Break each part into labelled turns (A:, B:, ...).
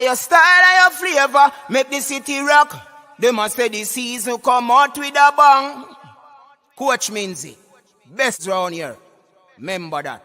A: Your style and your flavor make the city rock. They must say the season come out with a bang. Coach Minzy, best round here. Remember that.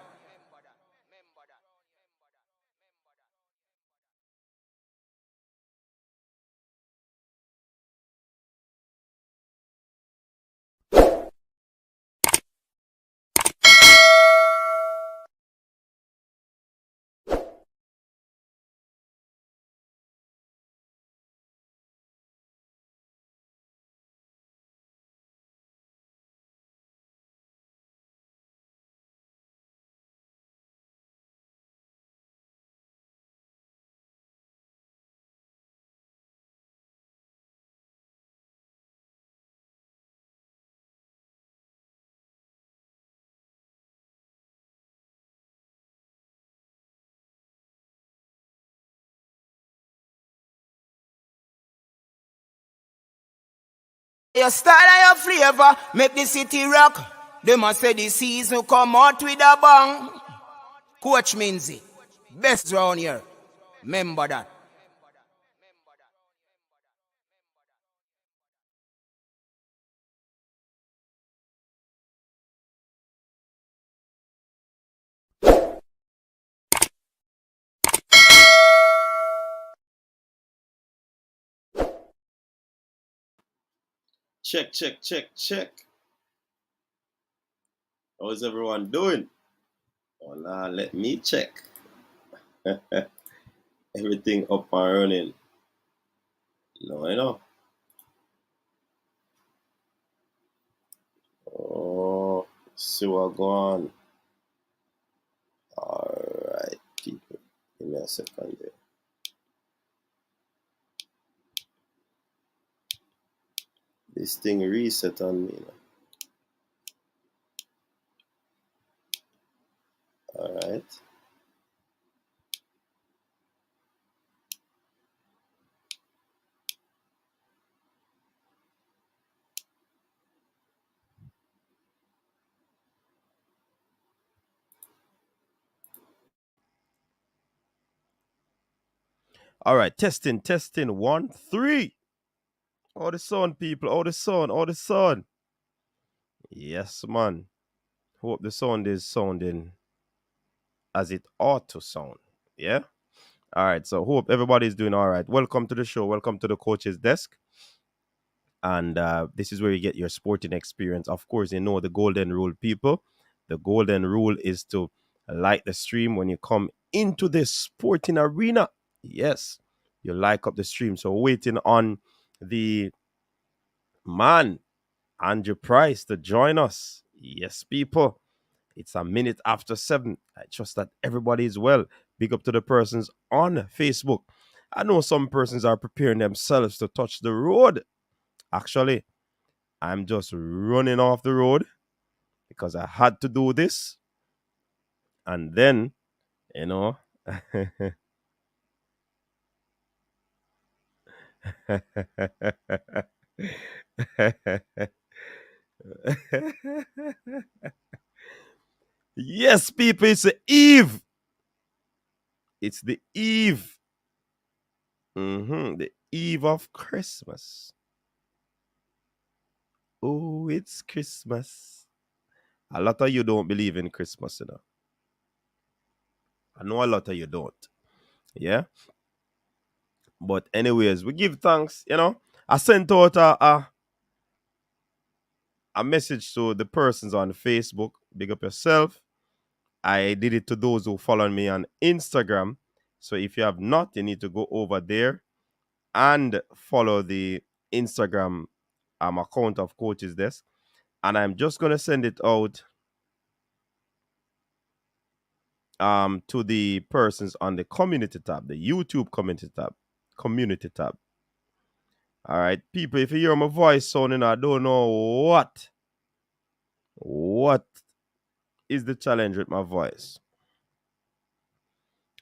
A: Your style and your flavor make the city rock. They must say the season come out with a bang. Coach Minzy, best round here. Remember that.
B: Check, check, check, check. How is everyone doing? Hola, let me check. Everything up and running. No, I know. Oh, see what go on. Alright, people. Give me a second there. This thing reset on me now. Alright.
C: All right, testing, 1, 3. All the sound, people, all the sound. Yes, man. Hope the sound is sounding as it ought to sound. Yeah? All right, so hope everybody's doing all right. Welcome to the show. Welcome to the coach's desk. And this is where you get your sporting experience. Of course, you know the golden rule, people. The golden rule is to like the stream when you come into this sporting arena. Yes, you like up the stream. So waiting on the man, Andrew Price, to join us. Yes, people. It's a minute after 7. I trust that everybody is well. Big up to the persons on Facebook. I know some persons are preparing themselves to touch the road. Actually, I'm just running off the road because I had to do this. And then, you know, yes, people, it's the eve. It's the eve. The eve of Christmas. Oh, it's Christmas. A lot of you don't believe in Christmas, you know. I know a lot of you don't. Yeah. But anyways, we give thanks, you know. I sent out a message to the persons on Facebook. Big up yourself. I did it to those who follow me on Instagram. So if you have not, you need to go over there and follow the Instagram account of Coach's Desk. And I'm just gonna send it out to the persons on the community tab, the YouTube community tab. All right, people, if you hear my voice sounding, I don't know what is the challenge with my voice.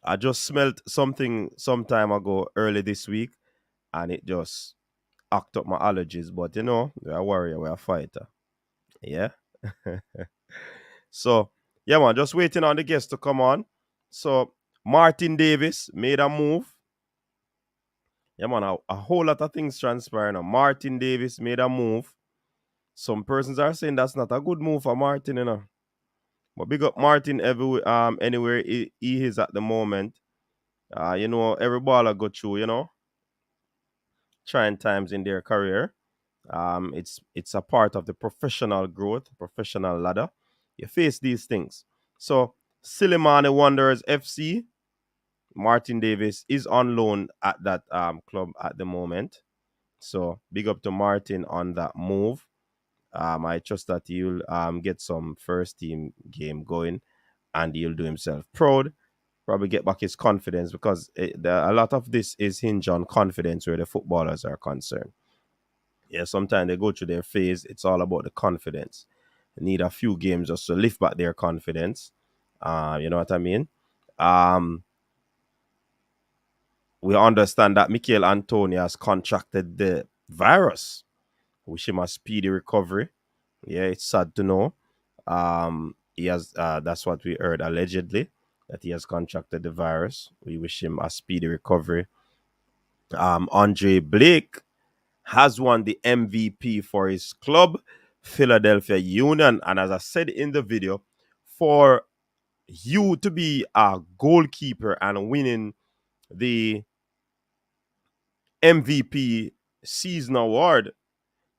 C: I just smelled something some time ago early this week, and it just act up my allergies. But you know, we're a warrior, we're a fighter. Yeah. So, yeah, man, just waiting on the guests to come on. So, Martin Davis made a move. Yeah, man, a whole lot of things transpiring. Martin Davis made a move. Some persons are saying that's not a good move for Martin, you know. But big up Martin everywhere, anywhere he is at the moment. You know, every baller go through, you know, trying times in their career. It's a part of the professional growth, professional ladder. You face these things. So Sillimani Wanderers FC, Martin Davis is on loan at that club at the moment. So big up to Martin on that move. I trust that he'll get some first team game going and he'll do himself proud. Probably get back his confidence because a lot of this is hinged on confidence where the footballers are concerned. Yeah, sometimes they go through their phase. It's all about the confidence. They need a few games just to lift back their confidence. You know what I mean? Um, we understand that Michael Antonio has contracted the virus. Wish him a speedy recovery. Yeah, it's sad to know. He has that's what we heard allegedly that he has contracted the virus. We wish him a speedy recovery. Andre Blake has won the MVP for his club, Philadelphia Union. And as I said in the video, for you to be a goalkeeper and winning the MVP season award,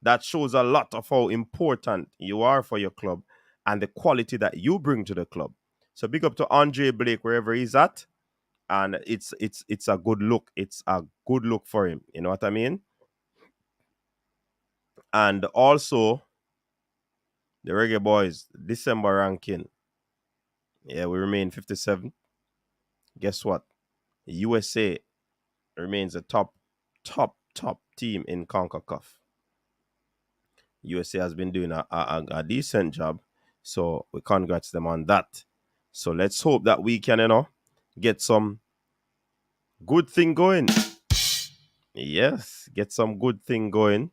C: that shows a lot of how important you are for your club and the quality that you bring to the club. So big up to Andre Blake wherever he's at. And it's a good look. It's a good look for him. You know what I mean? And also the Reggae Boyz December ranking. Yeah, we remain 57. Guess what? USA remains a top team in CONCACAF. USA has been doing a decent job. So we congrats them on that. So let's hope that we can, you know, get some good thing going. Yes, get some good thing going.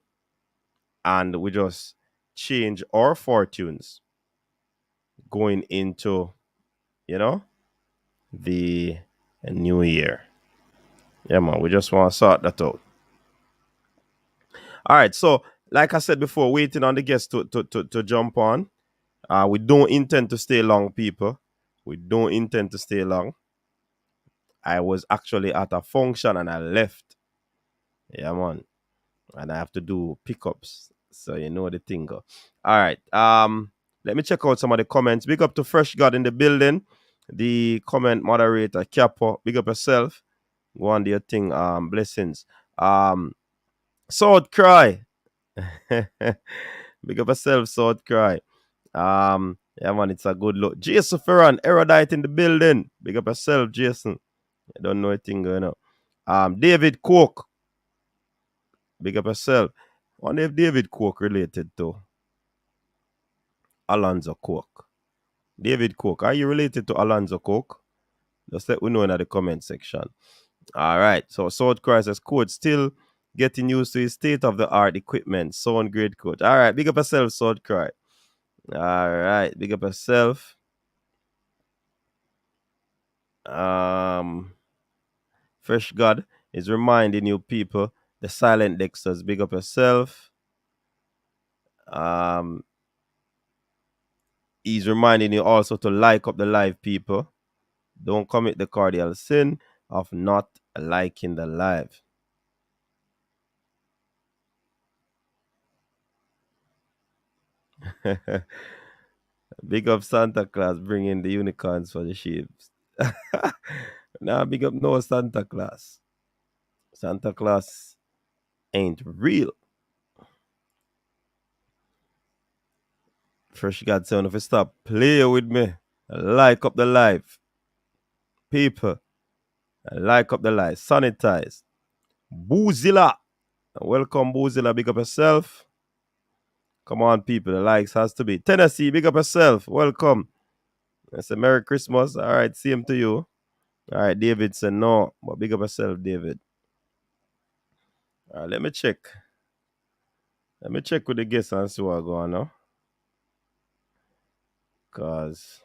C: And we just change our fortunes going into, you know, the new year. Yeah, man, we just want to sort that out. All right, so like I said before, waiting on the guests to jump on. We don't intend to stay long, people. We don't intend to stay long. I was actually at a function and I left. Yeah, man. And I have to do pickups. So you know the thing go. All right. Let me check out some of the comments. Big up to Fresh God in the building. The comment moderator, Capo. Big up yourself. Go on do your thing. Blessings. Sword Cry. Big up yourself, Sword Cry. Yeah, man, it's a good look. Jason Ferran, erudite in the building. Big up yourself, Jason. I don't know a thing going on. David Cook. Big up yourself. I wonder if David Cook related to Alonzo Cook. David Cook, are you related to Alonzo Cook? Just let we know in the comment section. All right. So South Crisis Coach still getting used to his state-of-the-art equipment. Sound great coach. All right. Big up yourself, South Cry. All right. Big up yourself. Fresh God is reminding you people, the silent Dexters. Big up yourself. He's reminding you also to like up the live, people. Don't commit the cordial sin of not liking the live. Big up Santa Claus bringing the unicorns for the sheep. Nah, big up no Santa Claus. Santa Claus ain't real. Fresh God saying if you stop playing with me, like up the live. People, like up the live. Sanitize. Boozilla. Welcome, Boozilla. Big up yourself. Come on, people. The likes has to be. Tennessee, big up yourself. Welcome. I say Merry Christmas. All right, same to you. All right, David said no, but big up yourself, David. All right, let me check. Let me check with the guests and see what's going on. Because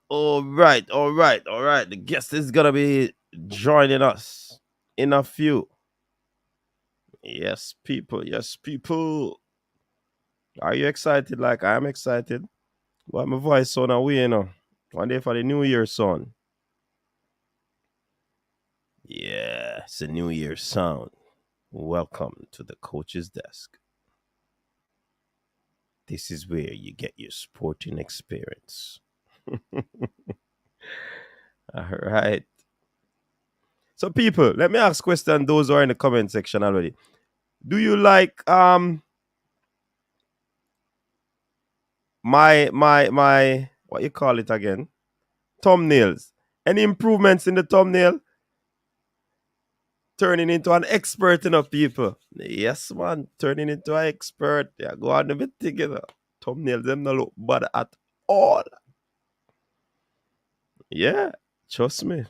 C: All right, all right, all right. The guest is gonna be joining us in a few. Yes, people. Yes, people. Are you excited? Like I'm excited. Why my voice sound away, you know? One day for the New Year song. Yeah, it's a New Year sound. Welcome to the coach's desk. This is where you get your sporting experience. All right. So people, let me ask question those who are in the comment section already. Do you like my what you call it again? Thumbnails. Any improvements in the thumbnail? Turning into an expert in people. Yes, man. Turning into an expert. Yeah, go on a bit together. Thumbnails them not look bad at all. Yeah, trust me.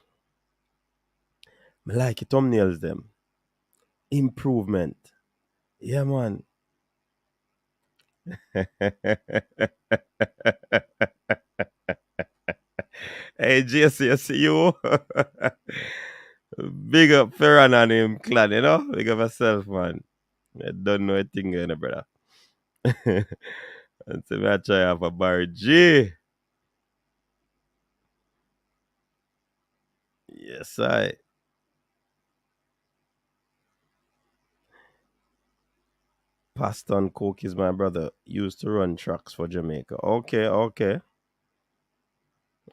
C: I like your thumbnails them. Improvement. Yeah, man. Hey, JC, I see you. Big up Ferran and him clan, you know? Big up yourself, man. I don't know a thing, you know, brother. And so I try have a bar G. Yes, I. Paston Coke is my brother. Used to run trucks for Jamaica. Okay, okay.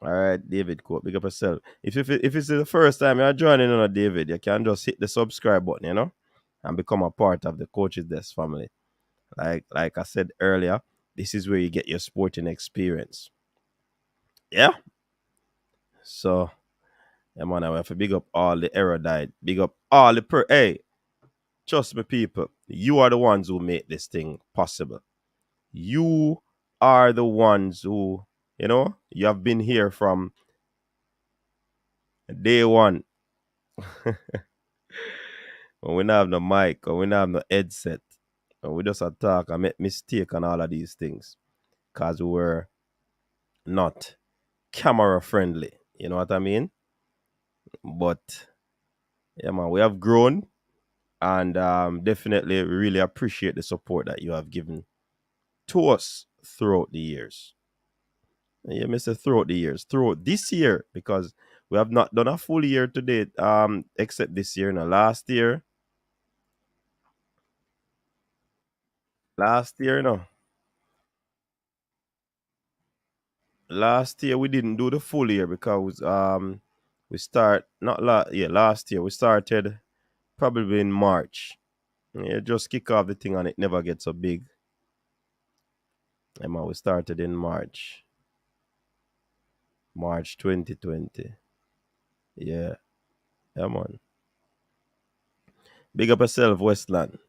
C: All right, David Coke, big up yourself. If it's the first time you're joining on a David, you can just hit the subscribe button, you know, and become a part of the Coaches Desk family. Like I said earlier, this is where you get your sporting experience. Yeah. So, yeah, man, I have to big up all the erudite, big up all the hey, trust me, people, you are the ones who make this thing possible. You are the ones who, you know, you have been here from day one. When we don't have no mic, or we don't have no headset, and we just talk and make mistake and all of these things. Cause we were not camera friendly. You know what I mean? But yeah, man, we have grown and definitely really appreciate the support that you have given to us throughout the years. Yeah, Mr. Throughout the years, throughout this year, because we have not done a full year to date, except this year. Now, last year, no, last year we didn't do the full year because we start not last year we started probably in March. Yeah, just kick off the thing and it never gets so big. And we started in March 2020. Yeah, yeah, man. Big up yourself, Westland.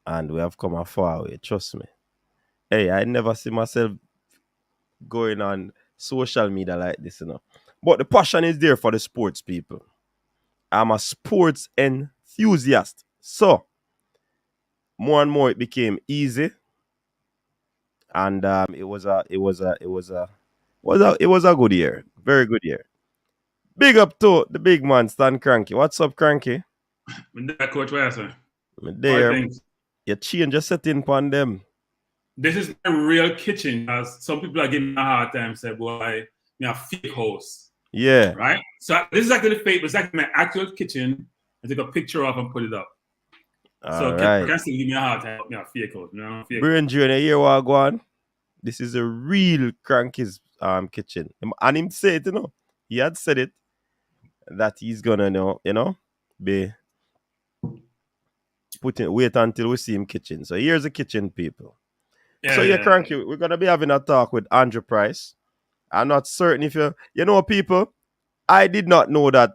C: And we have come a far way, trust me. Hey, I never see myself going on social media like this, you know. But the passion is there for the sports people. I'm a sports enthusiast. So more and more it became easy. And it was a good year. Very good year. Big up to the big man, Stan Cranky. What's up, Cranky?
D: That coach, where sir?
C: Me
D: All
C: there.
D: things.
C: You change your setting upon them.
D: This is my real kitchen. As some people are giving me a hard time, say, boy, me a fake house.
C: Yeah.
D: Right? So this is actually fake, but it's actually my actual kitchen. I take a picture of and put it up.
C: All right.
D: Can still give me a hard time. Me a fake house. You know, fake.
C: Brain Junior, here what go on. This is a real Cranky's kitchen. And him said, you know, he had said it that he's gonna be wait until we see him kitchen. So here's the kitchen, people.
D: Yeah,
C: so yeah, Cranky, we're gonna be having a talk with Andrew Price. I'm not certain if you know, people, I did not know that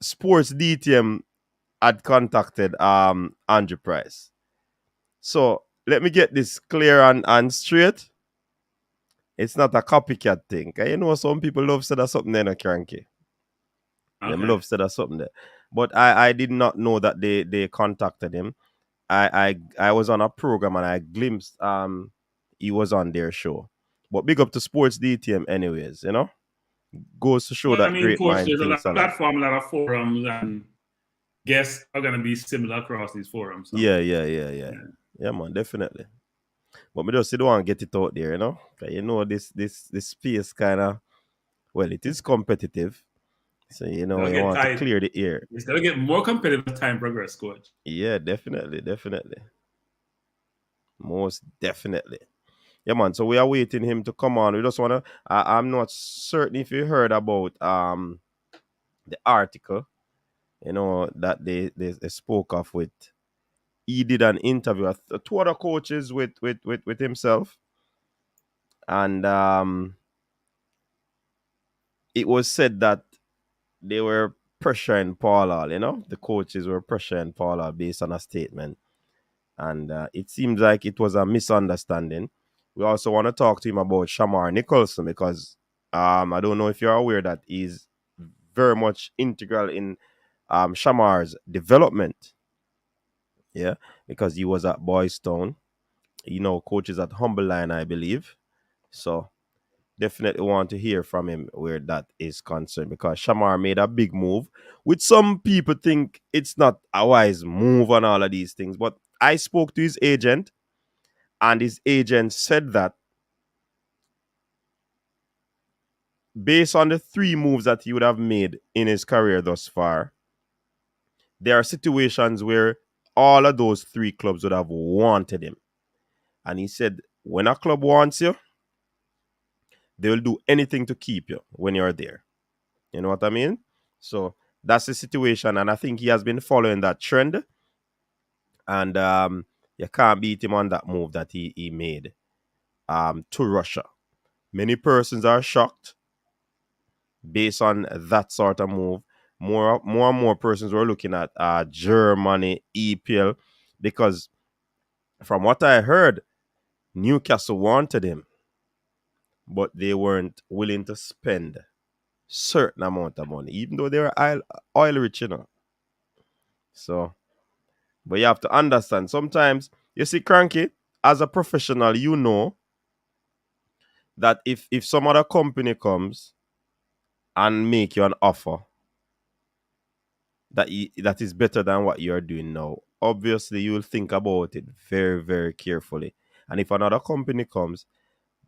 C: Sports DTM had contacted Andrew Price. So let me get this clear and straight. It's not a copycat thing. You know, some people love said that something there, no, Cranky.
D: Okay.
C: Them love said that something there. But I did not know that they contacted him. I was on a program and I glimpsed he was on their show. But big up to Sports DTM anyways, you know? Goes to show
D: Well, I
C: that
D: mean,
C: great
D: course,
C: mind
D: there's a lot
C: thinks
D: of
C: alike.
D: platform, a lot of forums, and guests are going to be similar across these forums. So.
C: Yeah. Yeah, man, definitely. But me just don't want to get it out there, you know? 'Cause you know this space kind of, well, it is competitive. So, you know,
D: They'll
C: you
D: get
C: want to
D: tight.
C: clear the air.
D: It's going to get more competitive as time progresses, coach.
C: Yeah, definitely. Most definitely. Yeah, man. So we are waiting him to come on. We just wanna. I'm not certain if you heard about the article, you know, that they spoke of with. He did an interview with two other coaches with himself, and it was said that they were pressuring Paul Hall. You know, the coaches were pressuring Paul Hall based on a statement, and it seems like it was a misunderstanding. We also want to talk to him about Shamar Nicholson because I don't know if you're aware that he's very much integral in Shamar's development. Yeah, because he was at Boys Town. You know, coaches at Humble Line, I believe. So definitely want to hear from him where that is concerned because Shamar made a big move, which some people think it's not a wise move on all of these things. But I spoke to his agent, and his agent said that based on the three moves that he would have made in his career thus far, there are situations where all of those three clubs would have wanted him. And he said, when a club wants you, they will do anything to keep you when you're there. You know what I mean? So that's the situation. And I think he has been following that trend. And you can't beat him on that move that he made to Russia. Many persons are shocked based on that sort of move. More and more persons were looking at Germany, EPL, because from what I heard, Newcastle wanted him, but they weren't willing to spend certain amount of money, even though they were oil rich, you know. So, but you have to understand, sometimes, you see, Cranky, as a professional, you know that if some other company comes and make you an offer that is better than what you're doing now, obviously you will think about it very, very carefully. And if another company comes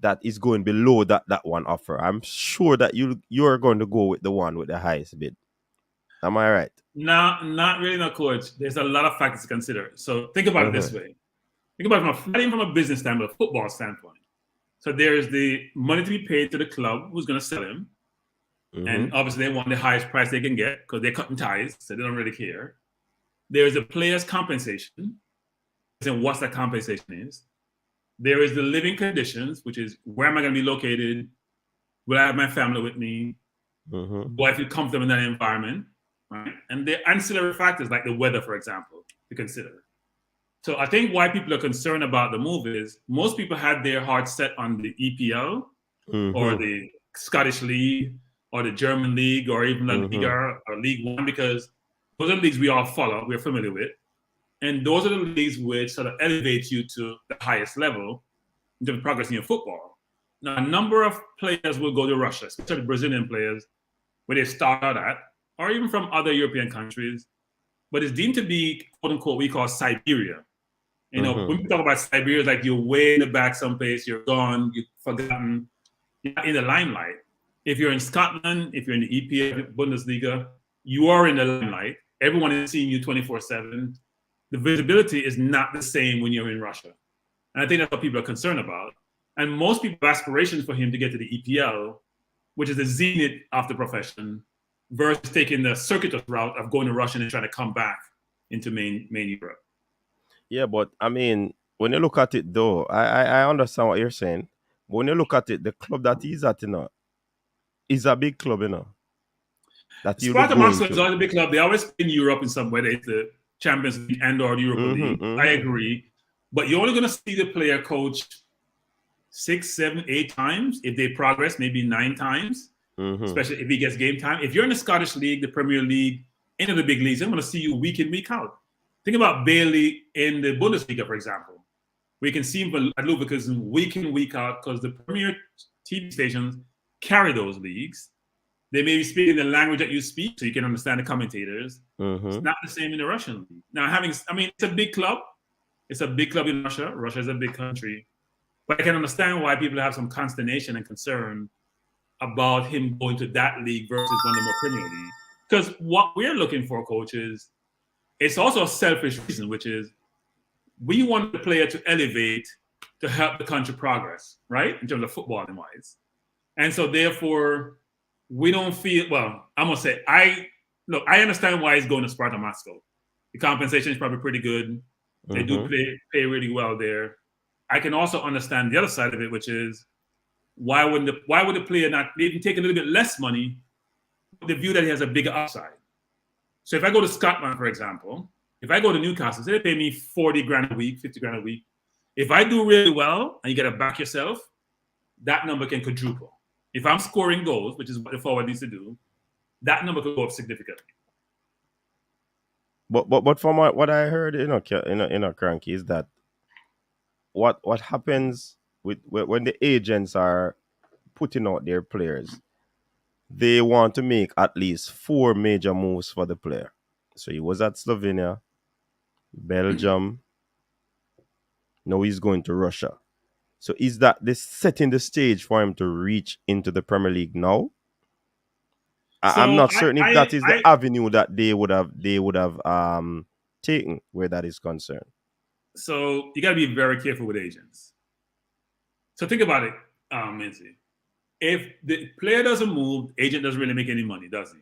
C: that is going below that one offer, I'm sure that you're going to go with the one with the highest bid. Am I right?
D: No, not really, no, coach. There's a lot of factors to consider. So think about it this way. Think about it not even from a business standpoint, a football standpoint. So there's the money to be paid to the club who's going to sell him. And obviously they want the highest price they can get because they're cutting ties, so they don't really care. There's a player's compensation, and what that compensation is. There is the living conditions, which is where am I going to be located? Will I have my family with me? Do I feel comfortable in that environment? Right? And the ancillary factors like the weather, for example, to consider. So I think why people are concerned about the move is most people had their heart set on the EPL or the Scottish League or the German League or even the Liga or League One, because those are the leagues we all follow, we're familiar with. And those are the leagues which sort of elevate you to the highest level in terms of progress in your football. Now, a number of players will go to Russia, especially Brazilian players, where they start out at, or even from other European countries, but it's deemed to be, quote unquote, we call Siberia. You know, when we talk about Siberia, it's like you're way in the back someplace, you're gone, you're forgotten, you're not in the limelight. If you're in Scotland, if you're in the EPL, Bundesliga, you are in the limelight. Everyone is seeing you 24/7. The visibility is not the same when you're in Russia. And I think that's what people are concerned about. And most people have aspirations for him to get to the EPL, which is the zenith of the profession, versus taking the circuitous route of going to Russia and trying to come back into main Europe.
C: Yeah, but I mean, when you look at it though, I understand what you're saying. But when you look at it, the club that he's at, you know, is a big club, you know, that you'll be
D: Sparta
C: going
D: Moscow is
C: to.
D: always a big club. They always play in Europe in some way. It's the Champions League and or the Europa League. I agree. But you're only going to see the player coach 6, 7, 8 times. If they progress, maybe 9 times, especially if he gets game time. If you're in the Scottish League, the Premier League, any of the big leagues, I'm going to see you week in, week out. Think about Bailey in the Bundesliga, for example. We can see him at Leverkusen week in, week out because the Premier TV stations carry those leagues. They may be speaking the language that you speak, so you can understand the commentators.
C: Mm-hmm.
D: It's not the same in the Russian league. Now, it's a big club. It's a big club in Russia. Russia is a big country. But I can understand why people have some consternation and concern about him going to that league versus one of the more Premier League. Because what we're looking for, coach, is it's also a selfish reason, which is we want the player to elevate to help the country progress, right? In terms of footballing wise. And so therefore, we don't feel, well, I'm going to say, I understand why he's going to Sparta Moscow. The compensation is probably pretty good. They do pay really well there. I can also understand the other side of it, which is why would the player not even take a little bit less money with the view that he has a bigger upside? So if I go to Scotland, for example, if I go to Newcastle, say they pay me 40 grand a week, 50 grand a week. If I do really well and you got to back yourself, that number can quadruple. If I'm scoring goals, which is what the forward needs to do, that number could go up significantly.
C: But from what I heard, Cranky, is that what happens with when the agents are putting out their players, they want to make at least 4 major moves for the player. So he was at Slovenia, Belgium. Now he's going to Russia. So is that this setting the stage for him to reach into the Premier League now? I'm not certain if that is the avenue that they would have taken where that is concerned.
D: So you got to be very careful with agents. So think about it, Mincy. If the player doesn't move, the agent doesn't really make any money, does he?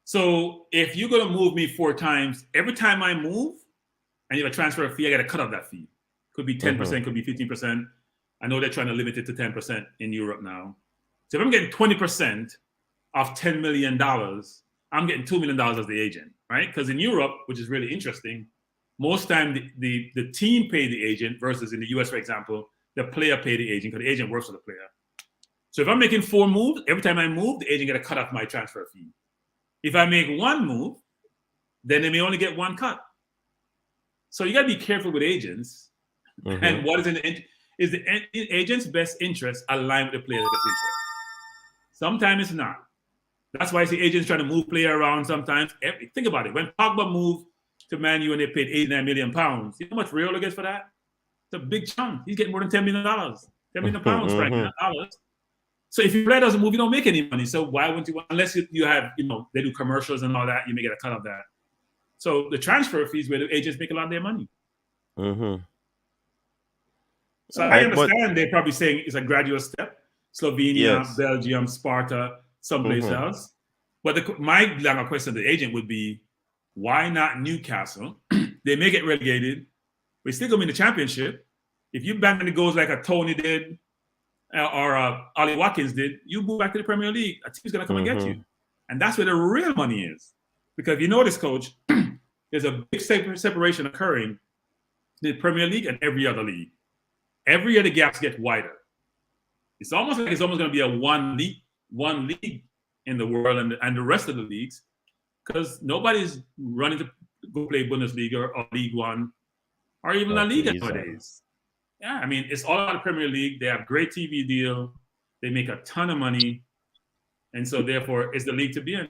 D: So if you're going to move me 4 times, every time I move and you have a transfer fee, I got to cut off that fee. Could be 10%, could be 15%. I know they're trying to limit it to 10% in Europe now. So if I'm getting 20% of $10 million, I'm getting $2 million as the agent, right? Because in Europe, which is really interesting, most time the team pay the agent versus in the US, for example, the player pay the agent because the agent works for the player. So if I'm making 4 moves, every time I move, the agent got to cut off my transfer fee. If I make 1 move, then they may only get 1 cut. So you got to be careful with agents. And what is is the agent's best interest aligned with the player's best interest? Sometimes it's not. That's why I see agents trying to move player around sometimes. Think about it. When Pogba moved to Man U and they paid £89 million, you know how much Real gets for that? It's a big chunk. He's getting more than $10 million. £10 million right now, dollars. So if your player doesn't move, you don't make any money. So why wouldn't you? Unless you have, they do commercials and all that, you may get a cut of that. So the transfer fees where the agents make a lot of their money. So I understand they're probably saying it's a gradual step. Slovenia, Belgium, Sparta, someplace else. But my question to the agent would be, why not Newcastle? They may get relegated. We're still going to be in the championship. If you bang the goals like a Tony did or Ollie Watkins did, you move back to the Premier League. A team's going to come and get you. And that's where the real money is. Because if you notice, Coach, there's a big separation occurring in the Premier League and every other league. Every year the gaps get wider. It's almost going to be a one league in the world and the rest of the leagues, because nobody's running to go play Bundesliga or League One or even La Liga nowadays. Yeah, I mean, it's all about the Premier League. They have great TV deal. They make a ton of money. And so therefore it's the league to be in.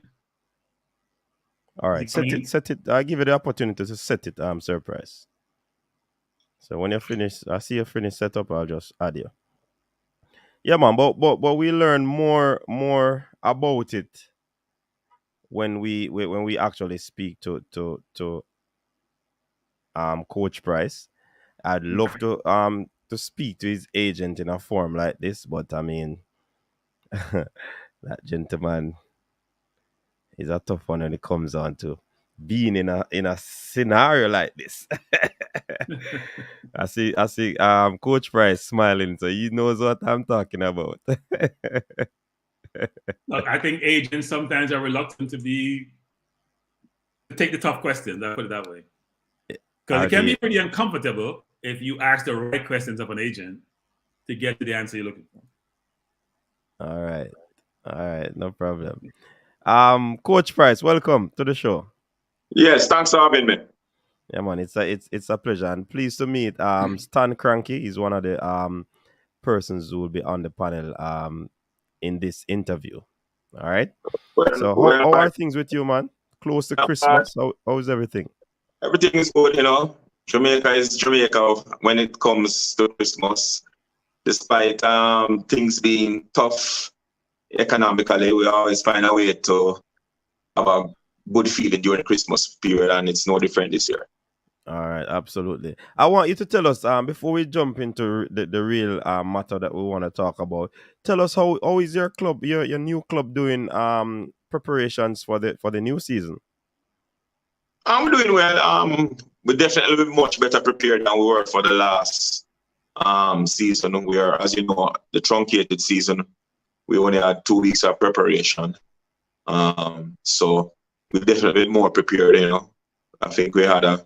C: All right, set it. I'll give you the opportunity to set it, Surprise. So when you finish, I see you finish setup, I'll just add you. Yeah, man, but we learn more about it when we actually speak to Coach Price. I'd love to speak to his agent in a form like this, but I mean that gentleman is a tough one when it comes on to being in a scenario like this. I see Coach Price smiling, so he knows what I'm talking about.
D: Look, I think agents sometimes are reluctant to take the tough questions. I'll put it that way. Because it can be pretty uncomfortable if you ask the right questions of an agent to get to the answer you're looking for. All
C: right, no problem. Coach Price, welcome to the show.
E: Yes, thanks for having me.
C: Yeah, man, it's a pleasure, and pleased to meet Stan Cranky. He's one of the persons who will be on the panel in this interview. All right.
E: Well,
C: So
E: well,
C: how are things with you, man? Close to Christmas. How's everything?
E: everything is good, you know. Jamaica is Jamaica when it comes to Christmas. Despite things being tough economically, we always find a way to have a good feeling during the Christmas period, and it's no different this year.
C: All right, absolutely. I want you to tell us, before we jump into the real matter that we want to talk about, tell us how is your club, your new club doing preparations for the new season?
E: I'm doing well. We're definitely much better prepared than we were for the last season. We are, as you know, the truncated season. We only had 2 weeks of preparation. So we're definitely more prepared, you know. I think we had a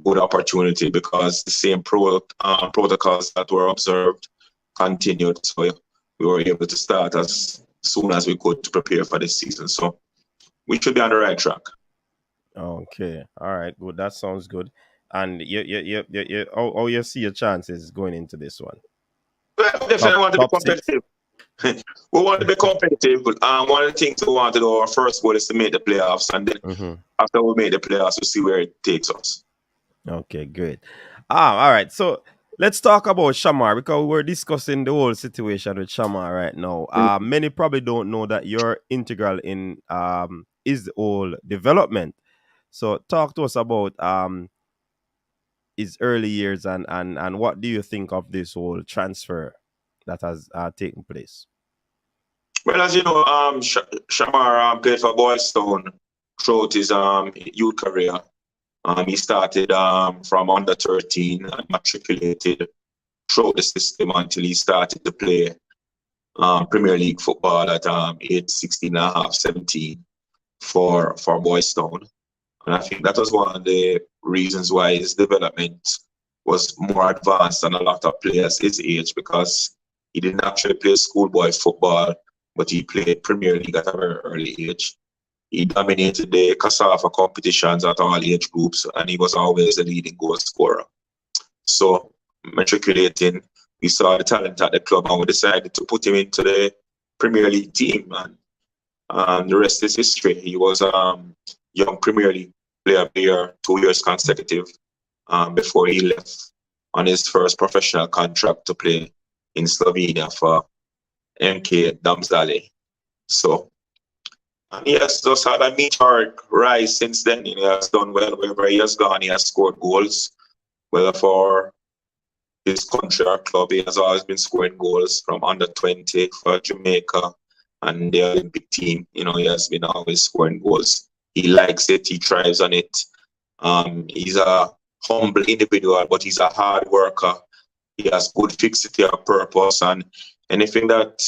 E: good opportunity because the same protocols that were observed continued. So we were able to start as soon as we could to prepare for this season. So we should be on the right track.
C: Okay. All right. Good. That sounds good. And how you see your chances going into this one?
E: Well, definitely want to be
C: top six?
E: competitive. We want to be competitive. But one of the things we want to do, our first goal is to make the playoffs. And then after we make the playoffs, we'll see where it takes us.
C: Okay, great. All right. So let's talk about Shamar, because we're discussing the whole situation with Shamar right now. Many probably don't know that you're integral in his whole development. So talk to us about his early years and what do you think of this whole transfer that has taken place?
E: Well, as you know, Shamar played for Boystown throughout his youth career. He started from under 13 and matriculated throughout the system until he started to play Premier League football at age 16 and a half, 17 for Boystown. And I think that was one of the reasons why his development was more advanced than a lot of players his age, because he didn't actually play schoolboy football, but he played Premier League at a very early age. He dominated the CASAFA competitions at all age groups, and he was always the leading goal scorer. So, matriculating, we saw the talent at the club, and we decided to put him into the Premier League team. And the rest is history. He was young Premier League player of the year 2 years consecutive before he left on his first professional contract to play in Slovenia for MK Damzale. So, and he has just had a meteoric rise since then. He has done well wherever he has gone. He has scored goals. Whether for his country or club, he has always been scoring goals from under 20 for Jamaica and the Olympic team. You know, he has been always scoring goals. He likes it. He thrives on it. He's a humble individual, but he's a hard worker. He has good fixity of purpose, and anything that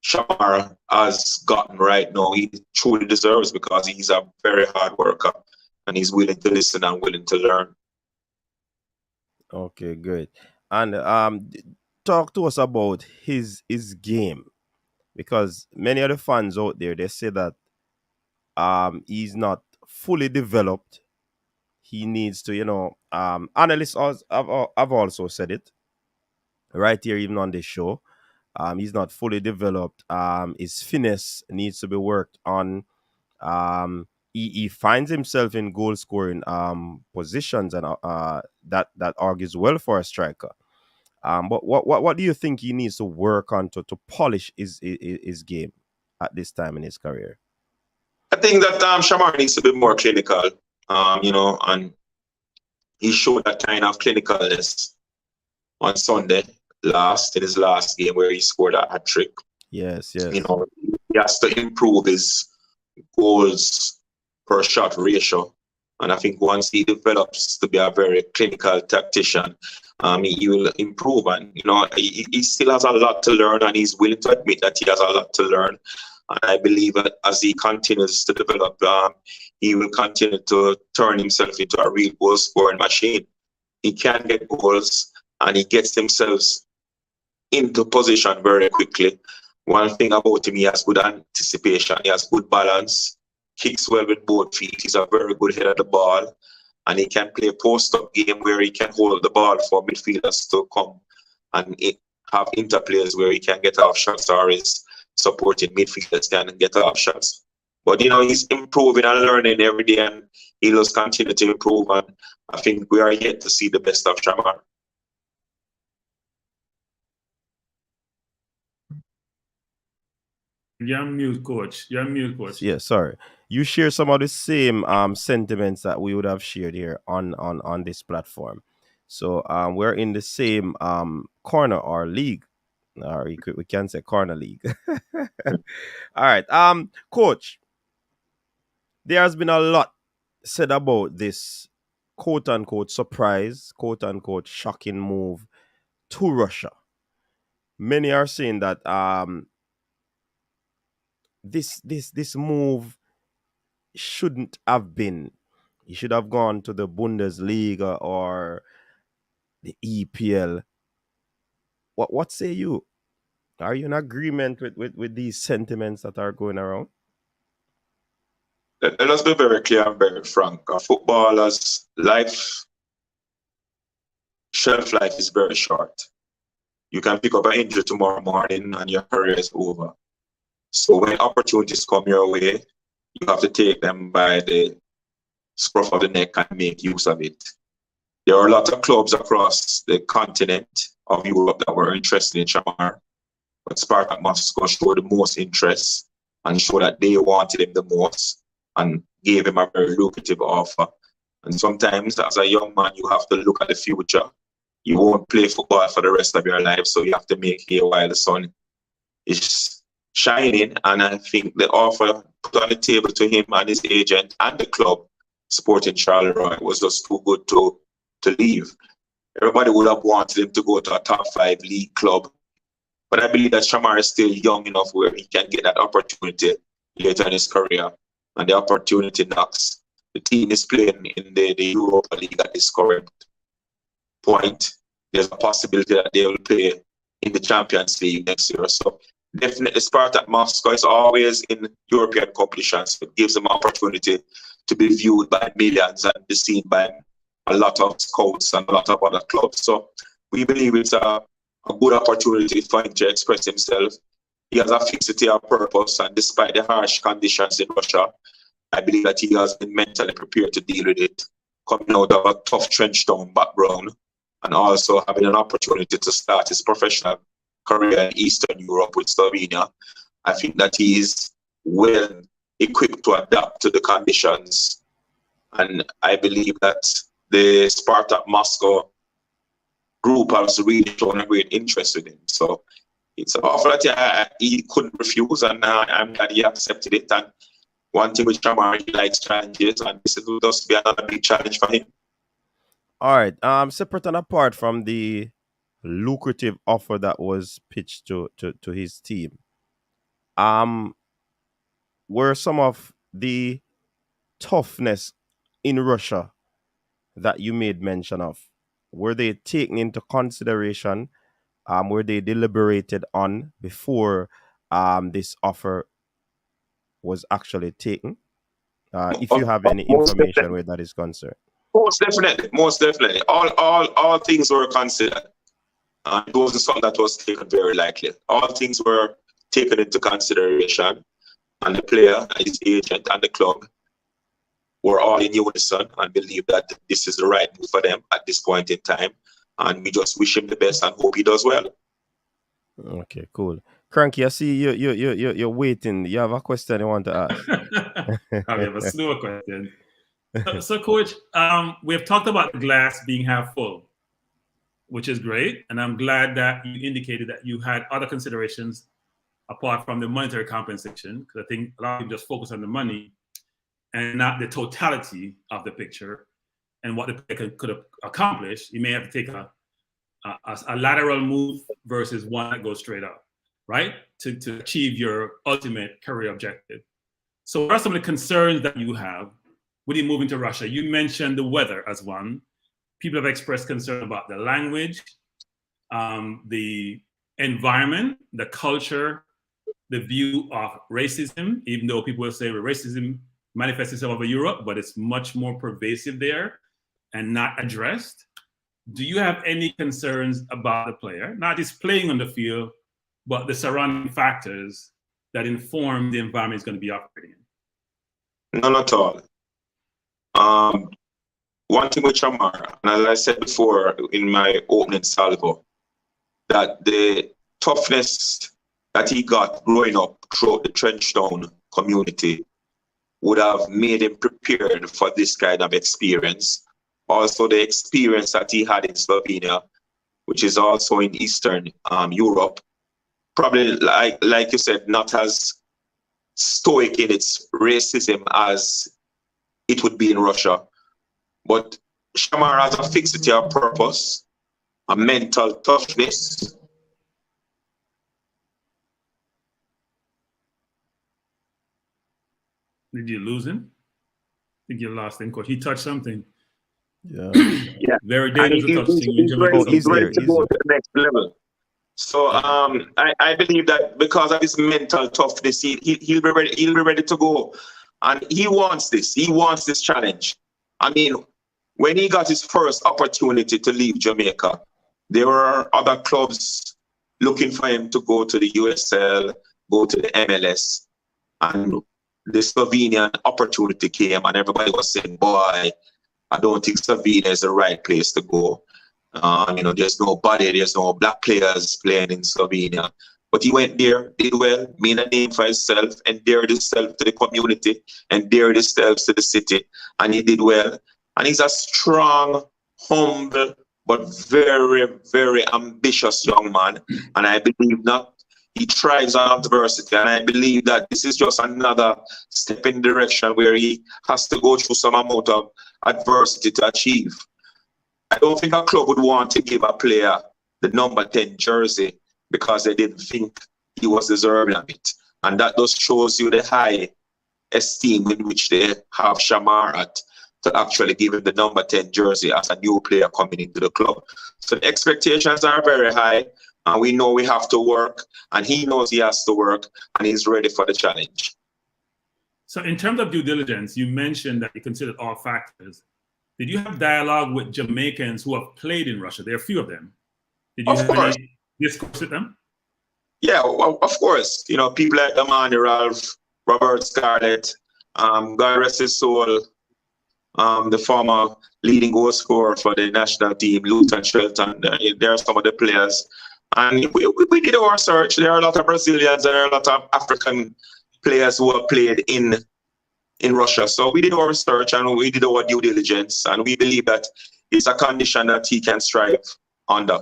E: Shamar has gotten right now, he truly deserves, because he's a very hard worker and he's willing to listen and willing to learn.
C: Okay, great. And talk to us about his game, because many of the fans out there, they say that he's not fully developed. He needs to, you know, analysts have also said it right here, even on this show. He's not fully developed. His finesse needs to be worked on. He finds himself in goal scoring positions, and that argues well for a striker. But what do you think he needs to work on to polish his game at this time in his career?
E: I think that Shamar needs to be more clinical, you know, and he showed that kind of clinicalness on Sunday in his last game, where he scored a hat-trick.
C: Yes.
E: You know, he has to improve his goals per shot ratio. And I think once he develops to be a very clinical tactician, he will improve. And, you know, he still has a lot to learn, and he's willing to admit that he has a lot to learn. And I believe that as he continues to develop, he will continue to turn himself into a real goal scoring machine. He can get goals, and he gets himself into position very quickly. One thing about him, he has good anticipation, he has good balance, kicks well with both feet, he's a very good head of the ball, and he can play a post-up game where he can hold the ball for midfielders to come and have interplays where he can get off shots or his supporting midfielders can get off shots. But, you know, he's improving and learning every day, and he will continue to improve. And I think we are yet to see the best of Shamar.
D: You're on mute, coach. You're on mute, coach.
C: Yeah, sorry. You share some of the same sentiments that we would have shared here on this platform. So we're in the same corner or league, or we can say corner league. All right, coach. There has been a lot said about this quote unquote surprise, quote unquote shocking move to Russia. Many are saying that this move shouldn't have been. He should have gone to the Bundesliga or the EPL. What say you? Are you in agreement with these sentiments that are going around?
E: Let us be very clear and very frank. A footballer's life, shelf life is very short. You can pick up an injury tomorrow morning and your career is over. So when opportunities come your way, you have to take them by the scruff of the neck and make use of it. There are a lot of clubs across the continent of Europe that were interested in Shamar, but Spartak Moscow showed the most interest and showed that they wanted him the most and gave him a very lucrative offer. And sometimes as a young man, you have to look at the future. You won't play football for the rest of your life, so you have to make hay while the sun is shining. And I think the offer put on the table to him and his agent and the club, Sporting Charleroi, was just too good to leave. Everybody would have wanted him to go to a top 5 league club. But I believe that Shamar is still young enough where he can get that opportunity later in his career. And the opportunity knocks. The team is playing in the Europa League at this current point. There's a possibility that they will play in the Champions League next year. So definitely Spartak Moscow is always in European competitions. It gives them opportunity to be viewed by millions and be seen by a lot of scouts and a lot of other clubs. So we believe it's a good opportunity for him to express himself. He has a fixity of purpose, and despite the harsh conditions in Russia, I believe that he has been mentally prepared to deal with it, coming out of a tough trench town background, and also having an opportunity to start his professional career in Eastern Europe with Slovenia. I think that he is well equipped to adapt to the conditions, and I believe that the Spartak Moscow group has really shown a great interest in him. So it's an offer that he couldn't refuse, and I'm glad he accepted it. And one thing with Shamar, he likes challenges, and this will just be another big challenge for him.
C: All right. Separate and apart from the lucrative offer that was pitched to his team, were some of the toughness in Russia that you made mention of, were they taken into consideration? Were they deliberated on before this offer was actually taken? If you have any information where that is concerned.
E: Most definitely. All things were considered. It wasn't something that was taken very lightly. All things were taken into consideration, and the player, his agent, and the club were all in unison and believe that this is the right move for them at this point in time. And we just wish him the best and hope he does well.
C: Okay, cool. Cranky, I see you're waiting. You have a question you want to ask.
D: I have a slower question. So, Coach, we have talked about the glass being half full, which is great. And I'm glad that you indicated that you had other considerations apart from the monetary compensation, because I think a lot of people just focus on the money and not the totality of the picture and what the player could accomplish. You may have to take a lateral move versus one that goes straight up, right? To achieve your ultimate career objective. So what are some of the concerns that you have when you move into Russia? You mentioned the weather as one. People have expressed concern about the language, the environment, the culture, the view of racism, even though people will say racism manifests itself over Europe, but it's much more pervasive there and not addressed. do you have any concerns about the player, not just playing on the field, but the surrounding factors that inform the environment he's going to be operating in?
E: None at all. One thing with Shamar, and as I said before in my opening salvo, that the toughness that he got growing up throughout the Trenchtown community would have made him prepared for this kind of experience. Also, the experience that he had in Slovenia, which is also in Eastern Europe, probably, like you said, not as stoic in its racism as it would be in Russia. But Shamar has a fixity of purpose, a mental toughness.
D: Did you lose him? I think you lost him because he touched something.
C: Yeah.
E: Yeah.
D: Very dangerous to touch thing.
E: He's ready to go to the next level. So I believe that because of his mental toughness, he'll be ready to go. And he wants this. He wants this challenge. I mean, when he got his first opportunity to leave Jamaica, there were other clubs looking for him to go to the USL, go to the MLS. And the Slovenian opportunity came and everybody was saying, boy, I don't think Slovenia is the right place to go. There's no black players playing in Slovenia. But he went there, did well, made a name for himself, endeared himself to the community, endeared himself to the city, and he did well. And he's a strong, humble, but very, very ambitious young man. And I believe he thrives on adversity. And I believe that this is just another step in the direction where he has to go through some amount of adversity to achieve. I don't think a club would want to give a player the number 10 jersey because they didn't think he was deserving of it. And that just shows you the high esteem in which they have Shamar at, to actually give him the number 10 jersey as a new player coming into the club. So the expectations are very high, and we know we have to work, and he knows he has to work, and he's ready for the challenge.
D: So in terms of due diligence, you mentioned that you considered all factors. Did you have dialogue with Jamaicans who have played in Russia? There are a few of them. Did you have any discourse with them? Yeah,
E: well, of course. People like Damani Ralph, Robert Scarlett, God rest his soul, the former leading goal scorer for the national team, Luton Shelton. There are some of the players. And we did our search. There are a lot of Brazilians, there are a lot of African players who have played in Russia. So we did our research and we did our due diligence, and we believe that it's a condition that he can strive under.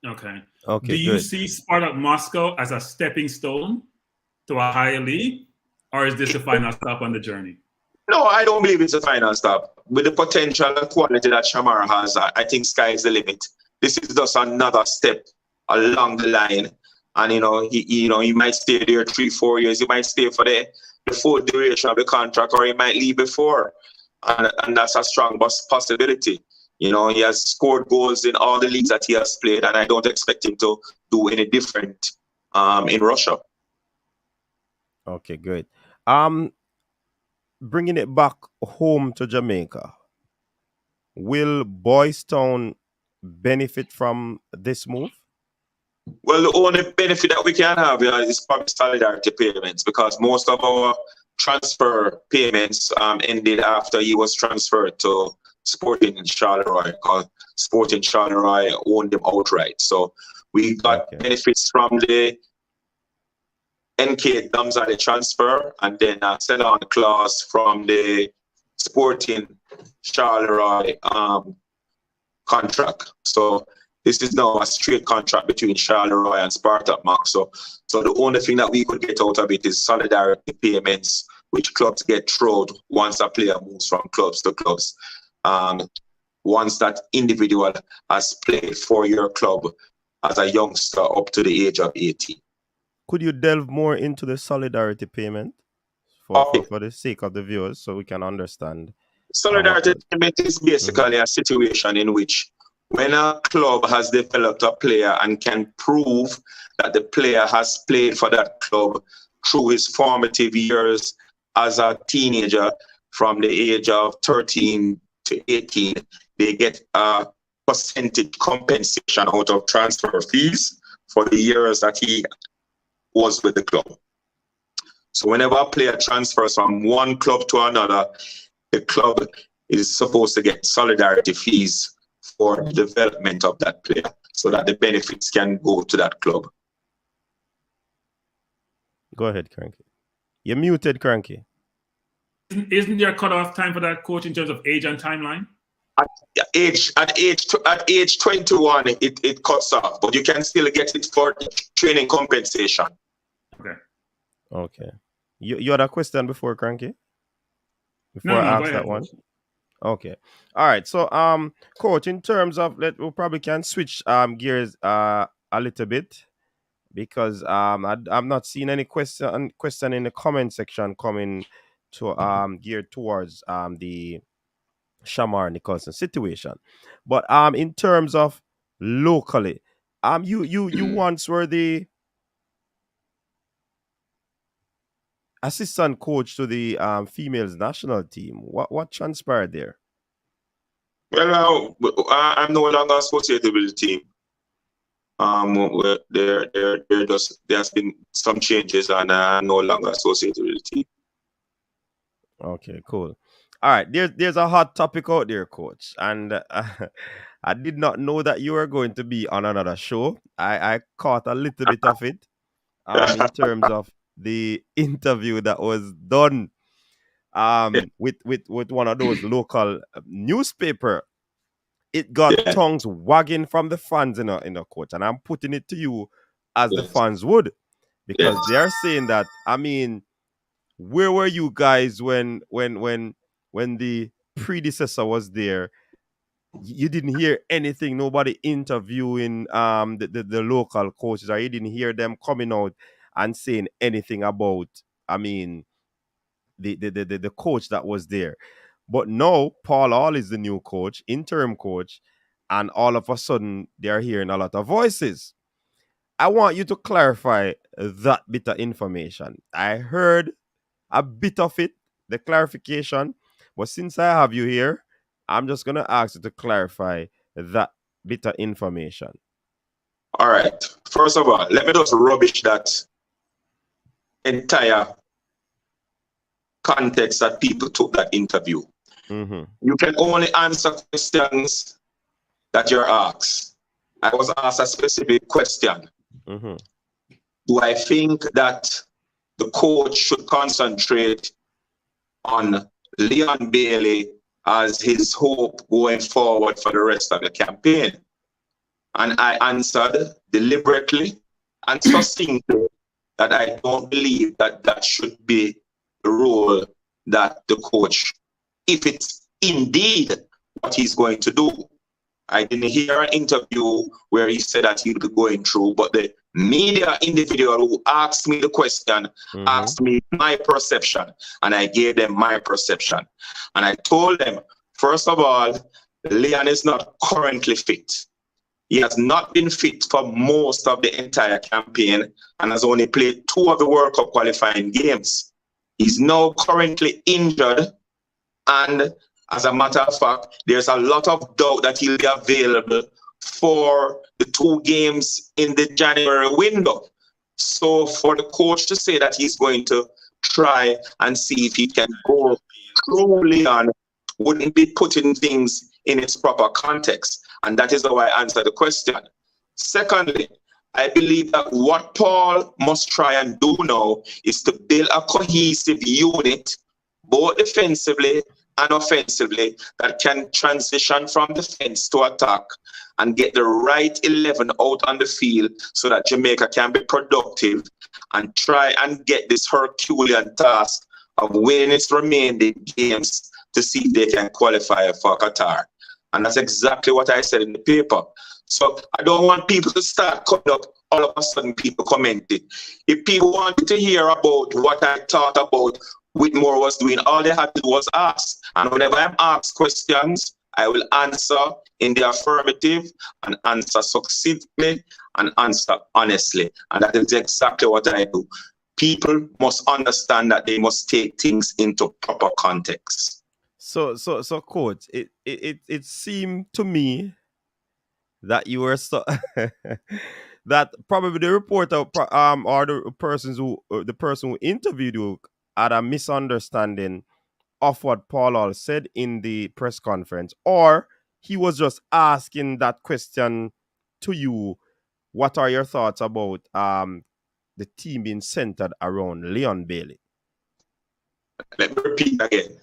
D: Okay. Do you see Spartak Moscow as a stepping stone to a higher league, or is this the final stop on the journey?
E: No, I don't believe it's a final stop. With the potential and quality that Shamar has, I think sky is the limit. This is just another step along the line. And he might stay there 3-4 years. He might stay for the full duration of the contract, or he might leave before, and that's a strong possibility. He has scored goals in all the leagues that he has played, and I don't expect him to do any different in Russia.
C: Okay, great. Bringing it back home to Jamaica, will Boys Town benefit from this move?
E: Well, the only benefit that we can have is probably solidarity payments, because most of our transfer payments ended after he was transferred to Sporting Charleroi, because Sporting Charleroi owned him outright. So we got benefits from the NK Damzade transfer, and then a sell-on clause from the Sporting Charleroi contract. So this is now a straight contract between Charleroi and Spartak Max. So the only thing that we could get out of it is solidarity payments, which clubs get thrown once a player moves from clubs to clubs. Once that individual has played for your club as a youngster up to the age of 18.
C: Could you delve more into the solidarity payment for the sake of the viewers, so we can understand?
E: Solidarity payment is basically a situation in which when a club has developed a player and can prove that the player has played for that club through his formative years as a teenager from the age of 13 to 18, they get a percentage compensation out of transfer fees for the years that he was with the club. So whenever a player transfers from one club to another, the club is supposed to get solidarity fees for the development of that player so that the benefits can go to that club.
C: Go ahead, Cranky. You're muted, Cranky.
D: Isn't there a cutoff time for that, coach, in terms of age and timeline?
E: At age 21, it cuts off, but you can still get it for training compensation.
C: Okay. You had a question before, Cranky? Before I ask that one? Okay. All right. So, coach, in terms of, we probably can switch gears a little bit, because I'm not seeing any question in the comment section coming to geared towards the Shamar Nicholson situation. But in terms of locally, you once were the assistant coach to the females national team. What transpired there?
E: Well, I'm no longer associated with the team. There's been some changes, and I'm no longer associated with the team.
C: Okay, cool. All right, there's a hot topic out there, coach, and I did not know that you were going to be on another show. I caught a little bit of it in terms of the interview that was done with one of those local newspaper. It got tongues wagging from the fans in a coach, and I'm putting it to you as the fans would, because they are saying that, I mean, where were you guys when the predecessor was there? You didn't hear anything, nobody interviewing the local coaches, or you didn't hear them coming out and saying anything about, I mean, the coach that was there. But now Paul Hall is the new coach, interim coach, and all of a sudden they're hearing a lot of voices. I want you to clarify that bit of information. I heard a bit of it, the clarification, but since I have you here, I'm just going to ask you to clarify that bit of information.
E: All right. First of all, let me just rubbish that entire context that people took that interview.
C: Mm-hmm.
E: You can only answer questions that you're asked. I was asked a specific question.
C: Mm-hmm.
E: Do I think that the coach should concentrate on Leon Bailey as his hope going forward for the rest of the campaign? And I answered deliberately and succinctly that I don't believe that that should be the role that the coach, if it's indeed what he's going to do. I didn't hear an interview where he said that he'll be going through, but the media individual who asked me the question asked me my perception, and I gave them my perception. And I told them, first of all, Leon is not currently fit. He has not been fit for most of the entire campaign and has only played 2 of the World Cup qualifying games. He's now currently injured, and as a matter of fact, there's a lot of doubt that he'll be available for the 2 games in the January window. So for the coach to say that he's going to try and see if he can go through Leon wouldn't be putting things in its proper context. And that is how I answer the question. Secondly, I believe that what Paul must try and do now is to build a cohesive unit, both defensively and offensively, that can transition from defense to attack and get the right 11 out on the field so that Jamaica can be productive and try and get this Herculean task of winning its remaining games to see if they can qualify for Qatar. And that's exactly what I said in the paper. So I don't want people to start coming up, all of a sudden people commenting. If people wanted to hear about what I thought about Whitmore was doing, all they had to do was ask. And whenever I'm asked questions, I will answer in the affirmative and answer succinctly and answer honestly. And that is exactly what I do. People must understand that they must take things into proper context.
C: So, coach, it seemed to me that you were so that probably the reporter or the person who interviewed you had a misunderstanding of what Paul Hall said in the press conference, or he was just asking that question to you. What are your thoughts about the team being centered around Leon Bailey?
E: Let me repeat again.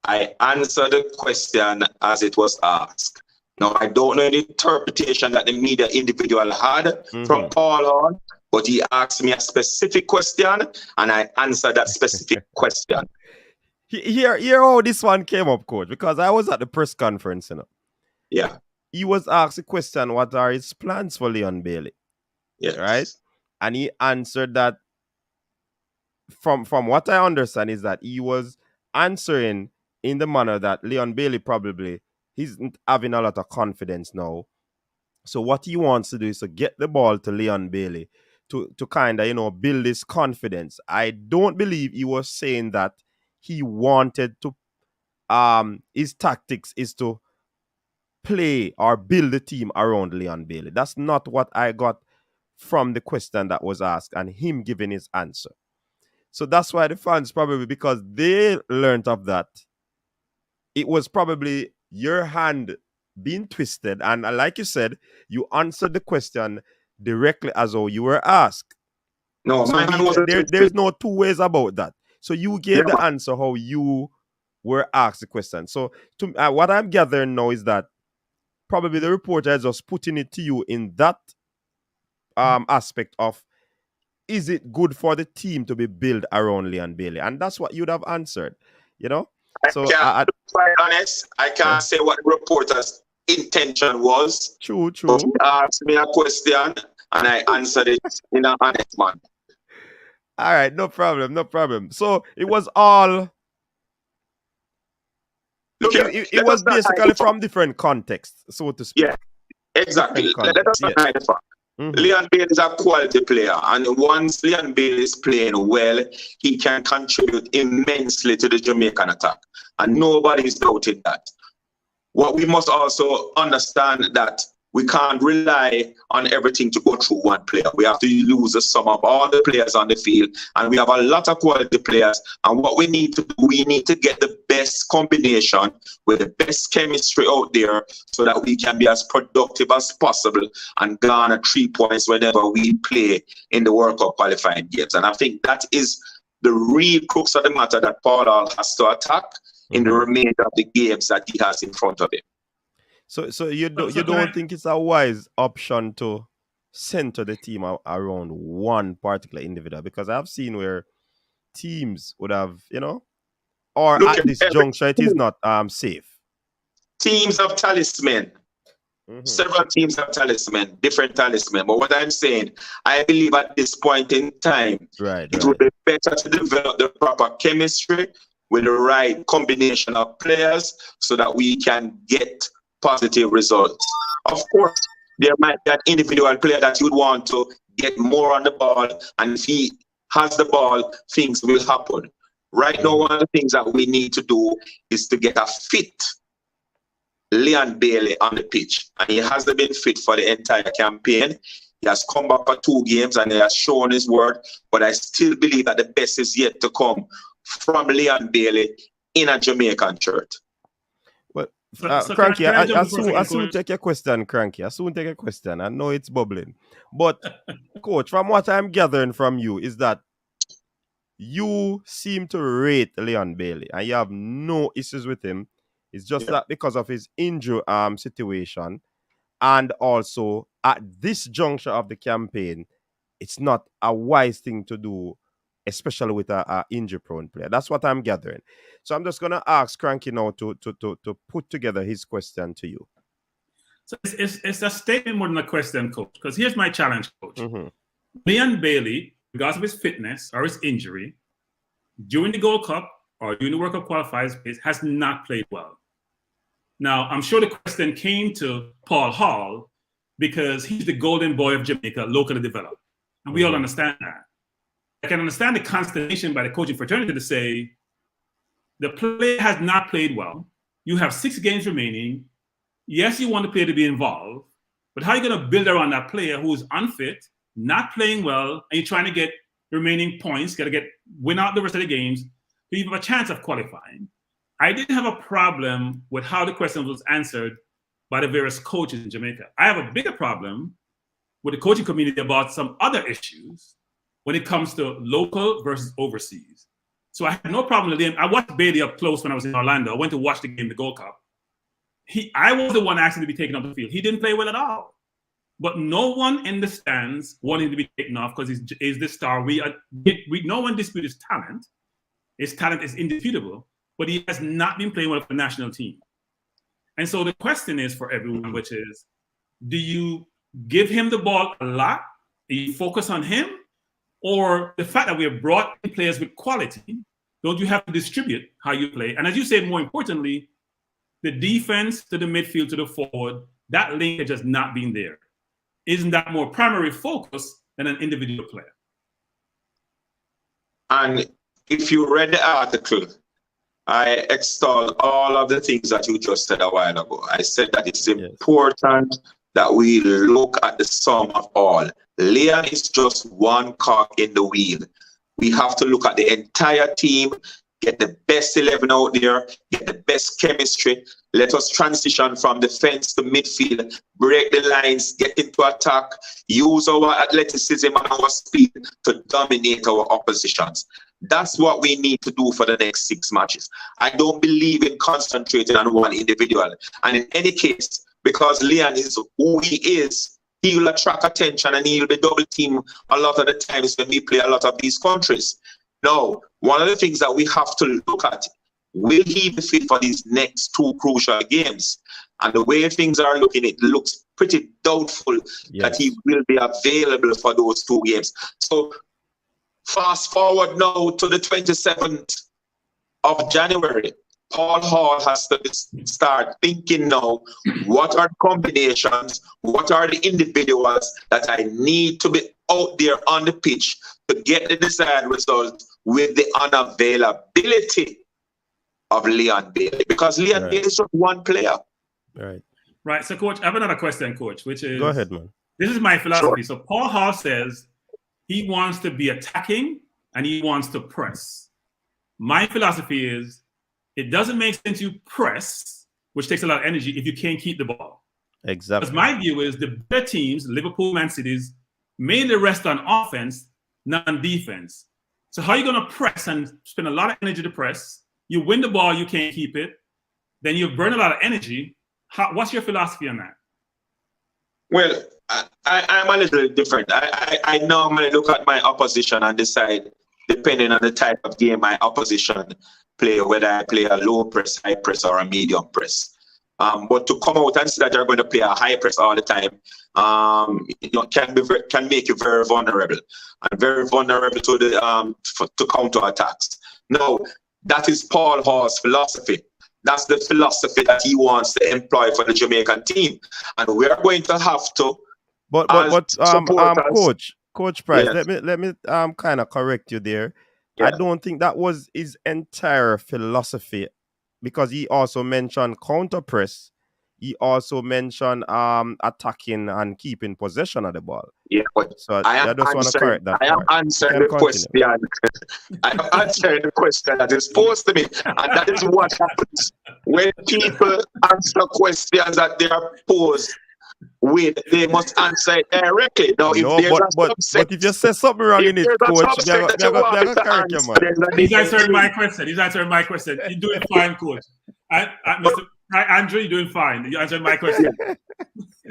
E: I answered the question as it was asked. Now, I don't know the interpretation that the media individual had from Paul Hall, but he asked me a specific question, and I answered that specific question.
C: Here how this one came up, coach, because I was at the press conference,
E: Yeah.
C: He was asked a question, what are his plans for Leon Bailey?
E: Yes.
C: Right? And he answered that, from what I understand, is that he was answering in the manner that Leon Bailey probably, he's having a lot of confidence now. So what he wants to do is to get the ball to Leon Bailey to kind of, build his confidence. I don't believe he was saying that he wanted to, his tactics is to play or build the team around Leon Bailey. That's not what I got from the question that was asked and him giving his answer. So that's why the fans, probably because they learned of that, it was probably your hand being twisted. And like you said, you answered the question directly as though you were asked.
E: No,
C: so
E: my hand wasn't
C: there's no two ways about that. So you gave the answer how you were asked the question. So what I'm gathering now is that probably the reporter is just putting it to you in that aspect of, is it good for the team to be built around Leon Bailey? And that's what you'd have answered, So
E: to be quite honest, I can't say what the reporter's intention was.
C: True.
E: But he asked me a question and I answered it in an honest manner.
C: All right, no problem. So it was all.
E: Look,
C: it was basically from different contexts, so to speak.
E: Yeah, exactly. Let us not hide the fact. Leon Bailey is a quality player, and once Leon Bailey is playing well, he can contribute immensely to the Jamaican attack, and nobody is doubting that. What we must also understand that we can't rely on everything to go through one player. We have to use the sum of all the players on the field, and we have a lot of quality players. And what we need to do, we need to get the best combination with the best chemistry out there so that we can be as productive as possible and garner 3 points whenever we play in the World Cup qualifying games. And I think that is the real crux of the matter that Paul Hall has to attack in the remainder of the games that he has in front of him.
C: So you don't think it's a wise option to center the team around one particular individual? Because I've seen where teams would have, or at this juncture it is not safe.
E: Teams have talisman. Several teams have talisman, different talisman. But what I'm saying, I believe at this point in time, it would be better to develop the proper chemistry with the right combination of players so that we can get positive results. Of course, there might be an individual player that you'd want to get more on the ball, and if he has the ball, things will happen. Right now, one of the things that we need to do is to get a fit Leon Bailey on the pitch, and he hasn't been fit for the entire campaign. He has come back for 2 games and he has shown his worth, but I still believe that the best is yet to come from Leon Bailey in a Jamaican shirt.
C: Cranky, I soon take your question, Cranky. I soon take a question. I know it's bubbling. But, Coach, from what I'm gathering from you is that you seem to rate Leon Bailey and you have no issues with him. It's just that because of his injury situation, and also at this juncture of the campaign, it's not a wise thing to do, especially with a injury-prone player. That's what I'm gathering. So I'm just going to ask Cranky now to put together his question to you.
D: So it's a statement more than a question, Coach, because here's my challenge, Coach. Leon Bailey, regardless of his fitness or his injury, during the Gold Cup or during the World Cup qualifiers, has not played well. Now, I'm sure the question came to Paul Hall because he's the golden boy of Jamaica, locally developed. And we all understand that. I can understand the consternation by the coaching fraternity to say, The player has not played well. You have 6 games remaining. Yes, you want the player to be involved, but how are you going to build around that player who is unfit, not playing well, and you're trying to get remaining points, got to win out the rest of the games, so you have a chance of qualifying? I didn't have a problem with how the question was answered by the various coaches in Jamaica. I have a bigger problem with the coaching community about some other issues when it comes to local versus overseas. So I had no problem with him. I watched Bailey up close when I was in Orlando. I went to watch the game, the Gold Cup. I was the one asking to be taken off the field. He didn't play well at all. But no one in the stands wanted him to be taken off because he's the star. No one disputes his talent. His talent is indisputable, but he has not been playing well for the national team. And so the question is for everyone, which is, do you give him the ball a lot? Do you focus on him? Or the fact that we have brought in players with quality, don't you have to distribute how you play? And as you said, more importantly, the defense to the midfield to the forward, that linkage has not been there. Isn't that more primary focus than an individual player?
E: And if you read the article, I extol all of the things that you just said a while ago. I said that it's important that we look at the sum of all. Leon is just one cog in the wheel. We have to look at the entire team, get the best 11 out there, get the best chemistry. Let us transition from defense to midfield, break the lines, get into attack, use our athleticism and our speed to dominate our oppositions. That's what we need to do for the next 6 matches. I don't believe in concentrating on one individual. And in any case, because Leon is who he is, he will attract attention and he will be double teamed a lot of the times when we play a lot of these countries. Now, one of the things that we have to look at, will he be fit for these next 2 crucial games? And the way things are looking, it looks pretty doubtful that he will be available for those 2 games. So fast forward now to the 27th of January. Paul Hall has to start thinking now, what are the combinations, what are the individuals that I need to be out there on the pitch to get the desired result with the unavailability of Leon Bailey, because Leon Bailey is just one player.
D: Right. So, Coach, I have another question, Coach, which is...
C: Go ahead, man.
D: This is my philosophy. Sure. So, Paul Hall says he wants to be attacking and he wants to press. My philosophy is it doesn't make sense you press, which takes a lot of energy, if you can't keep the ball.
C: Exactly.
D: Because my view is the better teams, Liverpool, Man Cities, mainly rest on offense, not on defense. So how are you going to press and spend a lot of energy to press? You win the ball, you can't keep it. Then you burn a lot of energy. What's your philosophy on that?
E: Well, I'm a little different. I normally look at my opposition and decide, depending on the type of game my opposition play, whether I play a low press, high press, or a medium press. But to come out and say that you're going to play a high press all the time, can make you very vulnerable and very vulnerable to the to counter attacks. No, that is Paul Hall's philosophy. That's the philosophy that he wants to employ for the Jamaican team, and we are going to have to.
C: But Coach Price, yes. let me kind of correct you there. Yeah. I don't think that was his entire philosophy, because he also mentioned counter press. He also mentioned attacking and keeping possession of the ball. Yeah, but so I just want to correct that.
E: I am answering the question. I am answering the question that is posed to me, and that is what happens when people answer questions that they are posed with. They must answer it directly. Now,
C: but if you say something wrong in it, Coach, they're gonna correct you, man.
D: He's answering my question. You're doing fine, Coach. Mr. Andrew, you're doing fine. You answered my question.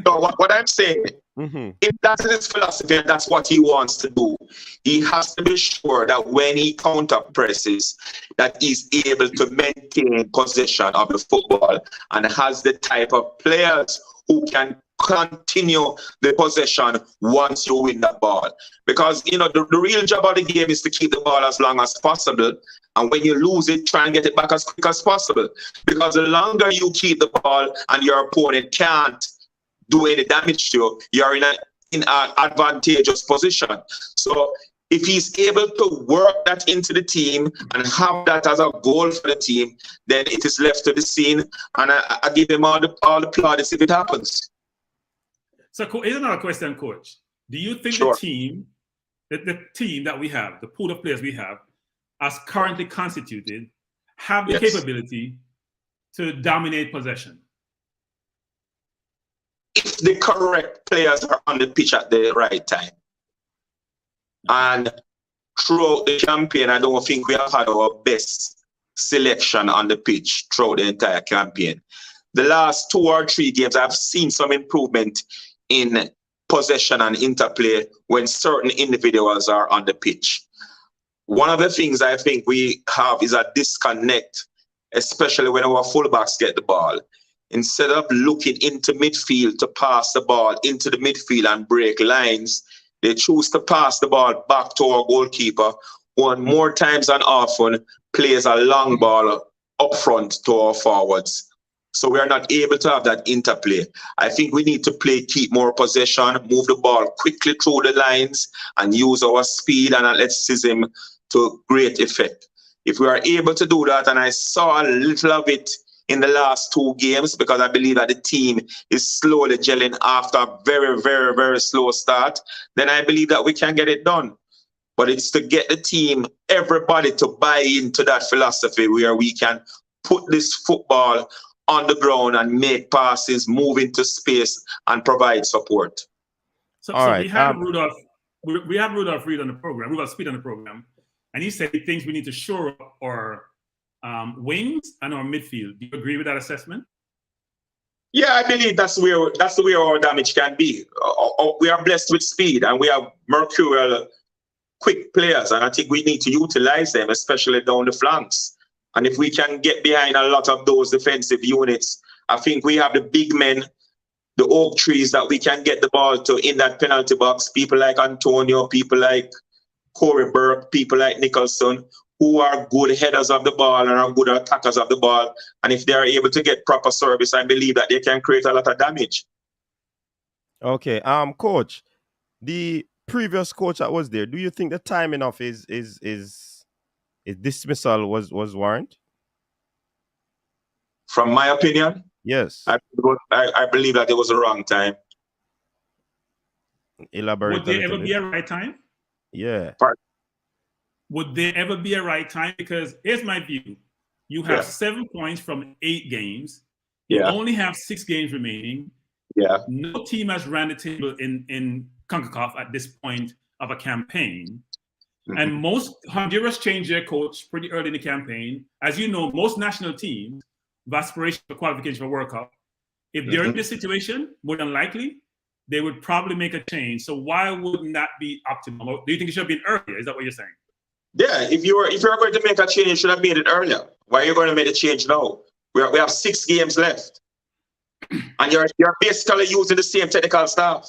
E: So what I'm saying, if that's his philosophy and that's what he wants to do, he has to be sure that when he counter presses, that he's able to maintain possession of the football and has the type of players who can continue the possession once you win the ball. Because, the real job of the game is to keep the ball as long as possible. And when you lose it, try and get it back as quick as possible. Because the longer you keep the ball and your opponent can't do any damage to you, you're in an advantageous position. So if he's able to work that into the team and have that as a goal for the team, then it is left to the scene. And I give him all the plaudits if it happens.
D: So here's another question, Coach. Do you think
E: Sure.
D: the team that we have, the pool of players we have, as currently constituted, have the
E: Yes.
D: capability to dominate possession?
E: If the correct players are on the pitch at the right time. And throughout the campaign, I don't think we have had our best selection on the pitch throughout the entire campaign. The last 2 or 3 games, I've seen some improvement in possession and interplay when certain individuals are on the pitch. One of the things I think we have is a disconnect, especially when our fullbacks get the ball. Instead of looking into midfield to pass the ball into the midfield and break lines, they choose to pass the ball back to our goalkeeper, who more times than often plays a long ball up front to our forwards. So we are not able to have that interplay. I think we need to keep more possession, move the ball quickly through the lines, and use our speed and athleticism to great effect. If we are able to do that, and I saw a little of it in the last 2 games, because I believe that the team is slowly gelling after a very, very, very slow start, then I believe that we can get it done. But it's to get the team, everybody to buy into that philosophy where we can put this football on the ground and make passes, move into space, and provide support.
D: So
C: right,
D: we had Rudolph Reed on the program, Rudolph Speed on the program, and he said he thinks we need to shore up our wings and our midfield. Do you agree with that assessment?
E: Yeah, I believe that's the way our damage can be. We are blessed with speed and we have mercurial, quick players, and I think we need to utilize them, especially down the flanks. And if we can get behind a lot of those defensive units, I think we have the big men, the oak trees that we can get the ball to in that penalty box. People like Antonio, people like Corey Burke, people like Nicholson, who are good headers of the ball and are good attackers of the ball. And if they are able to get proper service, I believe that they can create a lot of damage.
C: Okay, Coach, the previous coach that was there, do you think the timing of his dismissal was warranted?
E: From my opinion,
C: Yes.
E: I believe that it was the wrong time.
C: Elaborate.
D: Would there ever be a right time?
C: Yeah.
D: Would there ever be a right time? Because here's my view. You have 7 points from 8 games. You only have 6 games remaining.
E: Yeah.
D: No team has ran the table in CONCACAF at this point of a campaign. Mm-hmm. And most Honduras changed their coach pretty early in the campaign. As you know, most national teams have aspiration for qualification for World Cup. If they're in this situation, more than likely, they would probably make a change. So why wouldn't that be optimal? Do you think it should have been earlier? Is that what you're saying?
E: Yeah, if you're going to make a change, you should have made it earlier. Why are you going to make the change now? We have 6 games left. And you're basically using the same technical staff.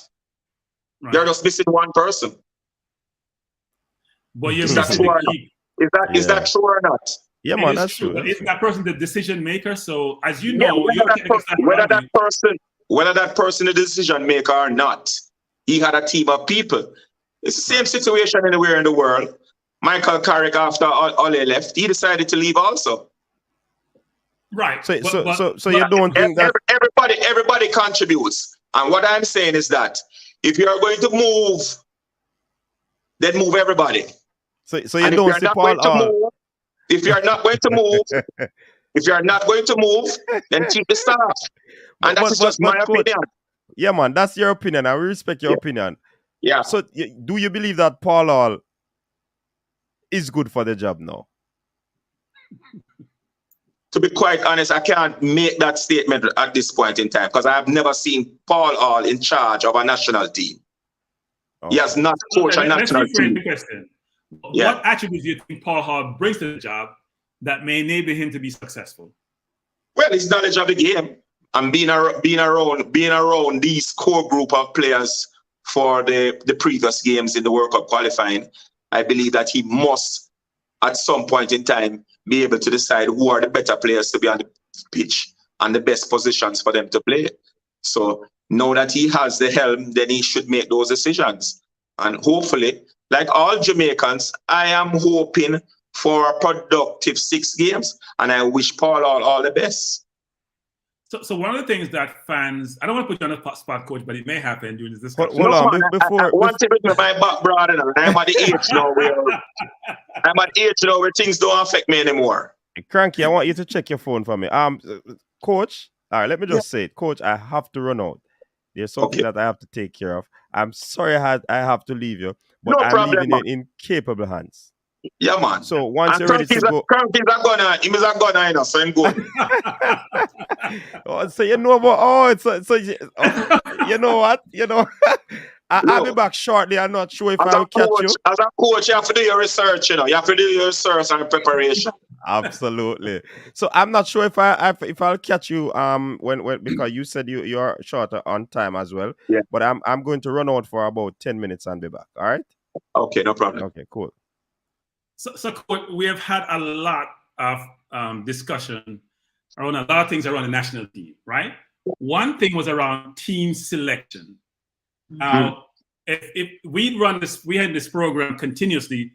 E: Right. You're just missing one person.
D: But you're
E: is that true or not? Is that true or not?
C: Yeah, man, that's true.
D: Isn't that person the decision maker? So as you know,
E: whether that person the decision maker or not, he had a team of people. It's the same situation anywhere in the world. Michael Carrick, after Ole left, he decided to leave also.
D: Right.
C: So you don't think that
E: everybody contributes. And what I'm saying is that if you are going to move, then move everybody.
C: So you don't see Paul.
E: If you are not going to move, then keep the staff. And that's just my opinion.
C: Yeah, man, that's your opinion. I respect your opinion.
E: Yeah.
C: So do you believe that Paul Hall is good for the job now?
E: To be quite honest, I can't make that statement at this point in time because I have never seen Paul Hall in charge of a national team. Okay. He has not coached a national team.
D: What attributes do you think Paul Hall brings to the job that may enable him to be successful?
E: Well, his knowledge of the game and being around these core group of players for the previous games in the World Cup qualifying. I believe that he must, at some point in time, be able to decide who are the better players to be on the pitch and the best positions for them to play. So now that he has the helm, then he should make those decisions. And hopefully, like all Jamaicans, I am hoping for a productive 6 games, and I wish Paul all the best.
D: So one of the things that fans, I don't want to put you on the spot, coach, but it may happen during this discussion.
C: Hold on, before
E: one thing with my background, I'm at the age now where things don't affect me anymore.
C: Cranky, I want you to check your phone for me. Coach, all right, let me just say it. Coach, I have to run out. There's something that I have to take care of. I'm sorry I have to leave you, but
E: No
C: I'm
E: problem,
C: leaving you in capable hands.
E: Yeah, man.
C: So once you're ready to go,
E: Cranky's a gunner, he is a gunner, you know, so I'm good.
C: So you know about you know what? I'll be back shortly. I'm not sure if I'll catch you.
E: As a coach, you have to do your research, you know. You have to do your research and preparation.
C: Absolutely. So I'm not sure if I'll catch you when because you said you're shorter on time as well.
E: Yeah.
C: But I'm going to run out for about 10 minutes and be back. All right?
E: Okay, no problem.
C: Okay, cool.
D: So we have had a lot of discussion around a lot of things around the national team, right? One thing was around team selection. Now, if we run this, we had this program continuously.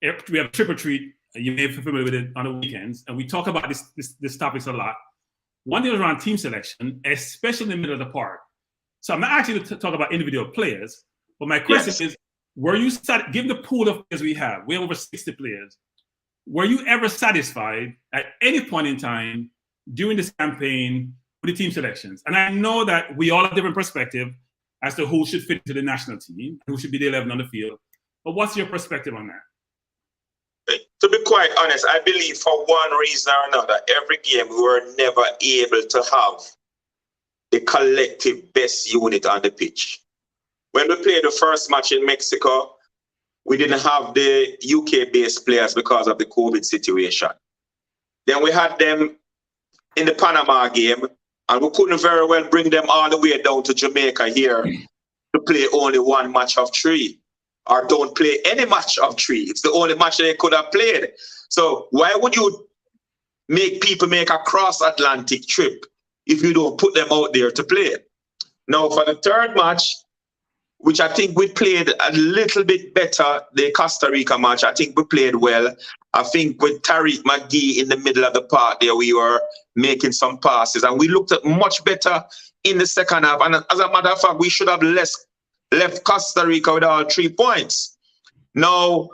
D: We have TripleTreat. You may be familiar with it on the weekends, and we talk about this topics a lot. One thing was around team selection, especially in the middle of the park. So I'm not actually to talk about individual players, but my question is, were you given the pool of players we have over 60 players, were you ever satisfied at any point in time during this campaign with the team selections? And I know that we all have different perspective as to who should fit into the national team, who should be the 11 on the field. But what's your perspective on that?
E: To be quite honest, I believe for one reason or another, every game we were never able to have the collective best unit on the pitch. When we played the first match in Mexico, we didn't have the UK-based players because of the COVID situation. Then we had them in the Panama game, and we couldn't very well bring them all the way down to Jamaica here to play only one match of 3, or don't play any match of 3. It's the only match they could have played. So why would you make people make a cross-Atlantic trip if you don't put them out there to play? Now, for the third match, which I think we played a little bit better, the Costa Rica match, I think we played well. I think with Tariq McGee in the middle of the park there, we were making some passes, and we looked at much better in the second half. And as a matter of fact, we should have left Costa Rica with all 3 points. Now,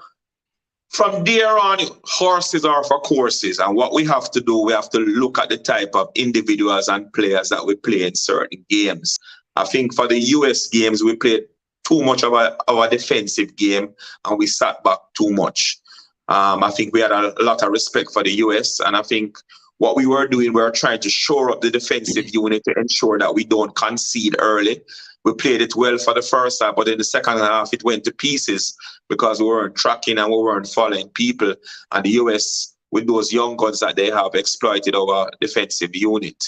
E: from there on, horses are for courses. And what we have to do, we have to look at the type of individuals and players that we play in certain games. I think for the US games, we played too much of our defensive game, and we sat back too much. I think we had a lot of respect for the US, and I think what we were doing, we were trying to shore up the defensive unit to ensure that we don't concede early. We played it well for the first half, but in the second half, it went to pieces because we weren't tracking and we weren't following people. And the US, with those young guns that they have, exploited our defensive unit.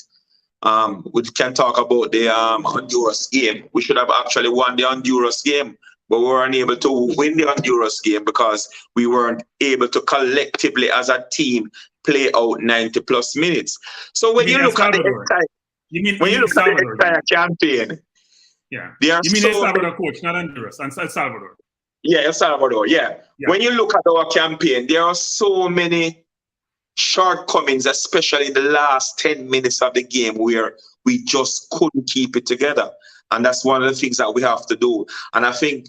E: We can talk about the Honduras game. We should have actually won the Honduras game, but we weren't able to win the Honduras game because we weren't able to collectively as a team play out 90+ minutes. So when you look at the entire campaign,
D: yeah, you mean El Salvador, coach, not Honduras, and El Salvador.
E: Yeah, El Salvador. Yeah. When you look at our campaign, there are so many shortcomings, especially in the last 10 minutes of the game, where we just couldn't keep it together. And that's one of the things that we have to do. And I think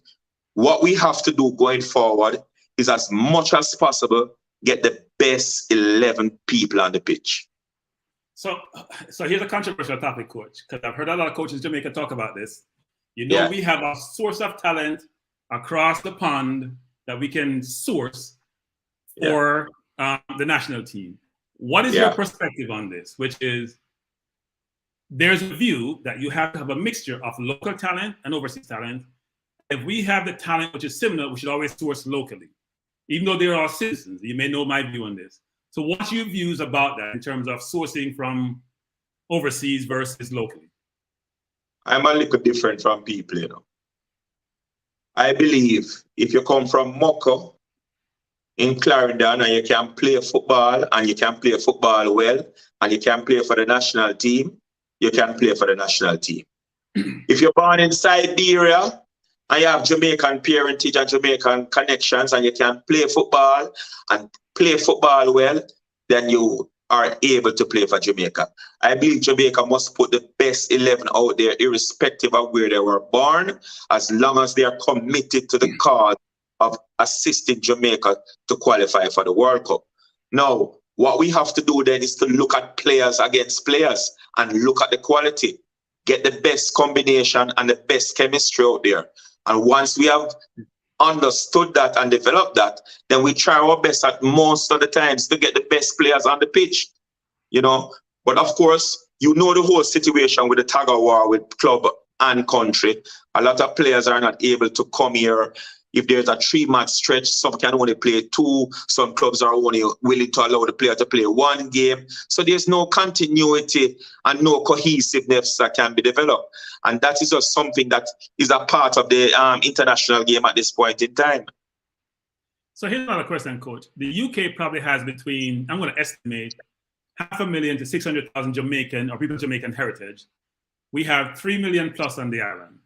E: what we have to do going forward is, as much as possible, get the best 11 people on the pitch.
D: So here's a controversial topic, coach, because I've heard a lot of coaches in Jamaica talk about this. You know, we have a source of talent across the pond that we can source for the national team. What is your perspective on this? Which is, there's a view that you have to have a mixture of local talent and overseas talent. If we have the talent which is similar, we should always source locally, even though they're all citizens. You may know my view on this. So what's your views about that in terms of sourcing from overseas versus locally?
E: I'm a little different from people, you know. I believe if you come from Moko in Clarendon and you can play football, and you can play football well, and you can play for the national team, you can play for the national team. If you're born in Siberia and you have Jamaican parentage and Jamaican connections, and you can play football and play football well, then you are able to play for Jamaica. I believe Jamaica must put the best 11 out there, irrespective of where they were born, as long as they are committed to the cause of assisting Jamaica to qualify for the World Cup. Now, what we have to do then is to look at players against players and look at the quality, get the best combination and the best chemistry out there. And once we have understood that and developed that, then we try our best at most of the times to get the best players on the pitch, you know. But of course, you know the whole situation with the tug of war with club and country. A lot of players are not able to come here. If there's a 3-match stretch, some can only play 2. Some clubs are only willing to allow the player to play 1 game. So there's no continuity and no cohesiveness that can be developed. And that is just something that is a part of the international game at this point in time.
D: So here's another question, Coach. The UK probably has between, I'm going to estimate, 500,000 to 600,000 Jamaican or people of Jamaican heritage. We have 3 million plus on the island.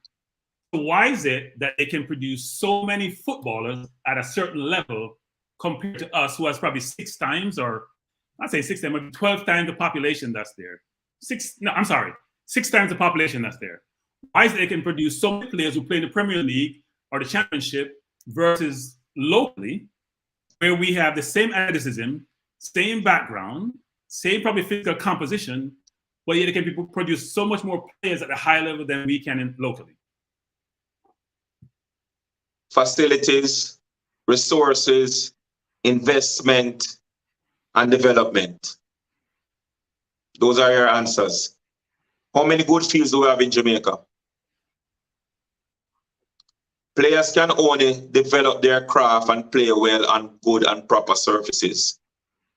D: So why is it that they can produce so many footballers at a certain level compared to us, who has probably 6 times, or I'd say 6 times, maybe 12 times the population that's there? 6 times the population that's there. Why is it they can produce so many players who play in the Premier League or the Championship versus locally, where we have the same athleticism, same background, same probably physical composition, but yet they can produce so much more players at a high level than we can locally?
E: Facilities, resources, investment, and development. Those are your answers. How many good fields do we have in Jamaica? Players can only develop their craft and play well on good and proper surfaces.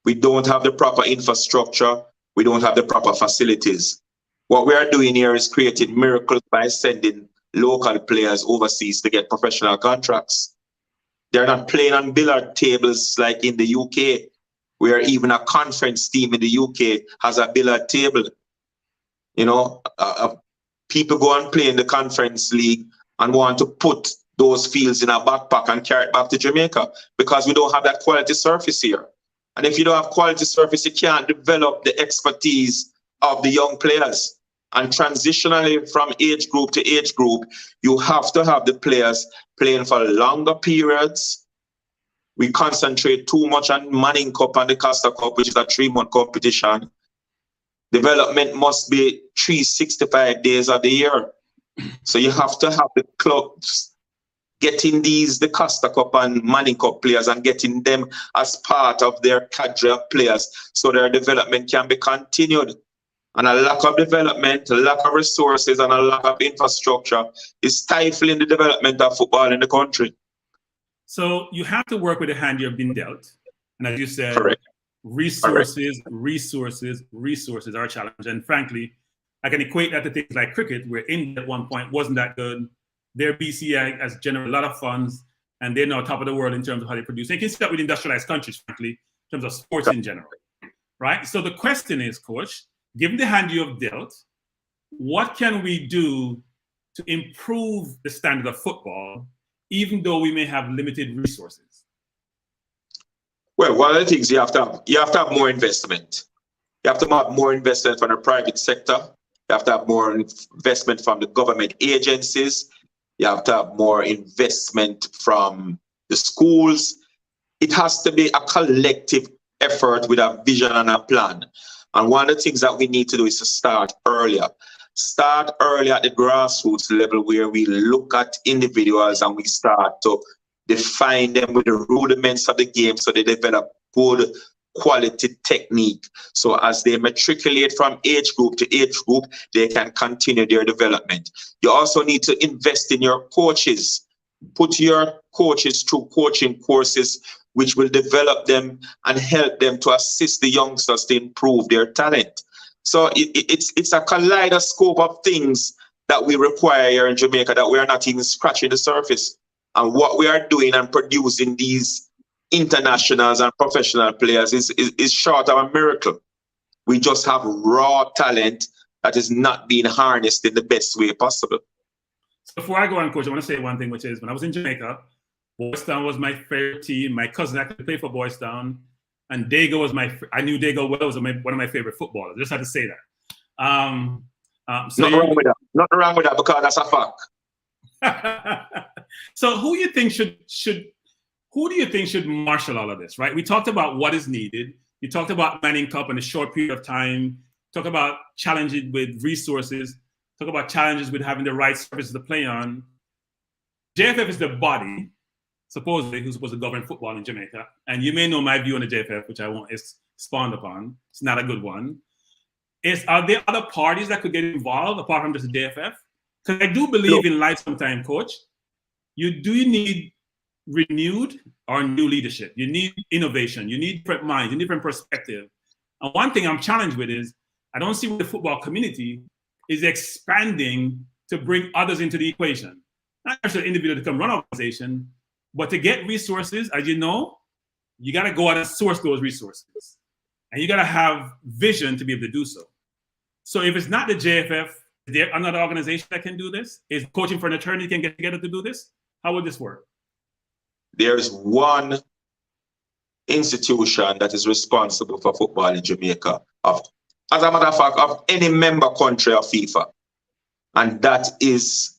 E: We don't have the proper infrastructure. We don't have the proper facilities. What we are doing here is creating miracles by sending local players overseas to get professional contracts. They're not playing on billiard tables like in the UK, where even a conference team in the UK has a billiard table. You know, people go and play in the conference league and want to put those fields in a backpack and carry it back to Jamaica because we don't have that quality surface here. And if you don't have quality surface, you can't develop the expertise of the young players. And transitionally from age group to age group, you have to have the players playing for longer periods. We concentrate too much on Manning Cup and the Costa Cup, which is a 3-month competition. Development must be 365 days of the year. So you have to have the clubs getting the Costa Cup and Manning Cup players and getting them as part of their cadre of players so their development can be continued. And a lack of development, a lack of resources, and a lack of infrastructure is stifling the development of football in the country.
D: So you have to work with the hand you've been dealt. And as you said,
E: Correct.
D: Resources are a challenge. And frankly, I can equate that to things like cricket, where India at one point wasn't that good. Their BCI has generated a lot of funds, and they're now top of the world in terms of how they produce. They can start with industrialized countries, frankly, in terms of sports in general, right? So the question is, Coach, given the hand you have dealt, what can we do to improve the standard of football, even though we may have limited resources?
E: Well, one of the things you have to have more investment. You have to have more investment from the private sector. You have to have more investment from the government agencies. You have to have more investment from the schools. It has to be a collective effort with a vision and a plan. And one of the things that we need to do is to start earlier. Start earlier at the grassroots level, where we look at individuals and we start to define them with the rudiments of the game so they develop good quality technique. So as they matriculate from age group to age group, they can continue their development. You also need to invest in your coaches. Put your coaches through coaching courses which will develop them and help them to assist the youngsters to improve their talent. So it's a kaleidoscope of things that we require here in Jamaica that we are not even scratching the surface. And what we are doing and producing these internationals and professional players is short of a miracle. We just have raw talent that is not being harnessed in the best way possible.
D: Before I go on, Coach, I want to say one thing, which is when I was in Jamaica, Boys Town was my favorite team. My cousin actually played for Boys Town, and Dago was I knew Dago well. Was one of my favorite footballers. I just had to say that.
E: Nothing wrong with that. Nothing wrong with that because that's a fact.
D: So who do you think should marshal all of this, right? We talked about what is needed. You talked about Manning Cup in a short period of time. Talk about challenges with resources. Talk about challenges with having the right surfaces to play on. JFF is the body, supposedly, who's supposed to govern football in Jamaica. And you may know my view on the JFF, which I won't expound upon. It's not a good one. Are there other parties that could get involved apart from just the JFF? Because I do believe in life sometime, Coach. You need renewed or new leadership. You need innovation. You need different minds, you need different perspective. And one thing I'm challenged with is I don't see the football community is expanding to bring others into the equation. Not just an individual to come run an organization, but to get resources, as you know, you got to go out and source those resources. And you got to have vision to be able to do so. So if it's not the JFF, is there another organization that can do this? Is Coaching for an Eternity can get together to do this? How would this work?
E: There's one institution that is responsible for football in Jamaica, as a matter of fact, of any member country of FIFA. And that is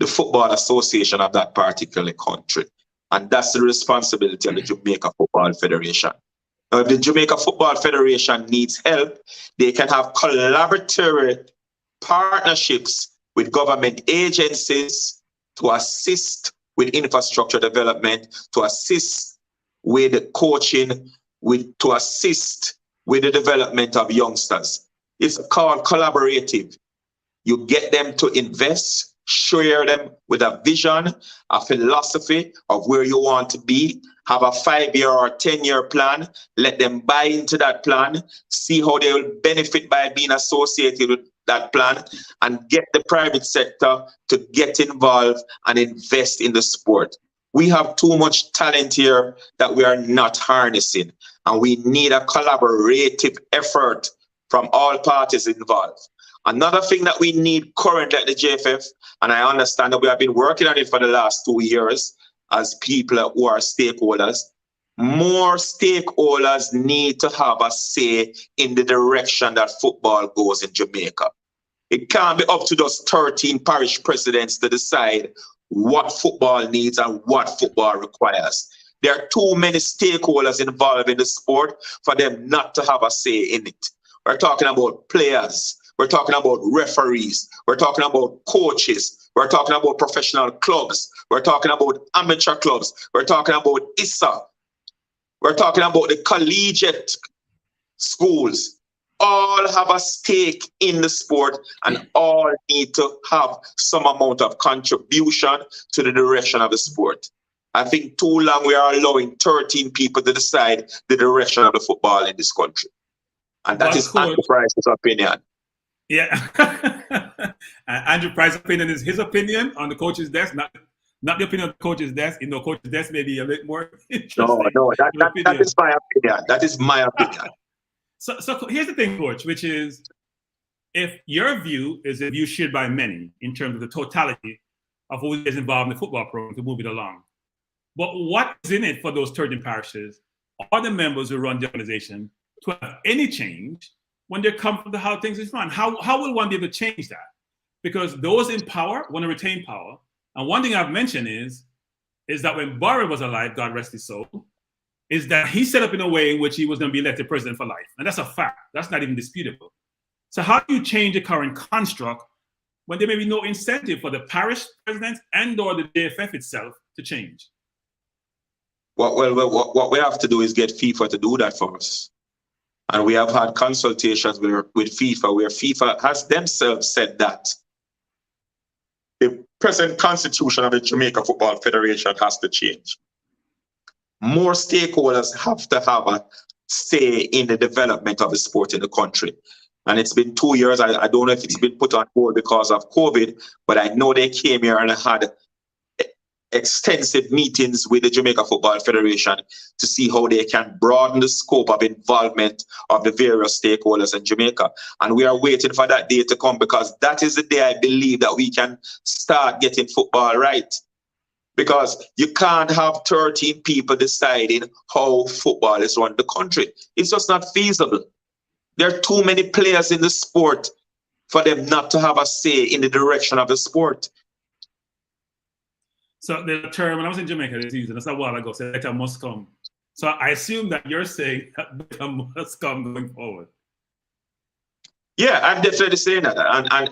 E: the Football Association of that particular country. And that's the responsibility of the Jamaica Football Federation. Now, if the Jamaica Football Federation needs help, they can have collaborative partnerships with government agencies to assist with infrastructure development, to assist with coaching, to assist with the development of youngsters. It's called collaborative. You get them to invest, share them with a vision, a philosophy of where you want to be, have a 5-year or 10-year plan, let them buy into that plan, see how they will benefit by being associated with that plan, and get the private sector to get involved and invest in the sport. We have too much talent here that we are not harnessing, and we need a collaborative effort from all parties involved. Another thing that we need currently at the JFF, and I understand that we have been working on it for the last 2 years as people who are stakeholders, more stakeholders need to have a say in the direction that football goes in Jamaica. It can't be up to just 13 parish presidents to decide what football needs and what football requires. There are too many stakeholders involved in the sport for them not to have a say in it. We're talking about players. We're talking about referees. We're talking about coaches. We're talking about professional clubs. We're talking about amateur clubs. We're talking about ISA. We're talking about the collegiate schools. All have a stake in the sport and all need to have some amount of contribution to the direction of the sport. I think too long we are allowing 13 people to decide the direction of the football in this country. And that is Andrew Price's opinion.
D: Yeah. Andrew Price's opinion is his opinion on the coach's desk, not the opinion of the coach's desk. You know, coach's desk may be a bit more interesting.
E: No, that is my opinion. That is my opinion.
D: So here's the thing, Coach, which is if your view is a view shared by many in terms of the totality of who is involved in the football program to move it along. But what is in it for those 13 parishes or the members who run the organization to have any change when they're comfortable with how things is run? How will one be able to change that? Because those in power want to retain power. And one thing I've mentioned is that when Barry was alive, God rest his soul, is that he set up in a way in which he was going to be elected president for life. And that's a fact. That's not even disputable. So how do you change the current construct when there may be no incentive for the parish presidents and or the JFF itself to change?
E: What we have to do is get FIFA to do that for us. And we have had consultations with FIFA where FIFA has themselves said that the present constitution of the Jamaica Football Federation has to change. More stakeholders have to have a say in the development of the sport in the country. And it's been 2 years. I don't know if it's been put on hold because of COVID, but I know they came here and had extensive meetings with the Jamaica Football Federation to see how they can broaden the scope of involvement of the various stakeholders in Jamaica. And we are waiting for that day to come, because that is the day I believe that we can start getting football right. Because you can't have 13 people deciding how football is run in the country. It's just not feasible. There are too many players in the sport for them not to have a say in the direction of the sport.
D: So the term, when I was in Jamaica this season, that's a while ago, said better must come. So I assume that you're saying that better must come going forward.
E: Yeah, I'm definitely saying that.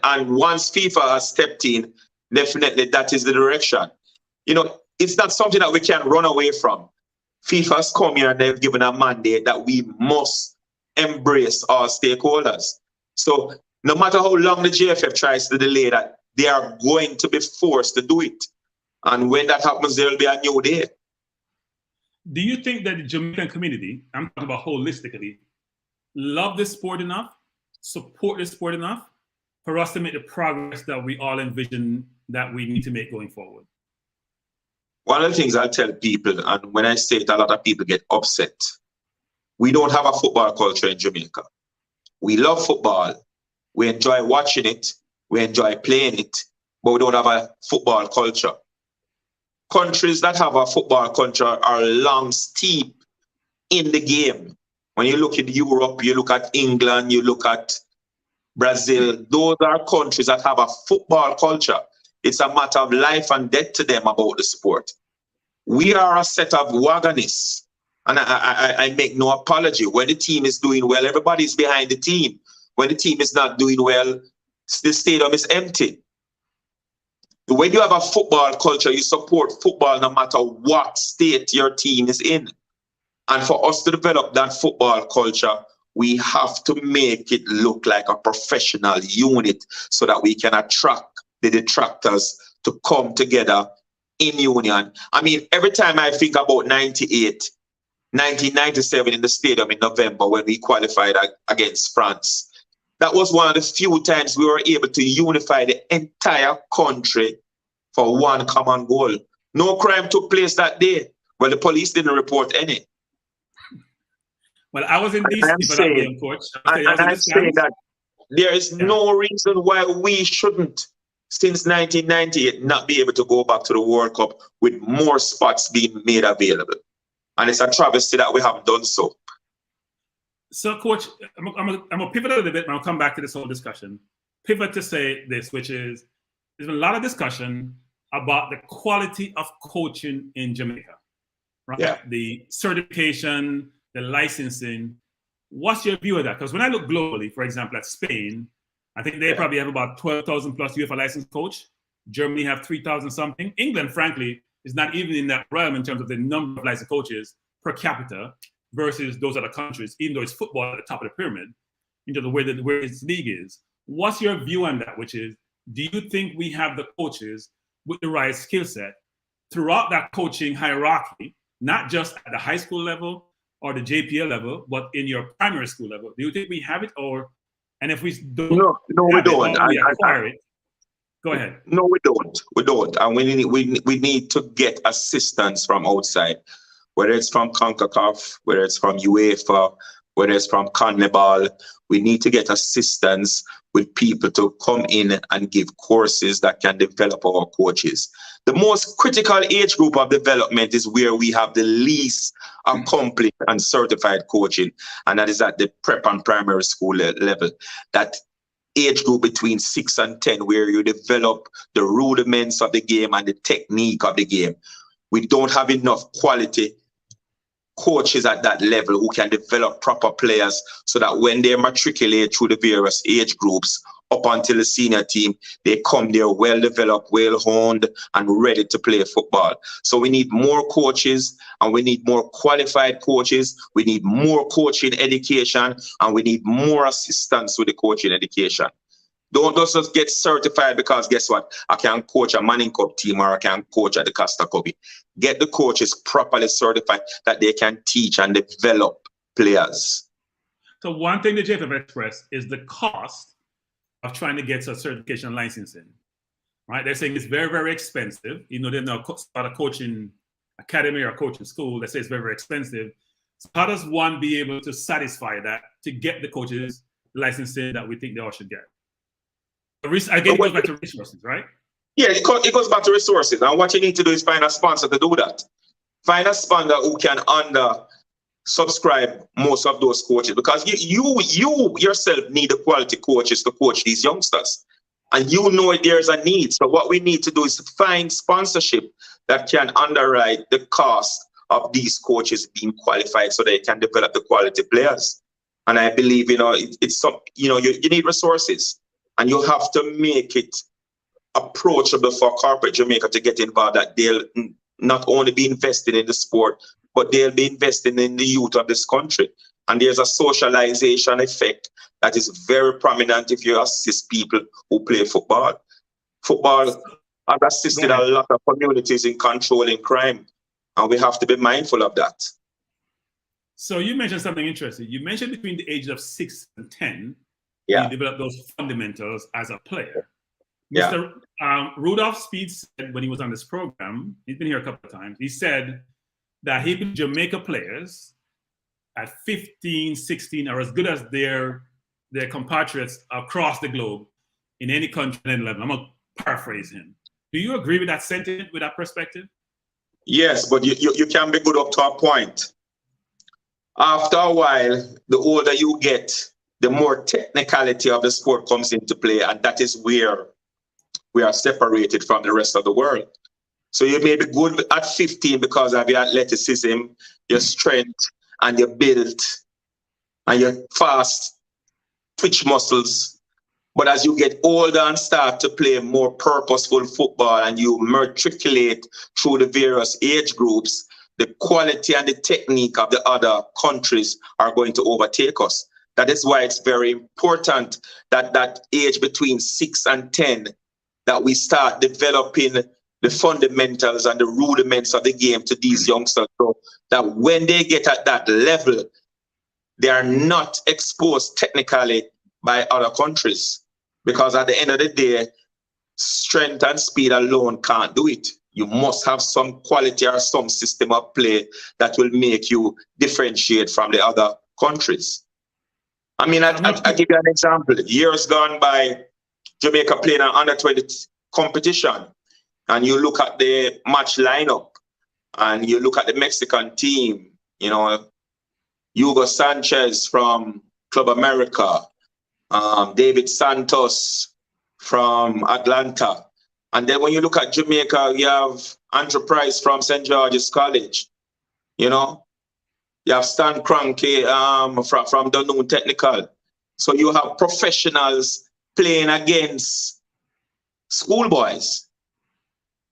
E: And once FIFA has stepped in, definitely that is the direction. You know, it's not something that we can run away from. FIFA has come here and they've given a mandate that we must embrace our stakeholders. So no matter how long the JFF tries to delay that, they are going to be forced to do it. And when that happens, there will be a new day.
D: Do you think that the Jamaican community, I'm talking about holistically, love this sport enough, support this sport enough for us to make the progress that we all envision that we need to make going forward?
E: One of the things I tell people, and when I say it, a lot of people get upset. We don't have a football culture in Jamaica. We love football. We enjoy watching it. We enjoy playing it, but we don't have a football culture. Countries that have a football culture are long steep in the game. When you look at Europe, you look at England, you look at Brazil, those are countries that have a football culture. It's a matter of life and death to them about the sport. We are a set of wagonists, and I make no apology. When the team is doing well, everybody's behind the team. When the team is not doing well, the stadium is empty. When you have a football culture, you support football no matter what state your team is in. And for us to develop that football culture, we have to make it look like a professional unit so that we can attract the detractors to come together in union. I mean, every time I think about 1997 in the stadium in November when we qualified against France, that was one of the few times we were able to unify the entire country for one common goal. No crime took place that day. Well, the police didn't report any.
D: Well, I was in DC for that game, Coach.
E: I'm saying that there is no reason why we shouldn't, since 1998, not be able to go back to the World Cup with more spots being made available. And it's a travesty that we haven't done so.
D: So, Coach, I'm going to pivot a little bit, and I'll come back to this whole discussion. Pivot to say this, which is, there's been a lot of discussion about the quality of coaching in Jamaica, right?
E: Yeah.
D: The certification, the licensing. What's your view of that? Because when I look globally, for example, at Spain, I think they probably have about 12,000 plus UEFA licensed coach. Germany have 3,000 something. England, frankly, is not even in that realm in terms of the number of licensed coaches per capita versus those other countries, even though it's football at the top of the pyramid, into the way that where its league is. What's your view on that? Which is, do you think we have the coaches with the right skill set throughout that coaching hierarchy, not just at the high school level or the JPL level, but in your primary school level? Do you think we have it, or and if we don't,
E: no, we don't.
D: Acquire it? Go ahead. No,
E: we don't. We don't, and we need to get assistance from outside, whether it's from CONCACAF, whether it's from UEFA, whether it's from CONMEBOL. We need to get assistance with people to come in and give courses that can develop our coaches. The most critical age group of development is where we have the least accomplished and certified coaching, and that is at the prep and primary school level. That age group between 6 and 10, where you develop the rudiments of the game and the technique of the game. We don't have enough quality coaches at that level who can develop proper players so that when they matriculate through the various age groups up until the senior team, they come there well developed, well honed, and ready to play football. So we need more coaches, and we need more qualified coaches. We need more coaching education, and we need more assistance with the coaching education. Don't just get certified because guess what? I can coach a Manning Cup team or I can coach at the Costa Cubby. Get the coaches properly certified that they can teach and develop players.
D: So one thing the JFF expressed is the cost of trying to get a certification licensing. right? They're saying it's very, very expensive. You know, they're not start a coaching academy or a coaching school. They say it's very, very expensive. So how does one be able to satisfy that to get the coaches licensing that we think they all should get? Again, it goes back to resources, right?
E: Yeah, it goes back to resources. And what you need to do is find a sponsor to do that. Find a sponsor who can subscribe most of those coaches, because you yourself need the quality coaches to coach these youngsters. And you know there's a need. So what we need to do is to find sponsorship that can underwrite the cost of these coaches being qualified so they can develop the quality players. And I believe, you need resources, and you have to make it approachable for corporate Jamaica to get involved, that they'll not only be investing in the sport, but they'll be investing in the youth of this country. And there's a socialization effect that is very prominent if you assist people who play football. Football has assisted a lot of communities in controlling crime, and we have to be mindful of that.
D: So you mentioned something interesting. You mentioned between the ages of 6 and 10,
E: you
D: develop those fundamentals as a player.
E: Yeah.
D: Mr. Rudolph Speed said when he was on this program, he's been here a couple of times, he said that he could Jamaica players at 15, 16 are as good as their compatriots across the globe in any country at any level. I'm going to paraphrase him. Do you agree with that sentiment, with that perspective?
E: Yes, but you can be good up to a point. After a while, the older you get, the more technicality of the sport comes into play, and that is where we are separated from the rest of the world. So you may be good at 15 because of your athleticism, your strength, and your build, and your fast twitch muscles. But as you get older and start to play more purposeful football and you matriculate through the various age groups, the quality and the technique of the other countries are going to overtake us. That is why it's very important that that age between 6 and 10, that we start developing the fundamentals and the rudiments of the game to these youngsters, so that when they get at that level, they are not exposed technically by other countries. Because at the end of the day, strength and speed alone can't do it. You must have some quality or some system of play that will make you differentiate from the other countries. I mean, I give you an example. Years gone by, Jamaica playing an under-20 competition, and you look at the match lineup, and you look at the Mexican team, Hugo Sanchez from Club America, David Santos from Atlanta. And then when you look at Jamaica, you have Andrew Price from St. George's College. You have Stan Cranky from Dunoon Technical. So you have professionals playing against schoolboys.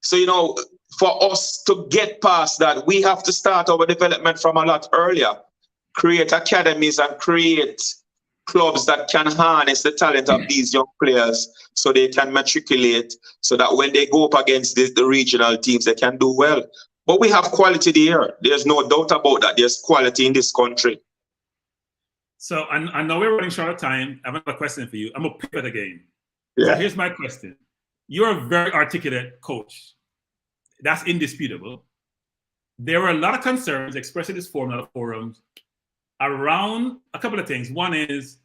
E: So, for us to get past that, we have to start our development from a lot earlier. Create academies and create clubs that can harness the talent of these young players so they can matriculate, so that when they go up against the regional teams, they can do well. But we have quality here. There's no doubt about that. There's quality in this country. So
D: I know we're running short of time. I have a question for you. I'm going to pivot again.
E: Yeah.
D: So here's my question. You're a very articulate coach. That's indisputable. There were a lot of concerns expressed in this forum, other forums, around a couple of things. One is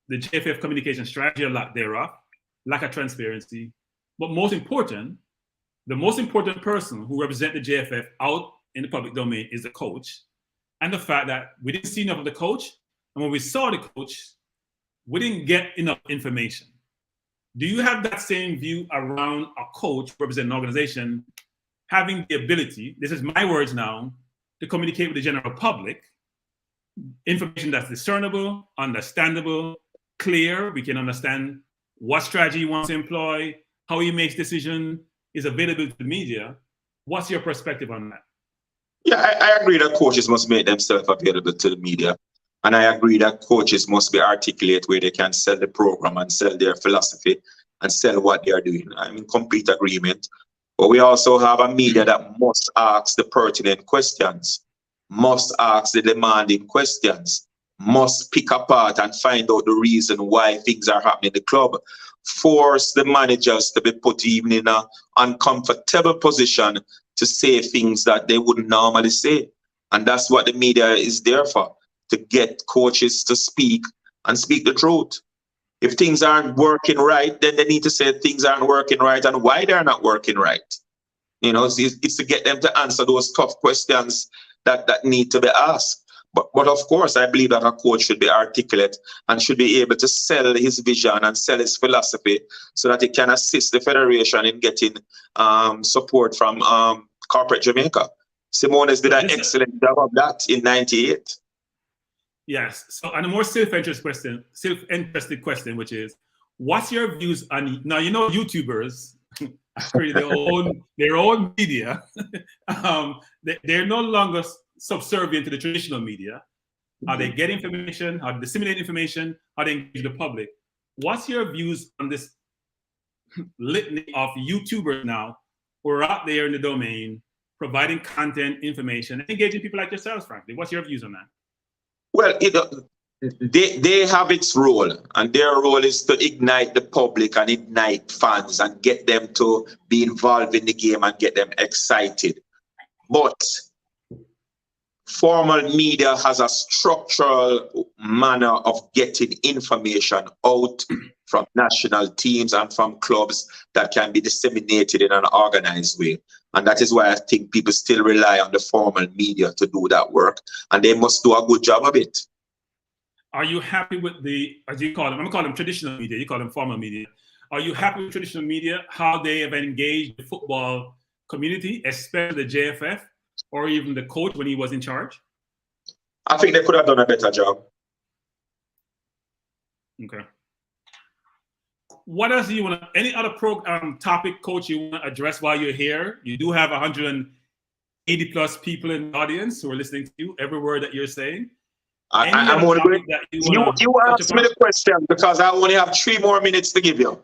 D: the JFF communication strategy, or lack thereof, lack of transparency. But most important, the most important person who represents the JFF out in the public domain is the coach. And the fact that we didn't see enough of the coach. And when we saw the coach, we didn't get enough information. Do you have that same view around a coach representing an organization having the ability, this is my words now, to communicate with the general public, information that's discernible, understandable, clear, we can understand what strategy he wants to employ, how he makes decisions, is available to the media. What's your perspective on that?
E: Yeah, I agree that coaches must make themselves available to the media. And I agree that coaches must be articulate where they can sell the program and sell their philosophy and sell what they are doing. I'm in complete agreement. But we also have a media that must ask the pertinent questions, must ask the demanding questions, must pick apart and find out the reason why things are happening in the club. force the managers to be put even in an uncomfortable position to say things that they wouldn't normally say. And that's what the media is there for, to get coaches to speak and speak the truth. If things aren't working right, then they need to say things aren't working right and why they're not working right. You know, it's to get them to answer those tough questions that need to be asked. But of course, I believe that a coach should be articulate and should be able to sell his vision and sell his philosophy so that he can assist the federation in getting support from corporate Jamaica. Simones did an excellent job of that in '98.
D: Yes. So, and a more self-interested question, which is, what's your views on, now, you know, YouTubers create their own media. They're no longer subservient to the traditional media. How they get information, how they disseminate information, how they engage the public. What's your views on this litany of YouTubers now who are out there in the domain, providing content, information, and engaging people like yourselves, frankly? What's your views on that?
E: Well, they have its role, and their role is to ignite the public and ignite fans and get them to be involved in the game and get them excited. But formal media has a structural manner of getting information out from national teams and from clubs that can be disseminated in an organized way. And that is why I think people still rely on the formal media to do that work, and they must do a good job of it.
D: Are you happy with the, as you call them, I'm gonna call them traditional media, you call them formal media. Are you happy with traditional media, how they have engaged the football community, especially the JFF, or even the coach when he was in charge?
E: I think they could have done a better job.
D: Okay. What else do you want to, any other topic, coach, you want to address while you're here? You do have 180 plus people in the audience who are listening to you, every word that you're saying.
E: I'm only going you asked me the question because I only have 3 more minutes to give you.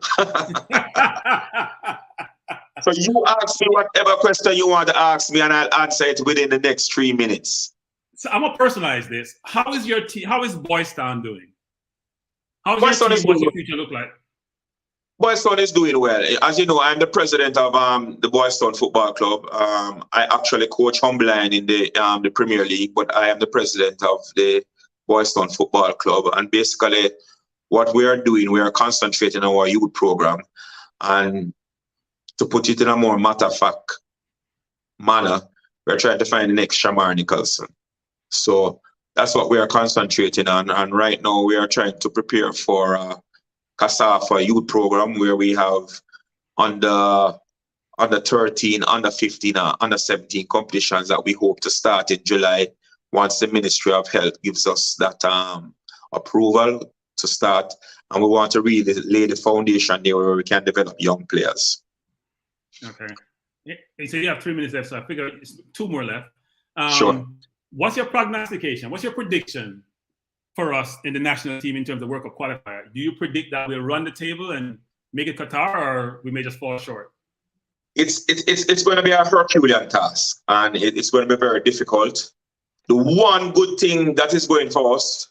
E: So you ask me whatever question you want to ask me, and I'll answer it within the next 3 minutes.
D: So I'm gonna personalize this. How is your team? How is Boyz Town doing? How is your team? What's your future look like?
E: Boyz Town is doing well. As you know, I'm the president of the Boyz Town Football Club. I actually coach Humbeline in the Premier League, but I am the president of the Boyz Town Football Club. And basically, what we are doing, we are concentrating on our youth program. And to put it in a more matter-of-fact manner, we're trying to find the next Shamar Nicholson. So that's what we are concentrating on. And right now, we are trying to prepare for CASAFA youth program where we have under 13, under 15, under 17 competitions that we hope to start in July once the Ministry of Health gives us that approval to start. And we want to really lay the foundation there where we can develop young players.
D: Okay. So you have 3 minutes left, so I figure it's 2 more left.
E: Sure.
D: What's your prognostication? What's your prediction for us in the national team in terms of World Cup qualifier? Do you predict that we'll run the table and make it Qatar, or we may just fall short?
E: It's going to be a Herculean task, and it's going to be very difficult. The one good thing that is going for us,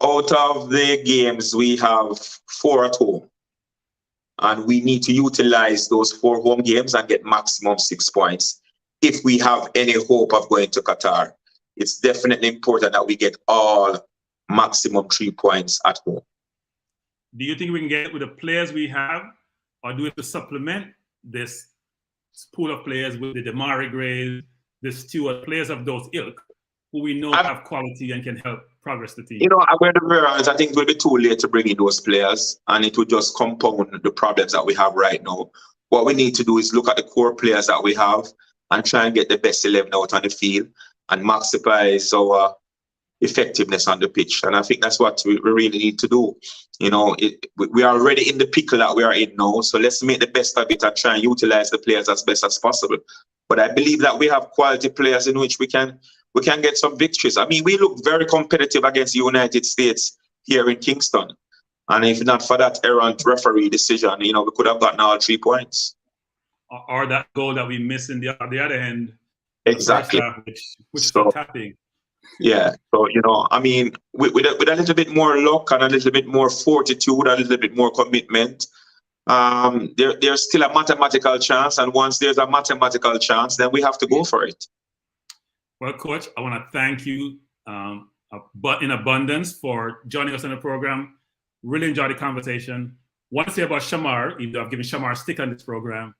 E: out of the games, we have 4 at home. And we need to utilize those 4 home games and get maximum 6 points if we have any hope of going to Qatar. It's definitely important that we get all maximum 3 points at home.
D: Do you think we can get it with the players we have, or do we have to supplement this pool of players with the Damari Grays, the Stewart, players of those ilk, who we know have quality and can help progress the team?
E: You know, I'm going to be honest, I think it will be too late to bring in those players, and it will just compound the problems that we have right now. What we need to do is look at the core players that we have and try and get the best 11 out on the field and maximize our effectiveness on the pitch. And I think that's what we really need to do. You know, we are already in the pickle that we are in now, so let's make the best of it and try and utilize the players as best as possible. But I believe that we have quality players in which we can get some victories. I mean, we look very competitive against the United States here in Kingston. And if not for that errant referee decision, you know, we could have gotten all 3 points.
D: Or that goal that we missed in the other end.
E: Exactly.
D: Which so, tapping.
E: Yeah. So, you know, I mean, with a little bit more luck and a little bit more fortitude, a little bit more commitment, there's still a mathematical chance, and once there's a mathematical chance, then we have to go for it.
D: Well, Coach, I want to thank you in abundance for joining us on the program. Really enjoyed the conversation. Want to say about Shamar, even though I've given Shamar a stick on this program,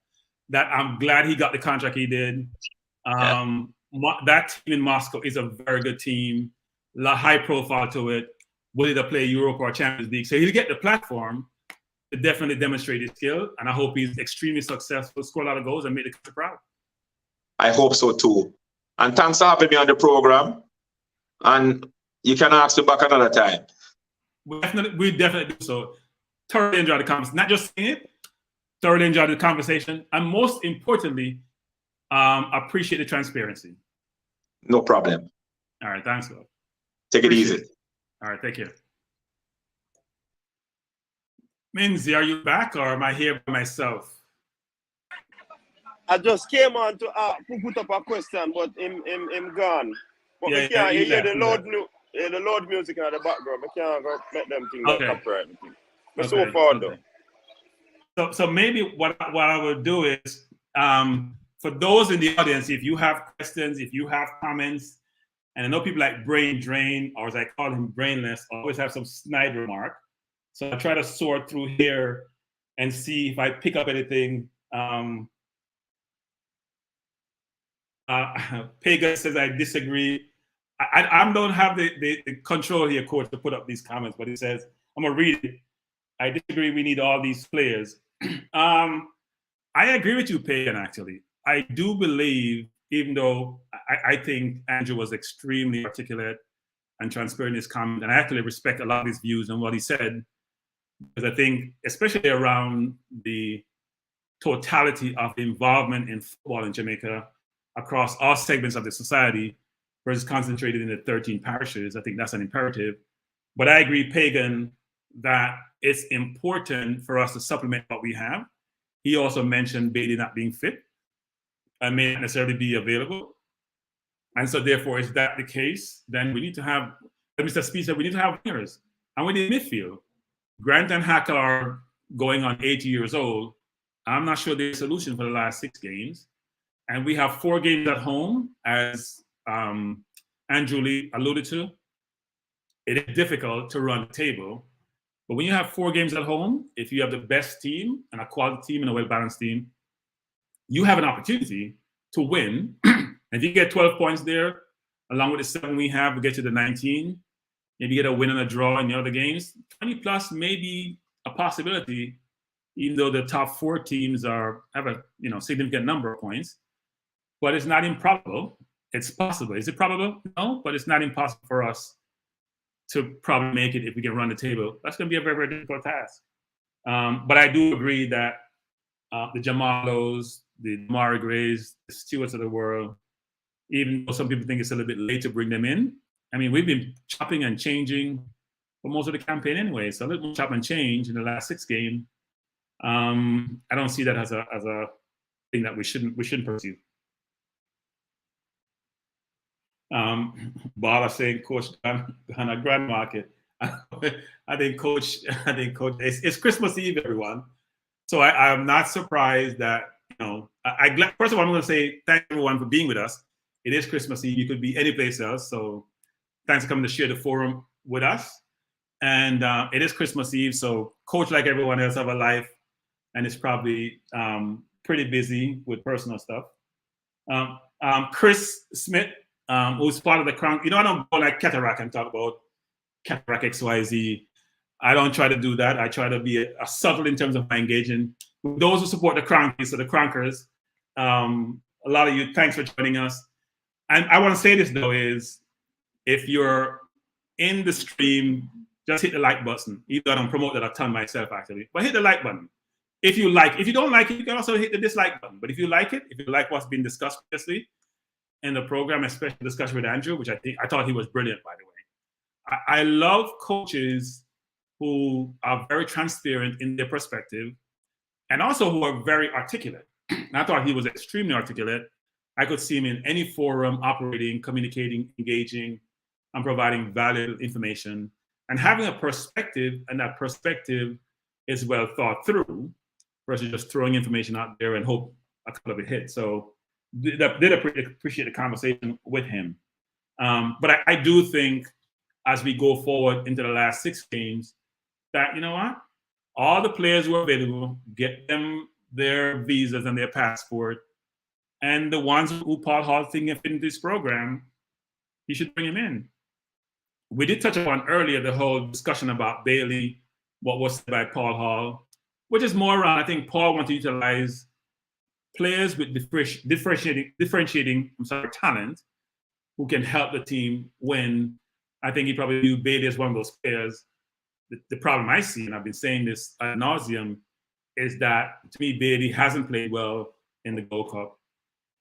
D: that I'm glad he got the contract he did. That team in Moscow is a very good team, high profile to it, whether they play Europe or Champions League. So he'll get the platform to definitely demonstrate his skill, and I hope he's extremely successful, score a lot of goals, and make the country proud.
E: I hope so too. And thanks for having me on the program. And you can ask me back another time.
D: We definitely do so. Thoroughly enjoyed the conversation. Not just saying it, thoroughly enjoyed the conversation. And most importantly, appreciate the transparency.
E: No problem.
D: All right, thanks, Will.
E: Take it easy.
D: All right, take care. Minzy, are you back or am I here by myself?
B: I just came on to put up a question, but him gone. But
D: Yeah,
B: we can't
D: he
B: hear
D: left,
B: the loud music in the background. We can't go let them things
D: Okay.
B: copyright. But
D: Okay,
B: so far
D: okay.
B: though.
D: So maybe what I will do is, for those in the audience, if you have questions, if you have comments, and I know people like Brain Drain, or as I call him, Brainless, always have some snide remark. So I try to sort through here and see if I pick up anything. Pagan says I disagree. I don't have the control here, Coach, to put up these comments, but he says, I'm gonna read it. I disagree, we need all these players. I agree with you, Pagan, actually. I do believe, even though I think Andrew was extremely articulate and transparent in his comment, and I actually respect a lot of his views and what he said, because I think, especially around the totality of the involvement in football in Jamaica across all segments of the society versus concentrated in the 13 parishes, I think that's an imperative. But I agree, Pagan, that it's important for us to supplement what we have. He also mentioned Bailey not being fit and may not necessarily be available. And so therefore, is that the case? Then we need to have, as Mr. Speed said, we need to have wingers. And we need midfield. Grant and Hack are going on 80 years old. I'm not sure they're a solution for the last 6 games. And we have 4 games at home, as Andrew Lee alluded to. It is difficult to run the table. But when you have 4 games at home, if you have the best team and a quality team and a well-balanced team, you have an opportunity to win. If you get 12 points there, along with the 7 we have, we get to the 19. Maybe get a win and a draw in the other games. 20 plus may be a possibility, even though the top 4 teams have a significant number of points. But it's not improbable. It's possible. Is it probable? No, but it's not impossible for us to probably make it if we can run the table. That's going to be a very, very difficult task. But I do agree that the Jamalos, the Mari Grays, the Stewarts of the world, even though some people think it's a little bit late to bring them in, I mean, we've been chopping and changing for most of the campaign anyway. So a little chop and change in the last 6 games. I don't see that as a thing that we shouldn't pursue. Bala saying, Coach, on a grand market. I think Coach, it's Christmas Eve, everyone. So I'm not surprised that, first of all, I'm going to say thank everyone for being with us. It is Christmas Eve. You could be any place else. So thanks for coming to share the forum with us. And it is Christmas Eve. So Coach, like everyone else, have a life. And it's probably pretty busy with personal stuff. Chris Smith, who's part of the Crown. I don't go like Cataract and talk about Cataract XYZ. I don't try to do that. I try to be a subtle in terms of my engaging with those who support the Crankies, so the Crankers. A lot of you, thanks for joining us. And I want to say this though, is if you're in the stream, just hit the like button. Even though I don't promote that a ton myself actually, but hit the like button. If you like, if you don't like it, you can also hit the dislike button. But if you like it, if you like what's been discussed previously in the program, especially the discussion with Andrew, which I thought he was brilliant, by the way. I love coaches who are very transparent in their perspective and also who are very articulate. And I thought he was extremely articulate. I could see him in any forum operating, communicating, engaging, and providing valuable information and having a perspective, and that perspective is well thought through. versus just throwing information out there and hope a couple of it hits. So did appreciate the conversation with him. But I do think as we go forward into the last 6 games, that, you know what? All the players who are available, get them their visas and their passport. And the ones who Paul Hall thinking of in this program, he should bring him in. We did touch upon earlier the whole discussion about Bailey, what was said by Paul Hall, which is more around, I think Paul wants to utilize players with differentiating talent who can help the team win. I think he probably viewed Bailey as one of those players. The problem I see, and I've been saying this ad nauseum, is that to me, Bailey hasn't played well in the Gold Cup.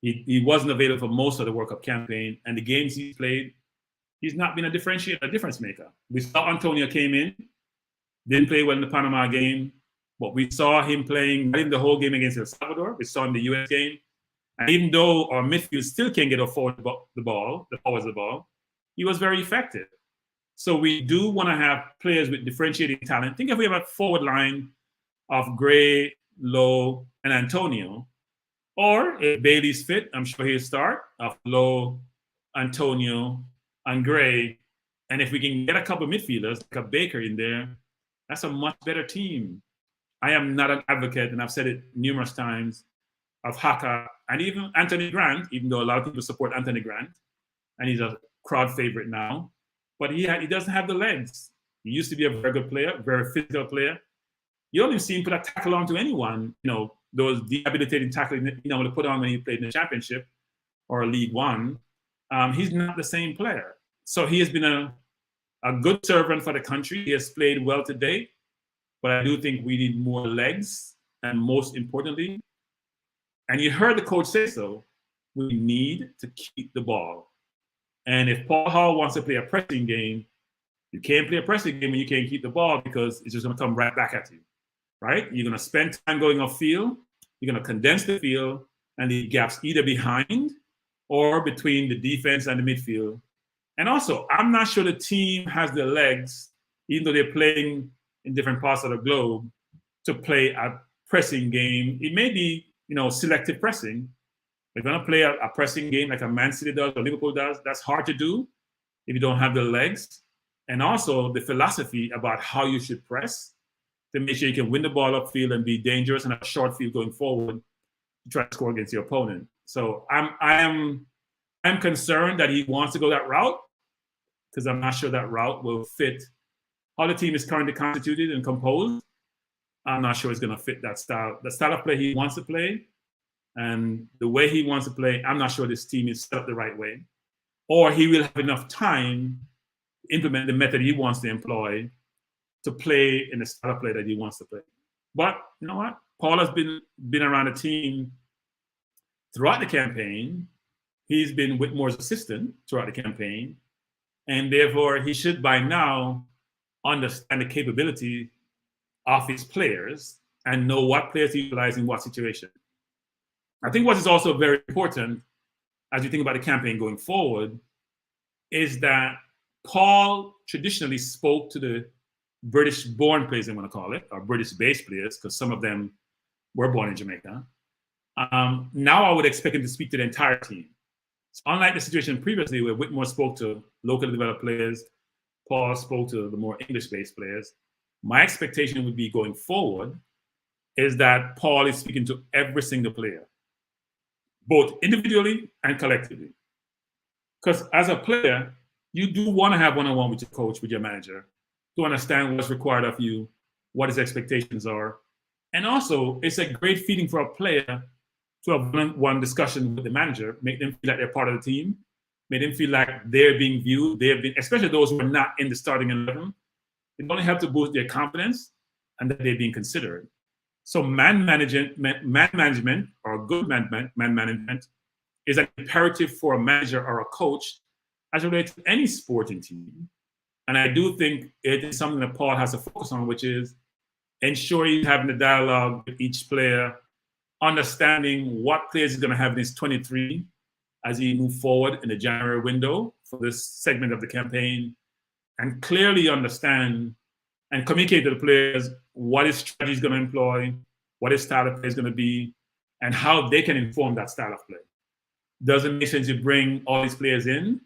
D: He wasn't available for most of the World Cup campaign, and the games he played, he's not been a difference maker. We saw Antonio came in, didn't play well in the Panama game, but we saw him playing in the whole game against El Salvador. We saw him in the US game. And even though our midfield still can't get forward the ball, he was very effective. So we do want to have players with differentiating talent. Think if we have a forward line of Gray, Lowe, and Antonio, or if Bailey's fit, I'm sure he'll start of Lowe, Antonio, and Gray. And if we can get a couple of midfielders, like a Baker in there, that's a much better team. I am not an advocate, and I've said it numerous times, of Haka and even Anthony Grant, even though a lot of people support Anthony Grant, and he's a crowd favorite now. But he doesn't have the legs. He used to be a very good player, very physical player. You don't even see him put a tackle onto anyone, those debilitating tackles to put on when he played in the championship or League One. He's not the same player. So he has been a good servant for the country. He has played well today, but I do think we need more legs. And most importantly, and you heard the coach say so, we need to keep the ball. And if Paul Hall wants to play a pressing game, you can't play a pressing game when you can't keep the ball because it's just going to come right back at you, right? You're going to spend time going off field. You're going to condense the field and the gaps either behind or between the defense and the midfield. And also, I'm not sure the team has the legs, even though they're playing in different parts of the globe, to play a pressing game. It may be, selective pressing. They're going to play a pressing game like a Man City does or Liverpool does. That's hard to do if you don't have the legs. And also the philosophy about how you should press to make sure you can win the ball upfield and be dangerous and have a short field going forward to try to score against your opponent. So I'm concerned that he wants to go that route because I'm not sure that route will fit how the team is currently constituted and composed. I'm not sure it's going to fit that style. The style of play he wants to play and the way he wants to play, I'm not sure this team is set up the right way. Or he will have enough time to implement the method he wants to employ to play in the style of play that he wants to play. But you know what? Paul has been around the team throughout the campaign. He's been Whitmore's assistant throughout the campaign. And therefore, he should by now understand the capability of his players and know what players he utilizes in what situation. I think what is also very important as you think about the campaign going forward is that Paul traditionally spoke to the British-born players, I want to call it, or British-based players, because some of them were born in Jamaica. Now I would expect him to speak to the entire team. So unlike the situation previously where Whitmore spoke to locally developed players, Paul spoke to the more English-based players, my expectation would be going forward is that Paul is speaking to every single player, both individually and collectively. Because as a player, you do want to have one-on-one with your coach, with your manager, to understand what's required of you, what his expectations are. And also, it's a great feeling for a player to have one-on-one discussion with the manager, make them feel like they're part of the team, make them feel like they're being viewed, especially those who are not in the starting 11. It only helps to boost their confidence and that they're being considered. So man management or good man management is an imperative for a manager or a coach as it relates to any sporting team. And I do think it is something that Paul has to focus on, which is ensuring he's having a dialogue with each player, understanding what players he's going to have in his 23 as he moves forward in the January window for this segment of the campaign, and clearly understand and communicate to the players what his strategy is going to employ, what his style of play is going to be, and how they can inform that style of play. Doesn't make sense to bring all these players in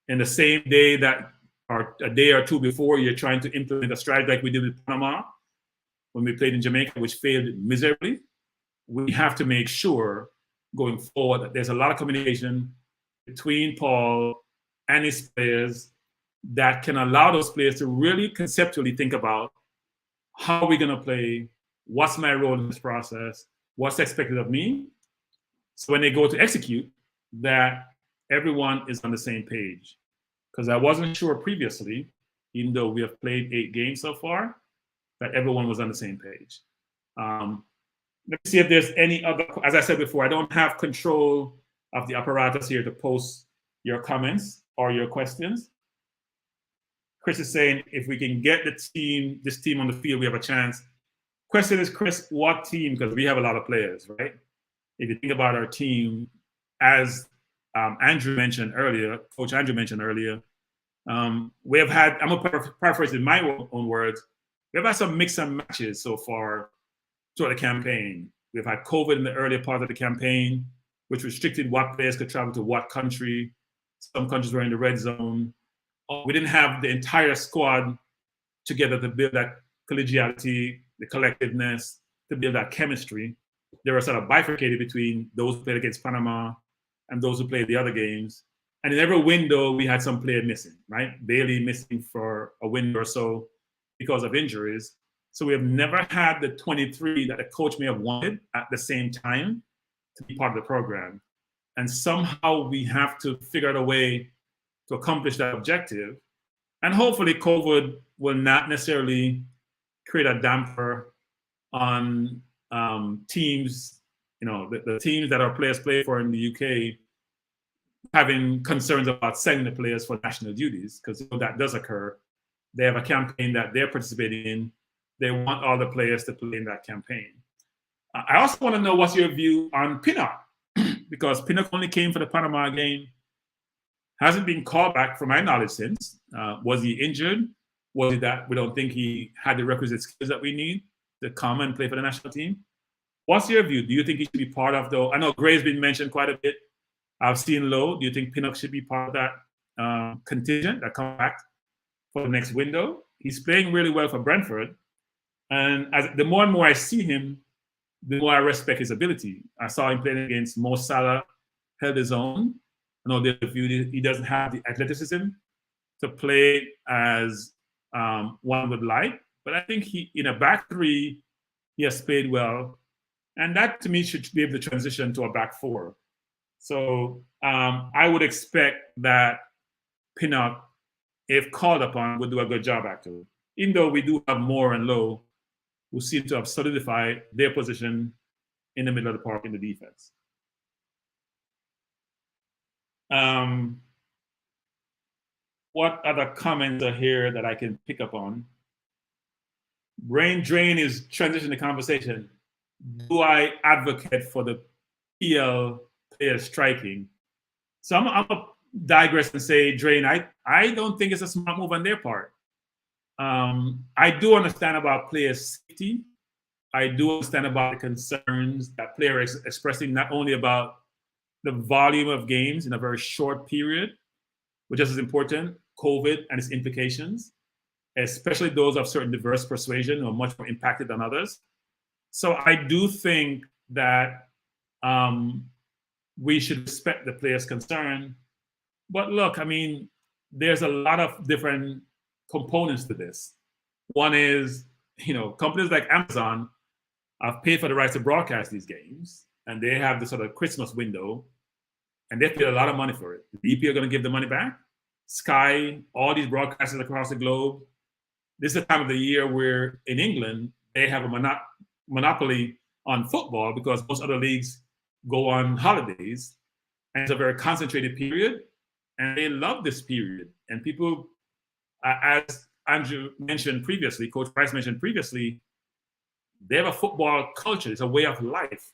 D: the same day that, or a day or two before, you're trying to implement a strategy like we did with Panama when we played in Jamaica, which failed miserably. We have to make sure going forward that there's a lot of communication between Paul and his players that can allow those players to really conceptually think about how are we going to play, what's my role in this process, what's expected of me. So when they go to execute, that everyone is on the same page. Because I wasn't sure previously, even though we have played 8 games so far, that everyone was on the same page. Let me see if there's any other, as I said before, I don't have control of the apparatus here to post your comments or your questions. Chris is saying, if we can get this team on the field, we have a chance. Question is, Chris, what team? Because we have a lot of players, right? If you think about our team, as Andrew mentioned earlier, Coach Andrew mentioned earlier, we have had, I'm going to paraphrase in my own words, we have had some mix and matches so far throughout the campaign. We've had COVID in the earlier part of the campaign, which restricted what players could travel to what country. Some countries were in the red zone. We didn't have the entire squad together to build that collegiality, the collectiveness, to build that chemistry. They were sort of bifurcated between those who played against Panama and those who played the other games. And in every window, we had some player missing, right? Bailey missing for a window or so because of injuries. So we have never had the 23 that the coach may have wanted at the same time to be part of the program. And somehow we have to figure out a way to accomplish that objective. And hopefully COVID will not necessarily create a damper on teams, the teams that our players play for in the UK, having concerns about sending the players for national duties, because that does occur. They have a campaign that they're participating in. They want all the players to play in that campaign. I also want to know what's your view on Pinnock, because Pinnock only came for the Panama game, hasn't been called back from my knowledge since. Was he injured? Was it that we don't think he had the requisite skills that we need to come and play for the national team? What's your view? Do you think he should be part of the, I know Gray's been mentioned quite a bit. I've seen low. Do you think Pinnock should be part of that contingent that comes back for the next window? He's playing really well for Brentford. And the more and more I see him, the more I respect his ability. I saw him playing against Mo Salah, held his own. I know he doesn't have the athleticism to play as one would like, but I think he, in a back three, he has played well. And that, to me, should be able to transition to a back four. So I would expect that Pinnock, if called upon, would do a good job, actually. Even though we do have Moore and Lowe, who seem to have solidified their position in the middle of the park in the defense. What other comments are here that I can pick up on? Brain Drain is transitioning the conversation. Do I advocate for the PL players striking? So I'm going to digress and say, Drain, I don't think it's a smart move on their part. I do understand about player safety. I do understand about the concerns that players are expressing, not only about the volume of games in a very short period, which is important, COVID and its implications, especially those of certain diverse persuasion who are much more impacted than others. So I do think that we should respect the players' concern. But look, I mean, there's a lot of different components to this. One is, companies like Amazon have paid for the rights to broadcast these games, and they have the sort of Christmas window, and they paid a lot of money for it. The EP are going to give the money back. Sky, all these broadcasters across the globe. This is the time of the year where in England, they have a monopoly on football because most other leagues go on holidays, and it's a very concentrated period, and they love this period. And people, as Andrew mentioned previously, Coach Price mentioned previously, they have a football culture. It's a way of life.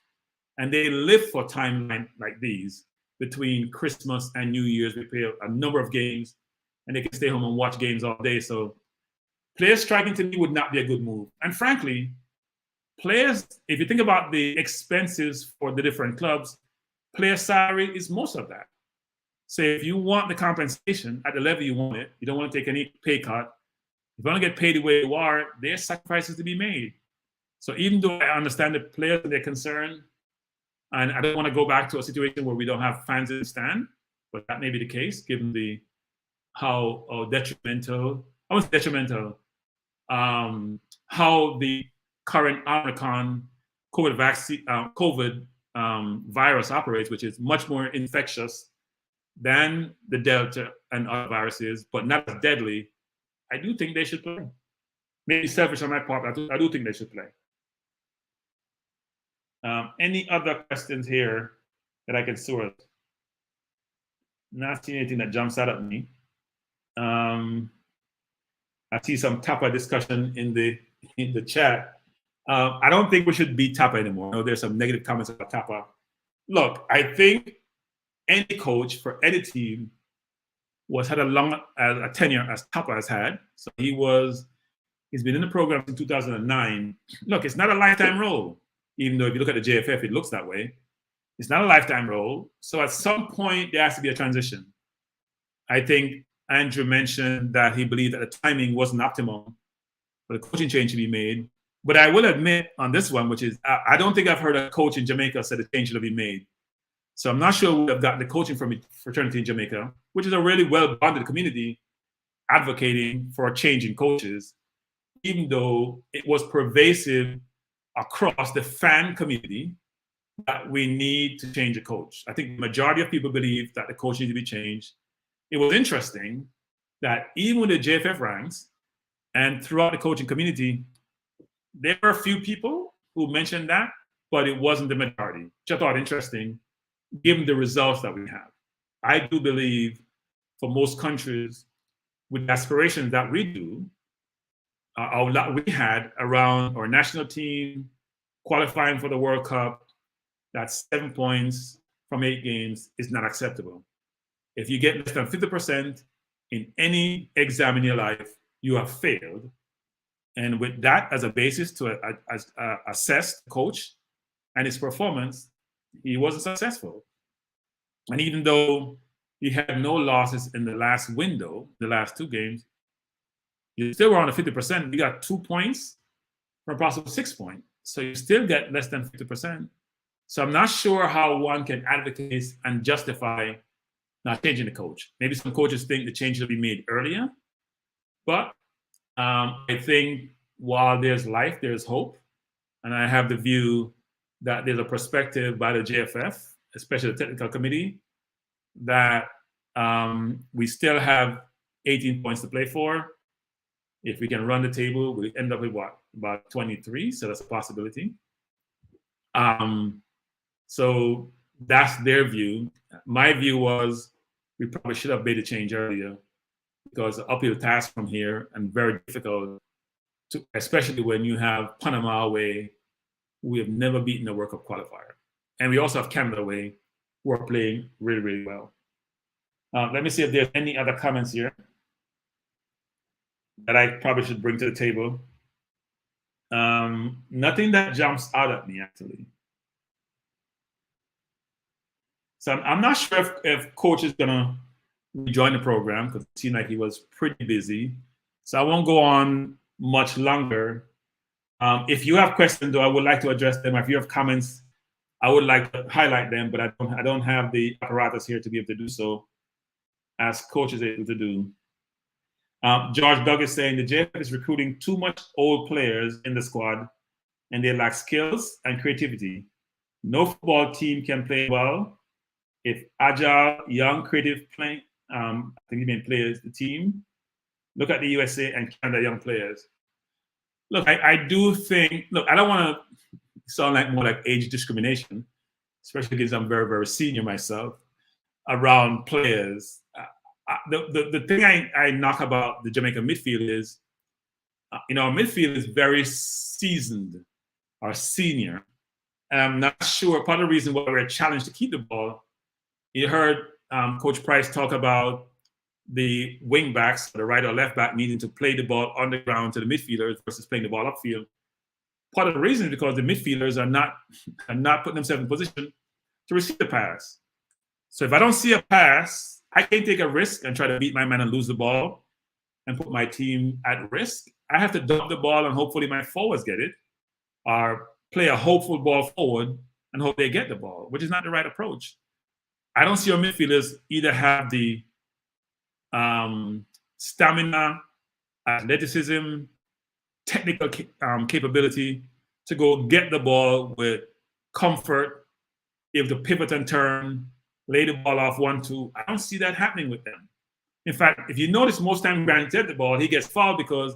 D: And they live for timelines like these between Christmas and New Year's. We play a number of games, and they can stay home and watch games all day. So players striking to me would not be a good move. And frankly, players, if you think about the expenses for the different clubs, player salary is most of that. So if you want the compensation at the level you want it, you don't want to take any pay cut. If you want to get paid the way you are, there's sacrifices to be made. So even though I understand the players and their concern, and I don't want to go back to a situation where we don't have fans in the stand, but that may be the case given how detrimental, I was detrimental, how the current Omicron COVID vaccine, COVID virus operates, which is much more infectious than the Delta and other viruses, but not as deadly. I do think they should play. Maybe selfish on my part, I do think they should play. Any other questions here that I can sort? Not seeing anything that jumps out at me. I see some Tapa discussion in the chat. I don't think we should beat Tapa anymore. I know there's some negative comments about Tapa. Look, I think any coach for any team had a long a tenure as Tapa has had. So he's been in the program since 2009. Look, it's not a lifetime role, even though if you look at the JFF, it looks that way. It's not a lifetime role. So at some point, there has to be a transition. I think Andrew mentioned that he believed that the timing wasn't optimum for the coaching change to be made. But I will admit on this one, which is, I don't think I've heard a coach in Jamaica say the change should have been made. So I'm not sure we have got the coaching from fraternity in Jamaica, which is a really well-bonded community advocating for a change in coaches, even though it was pervasive across the fan community that we need to change a coach. I think the majority of people believe that the coach needs to be changed. It was interesting that even with the JFF ranks and throughout the coaching community, there were a few people who mentioned that, but it wasn't the majority, which I thought interesting, given the results that we have. I do believe for most countries with aspirations that we do, we had around our national team qualifying for the World Cup, that's 7 points from 8 games is not acceptable. If you get less than 50% in any exam in your life, you have failed. And with that as a basis to assess the coach and his performance, he wasn't successful. And even though he had no losses in the last window, the last 2 games, you still were on the 50%. You got 2 points from a possible 6 point. So you still get less than 50%. So I'm not sure how one can advocate and justify not changing the coach. Maybe some coaches think the change should be made earlier. But I think while there's life, there's hope. And I have the view that there's a perspective by the JFF, especially the technical committee, that we still have 18 points to play for. If we can run the table, we end up with what? About 23, so that's a possibility. So that's their view. My view was we probably should have made a change earlier because the uphill task from here and very difficult, especially when you have Panama away, we have never beaten a World Cup qualifier. And we also have Canada away, who are playing really, really well. Let me see if there's any other comments here that I probably should bring to the table. Nothing that jumps out at me, actually. So I'm not sure if coach is gonna rejoin the program because it seemed like he was pretty busy. So I won't go on much longer. If you have questions, though, I would like to address them. If you have comments, I would like to highlight them, but I don't have the apparatus here to be able to do so, as coach is able to do. George Doug is saying the JFF is recruiting too much old players in the squad, and they lack skills and creativity. No football team can play well if agile, young, creative play. I think you mean players, the team. Look at the USA and Canada young players. Look, I do think. Look, I don't want to sound like more like age discrimination, especially because I'm very, very senior myself around players. The thing I knock about the Jamaica midfield is, our midfield is very seasoned or senior. And I'm not sure, part of the reason why we're challenged to keep the ball, you heard Coach Price talk about the wing backs, the right or left back, needing to play the ball on the ground to the midfielders versus playing the ball upfield. part of the reason is because the midfielders are not putting themselves in position to receive the pass. So if I don't see a pass, I can't take a risk and try to beat my man and lose the ball and put my team at risk. I have to dump the ball and hopefully my forwards get it, or play a hopeful ball forward and hope they get the ball, which is not the right approach. I don't see our midfielders either have the stamina, athleticism, technical capability to go get the ball with comfort, able to pivot and turn, lay the ball off 1-2. I don't see that happening with them. In fact, if you notice, most times Grant gets the ball, he gets fouled because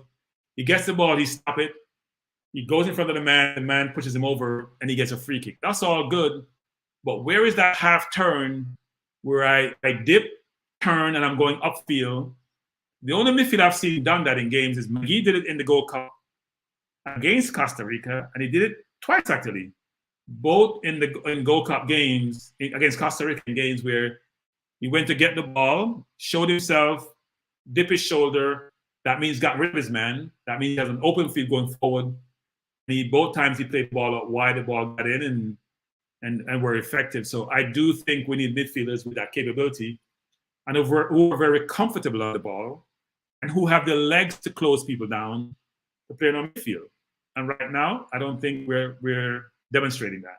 D: he gets the ball, he stops it, he goes in front of the man pushes him over, and he gets a free kick. That's all good, but where is that half turn where I dip, turn, and I'm going upfield? The only midfield I've seen done that in games is McGee did it in the Gold Cup against Costa Rica, and he did it twice actually, both in Gold Cup games against Costa Rican games where he went to get the ball, showed himself, dip his shoulder. That means got rid of his man. That means he has an open field going forward. Both times he played the ball out wide, the ball got in and were effective. So I do think we need midfielders with that capability and who are very comfortable on the ball and who have the legs to close people down to play on midfield. And right now, I don't think we're demonstrating that.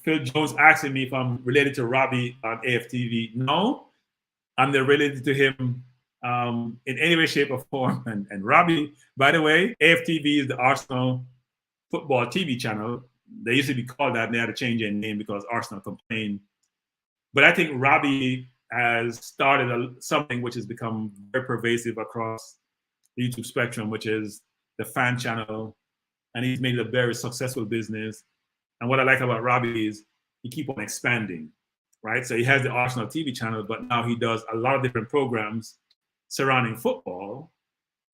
D: Phil Jones asking me if I'm related to Robbie on AFTV. No, I'm not related to him in any way, shape, or form. And Robbie, by the way, AFTV is the Arsenal football TV channel. They used to be called that, and they had to change their name because Arsenal complained. But I think Robbie has started something which has become very pervasive across the YouTube spectrum, which is the fan channel, and he's made it a very successful business. And what I like about Robbie is he keeps on expanding, right? So he has the Arsenal TV channel, but now he does a lot of different programs surrounding football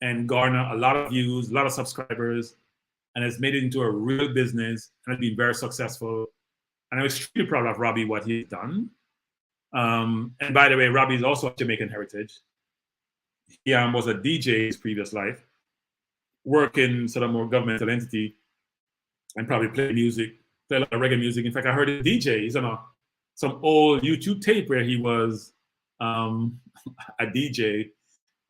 D: and garner a lot of views, a lot of subscribers, and has made it into a real business and has been very successful. And I'm extremely proud of Robbie, what he's done. And by the way, Robbie is also of Jamaican heritage. He was a DJ in his previous life, worked in sort of more governmental entity, and probably play music, play a lot of reggae music. In fact, I heard a DJ. He's on some old YouTube tape where he was a DJ,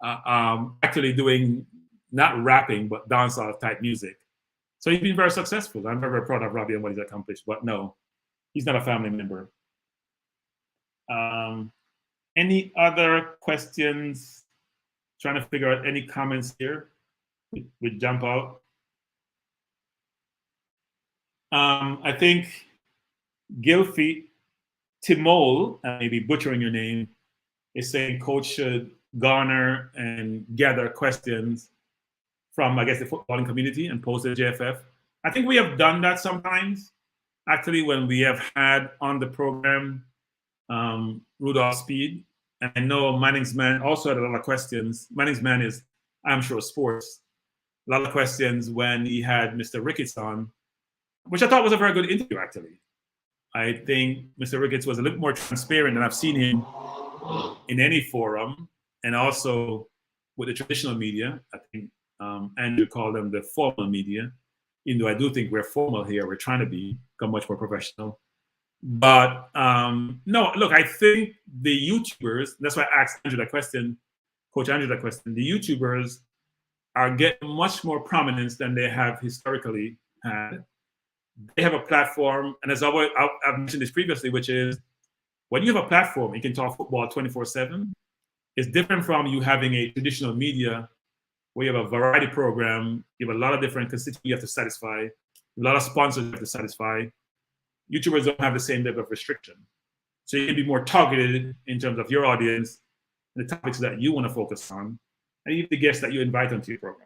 D: actually doing not rapping but dancehall type music. So he's been very successful. I'm very, very proud of Robbie and what he's accomplished. But no, he's not a family member. Any other questions? Trying to figure out any comments here. We jump out. I think Gilfie Timol, maybe butchering your name, is saying coach should garner and gather questions from, I guess, the footballing community and post to the JFF. I think we have done that sometimes. Actually, when we have had on the program Rudolph Speed, and I know Manning's Man also had a lot of questions. Manning's Man is, I'm sure, sports. A lot of questions when he had Mr. Ricketts on, which I thought was a very good interview, actually. I think Mr. Ricketts was a little more transparent than I've seen him in any forum, and also with the traditional media. I think Andrew called them the formal media, even though I do think we're formal here. We're trying to become much more professional. But no, look, I think the YouTubers, that's why I asked Andrew that question, Coach Andrew that question, the YouTubers are getting much more prominence than they have historically had. They have a platform, and as I've mentioned this previously, which is when you have a platform, you can talk football 24/7. It's different from you having a traditional media where you have a variety program, you have a lot of different constituents you have to satisfy, a lot of sponsors you have to satisfy. YouTubers don't have the same level of restriction. So you can be more targeted in terms of your audience, the topics that you want to focus on, and even the guests that you invite onto your program.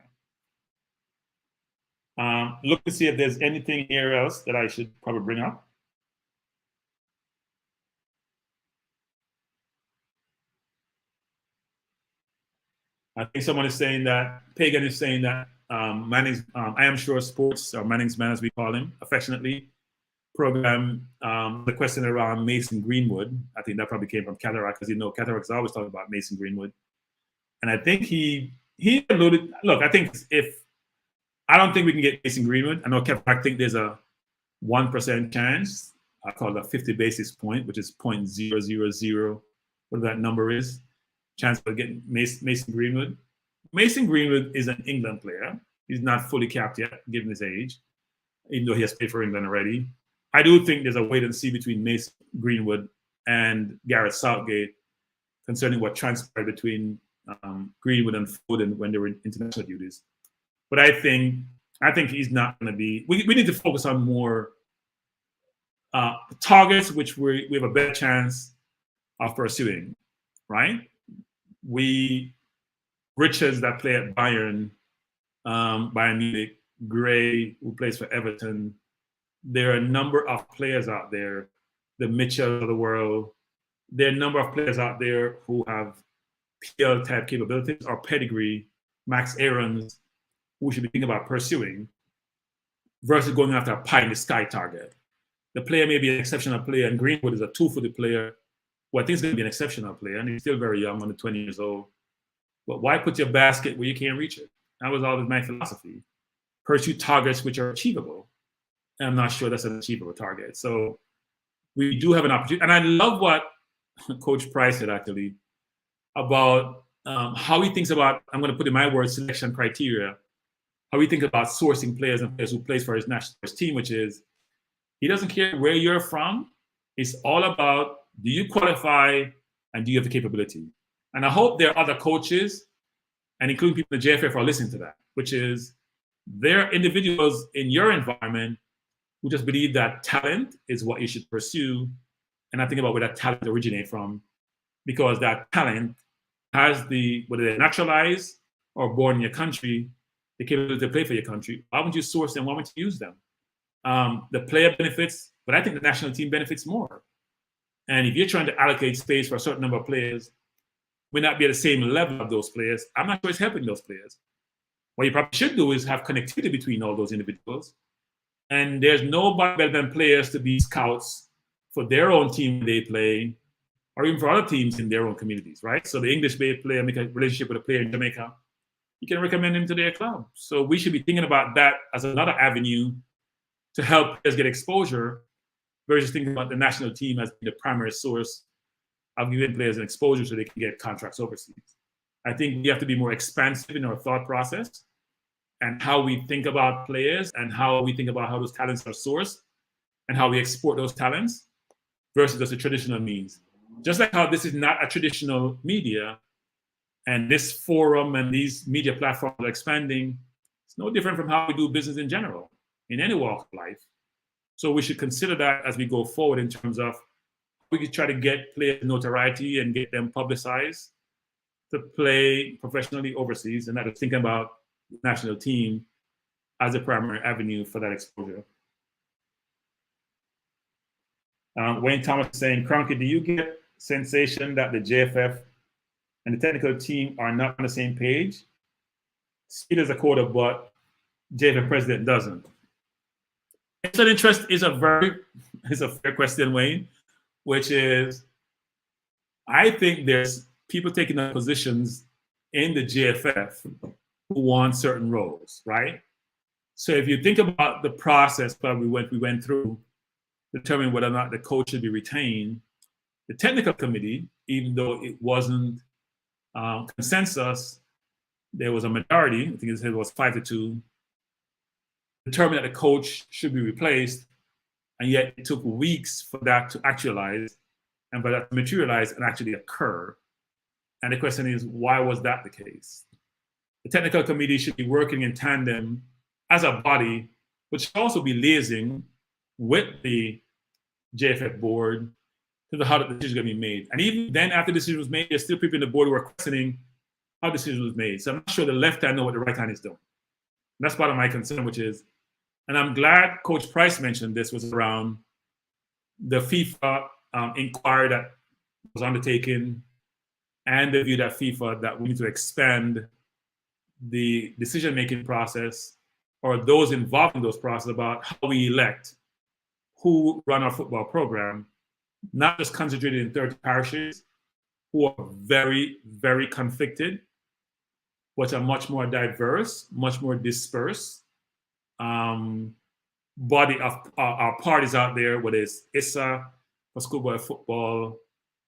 D: Look to see if there's anything here else that I should probably bring up. I think someone is saying that, Pagan is saying that Manning's, I am sure sports, or Manning's Man as we call him affectionately, program, the question around Mason Greenwood. I think that probably came from Cataract, because you know Cataract's always talking about Mason Greenwood. And I think he he alluded. Look, I think I don't think we can get Mason Greenwood. I know Kevin, I think there's a 1% chance. I call it a 50 basis point, which is 0.000, whatever that number is, chance of getting Mason Greenwood. Mason Greenwood is an England player. He's not fully capped yet, given his age, even though he has played for England already. I do think there's a wait and see between Mason Greenwood and Gareth Southgate concerning what transpired between Greenwood and Foden when they were in international duties. But I think he's not going to be. We need to focus on more targets, which we have a better chance of pursuing, right? Richards that play at Bayern Munich, Gray who plays for Everton. There are a number of players out there, the Mitchell of the world. There are a number of players out there who have PL type capabilities or pedigree, Max Aarons, who we should be thinking about pursuing, versus going after a pie in the sky target. The player may be an exceptional player, and Greenwood is a two-footed player who I think is going to be an exceptional player, and he's still very young, under 20 years old. But why put your basket where you can't reach it? That was always my philosophy. Pursue targets which are achievable. And I'm not sure that's an achievable target. So we do have an opportunity. And I love what Coach Price said, actually, about how he thinks about, I'm going to put in my words, selection criteria, how he thinks about sourcing players and players who plays for his national team, which is he doesn't care where you're from. It's all about, do you qualify and do you have the capability? And I hope there are other coaches, and including people in the JFF, are listening to that, which is there are individuals in your environment who just believe that talent is what you should pursue. And I think about where that talent originates from, because that talent has whether they're naturalized or born in your country, the capability to play for your country. Why wouldn't you source them? Why wouldn't you use them? The player benefits, but I think the national team benefits more. And if you're trying to allocate space for a certain number of players, may not be at the same level of those players, I'm not sure it's helping those players. What you probably should do is have connectivity between all those individuals. And there's nobody better than players to be scouts for their own team they play, or even for other teams in their own communities, right? So the English player make a relationship with a player in Jamaica, you can recommend him to their club. So we should be thinking about that as another avenue to help players get exposure versus thinking about the national team as the primary source of giving players an exposure so they can get contracts overseas. I think we have to be more expansive in our thought process and how we think about players and how we think about how those talents are sourced and how we export those talents versus just the traditional means. Just like how this is not a traditional media and this forum and these media platforms are expanding, it's no different from how we do business in general, in any walk of life. So we should consider that as we go forward in terms of we could try to get players notoriety and get them publicized to play professionally overseas, and not just thinking about the national team as a primary avenue for that exposure. Wayne Thomas is saying, Cronky, do you get sensation that the JFF and the technical team are not on the same page? Speed is a quota, but JFF president doesn't. Instant interest is a fair question, Wayne, which is, I think there's people taking up positions in the JFF who want certain roles, right? So if you think about the process that we went through, determining whether or not the coach should be retained, the technical committee, even though it wasn't consensus, there was a majority, I think it was 5-2, determined that the coach should be replaced, and yet it took weeks for that to actualize and for that to materialize and actually occur. And the question is, why was that the case? The technical committee should be working in tandem as a body, but should also be liaising with the JFF board to know how the decision is going to be made. And even then, after the decision was made, there's still people in the board who are questioning how the decision was made. So I'm not sure the left hand know what the right hand is doing. And that's part of my concern, which is, and I'm glad Coach Price mentioned this, was around the FIFA inquiry that was undertaken and the view that FIFA that we need to expand the decision-making process or those involved in those processes about how we elect who run our football program, not just concentrated in 30 parishes who are very, very conflicted but a much more diverse, much more dispersed body of our parties out there, whether it's ISA for schoolboy football,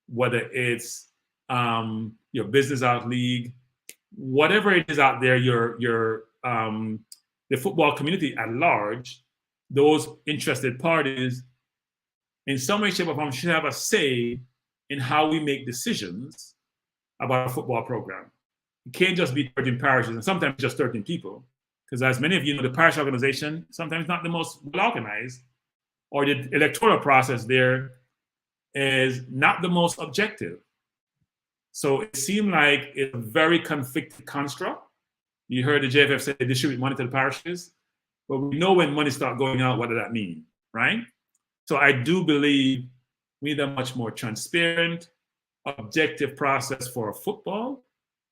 D: whether it's your business out league, whatever it is out there, the football community at large, those interested parties, in some way, shape, or form, should have a say in how we make decisions about a football program. It can't just be 13 parishes, and sometimes just 13 people, because as many of you know, the parish organization sometimes not the most well organized, or the electoral process there is not the most objective. So it seemed like it's a very conflicted construct. You heard the JFF say they distribute money to the parishes, but we know when money starts going out, what does that mean, right? So I do believe we need a much more transparent, objective process for football.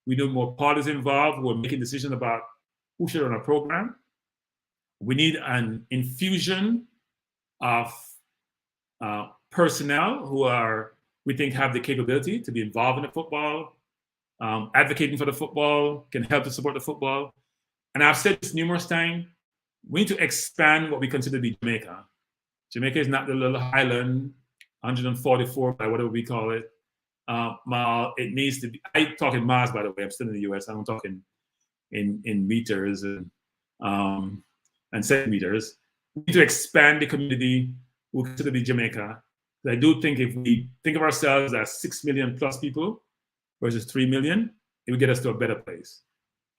D: We need more parties involved who are making decisions about who should run a program. We need an infusion of personnel who are, we think, have the capability to be involved in the football, advocating for the football, can help to support the football. And I've said this numerous times, we need to expand what we consider to be Jamaica. Jamaica is not the little island, 144 by whatever we call it. It needs to be, I talk in miles, by the way, I'm still in the US, I don't talk in meters and centimeters. We need to expand the community we consider to be Jamaica. I do think if we think of ourselves as 6 million plus people versus 3 million, it would get us to a better place.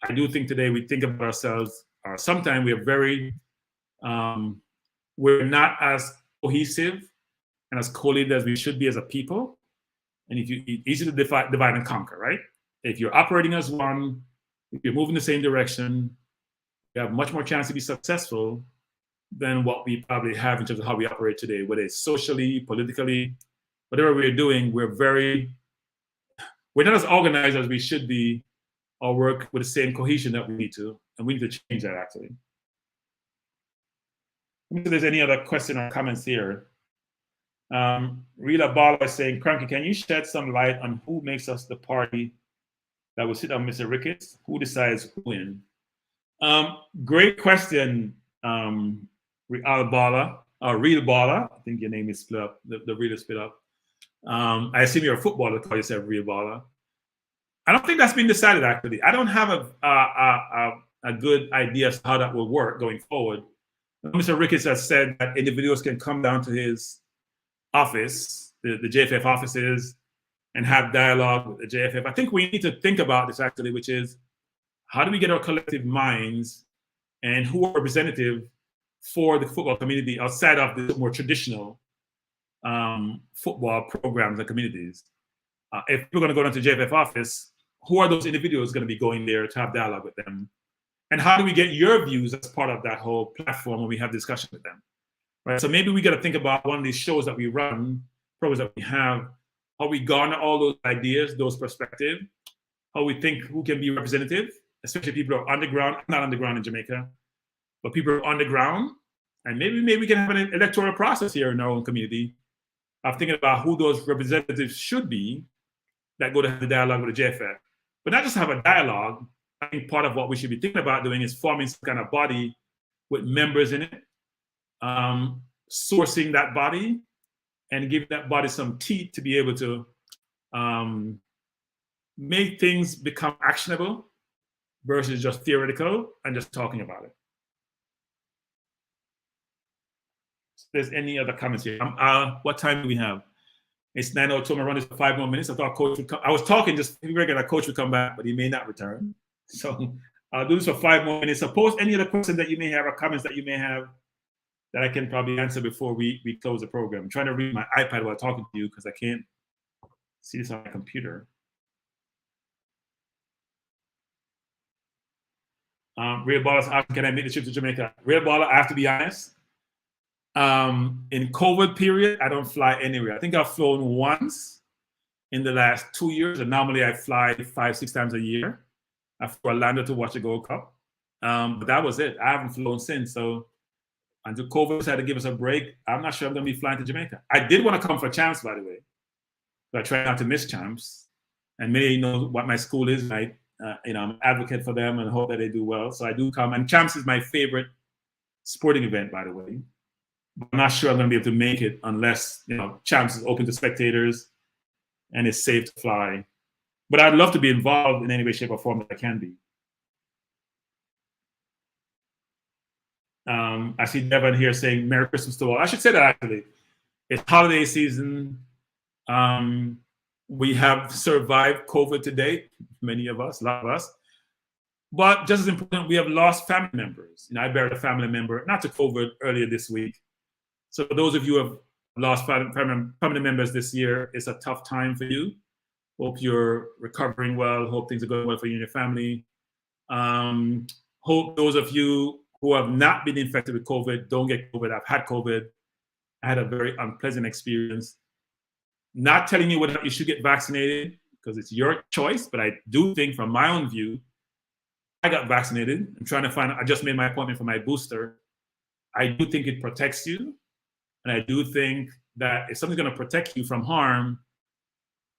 D: I do think today we think of ourselves, or sometimes we are very, we're not as cohesive and as collated as we should be as a people. And if you, it's easy to divide and conquer, right? If you're operating as one, if you're moving the same direction, you have much more chance to be successful than what we probably have in terms of how we operate today, whether it's socially, politically, whatever we're doing, we're not as organized as we should be or work with the same cohesion that we need to, and we need to change that actually. Let me see if there's any other question or comments here. Rila Bala is saying, Cranky, can you shed some light on who makes us the party that will sit on Mr. Ricketts? Who decides who win? Great question, Real Bala. I think your name is split up, the real is split up. I assume you're a footballer, call yourself Real Bala. I don't think that's been decided actually. I don't have a good idea of how that will work going forward. Mr. Ricketts has said that individuals can come down to his office, the JFF offices, and have dialogue with the JFF. I think we need to think about this actually, which is how do we get our collective minds and who are representative for the football community outside of the more traditional football programs and communities. If we're going to go down to JFF office, who are those individuals going to be going there to have dialogue with them? And how do we get your views as part of that whole platform when we have discussion with them? Right. So maybe we got to think about one of these shows that we run, programs that we have, how we garner all those ideas, those perspectives, how we think who can be representative, especially people who are underground, not underground in Jamaica, but people who are underground. And maybe we can have an electoral process here in our own community of thinking about who those representatives should be that go to have the dialogue with the JFF. But not just have a dialogue. I think part of what we should be thinking about doing is forming some kind of body with members in it, sourcing that body and giving that body some teeth to be able to make things become actionable versus just theoretical and just talking about it. If there's any other comments here? What time do we have? It's 9:02. I'm gonna run this for 5 more minutes. I thought coach would come. I was talking just figuring that coach would come back, but he may not return. So I'll do this for 5 more minutes. Suppose any other questions that you may have or comments that you may have that I can probably answer before we close the program. I'm trying to read my iPad while talking to you because I can't see this on my computer. Real Baller asking, can I make the trip to Jamaica? Real Baller, I have to be honest. In COVID period, I don't fly anywhere. I think I've flown once in the last 2 years, and normally I fly 5-6 times a year. I flew Orlando to watch the Gold Cup, but that was it. I haven't flown since. So until COVID decided to give us a break, I'm not sure I'm going to be flying to Jamaica. I did want to come for Champs, by the way, but I try not to miss Champs. And many know what my school is, right? I'm an advocate for them and hope that they do well. So I do come. And Champs is my favorite sporting event, by the way. I'm not sure I'm going to be able to make it unless, Champs is open to spectators and it's safe to fly. But I'd love to be involved in any way, shape, or form that I can be. I see Devon here saying Merry Christmas to all. I should say that actually. It's holiday season. We have survived COVID to date, many of us, a lot of us. But just as important, we have lost family members. I buried a family member, not to COVID, earlier this week. So for those of you who have lost family members this year, it's a tough time for you. Hope you're recovering well. Hope things are going well for you and your family. Hope those of you who have not been infected with COVID don't get COVID. I've had COVID. I had a very unpleasant experience. Not telling you whether you should get vaccinated because it's your choice, but I do think from my own view, I got vaccinated. I'm trying to I just made my appointment for my booster. I do think it protects you. And I do think that if something's going to protect you from harm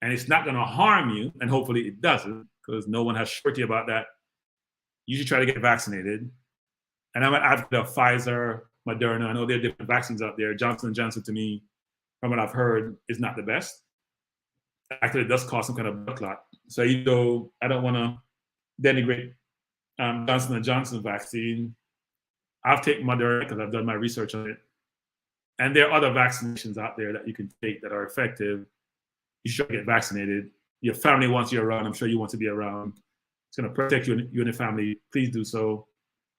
D: and it's not going to harm you, and hopefully it doesn't, because no one has surety about that, you should try to get vaccinated. And I'm an advocate of Pfizer, Moderna. I know there are different vaccines out there. Johnson & Johnson, to me, from what I've heard, is not the best. Actually, it does cause some kind of blood clot. So even though I don't want to denigrate Johnson & Johnson vaccine, I've taken Moderna because I've done my research on it. And there are other vaccinations out there that you can take that are effective. You should get vaccinated. Your family wants you around. I'm sure you want to be around. It's going to protect you and your family. Please do so.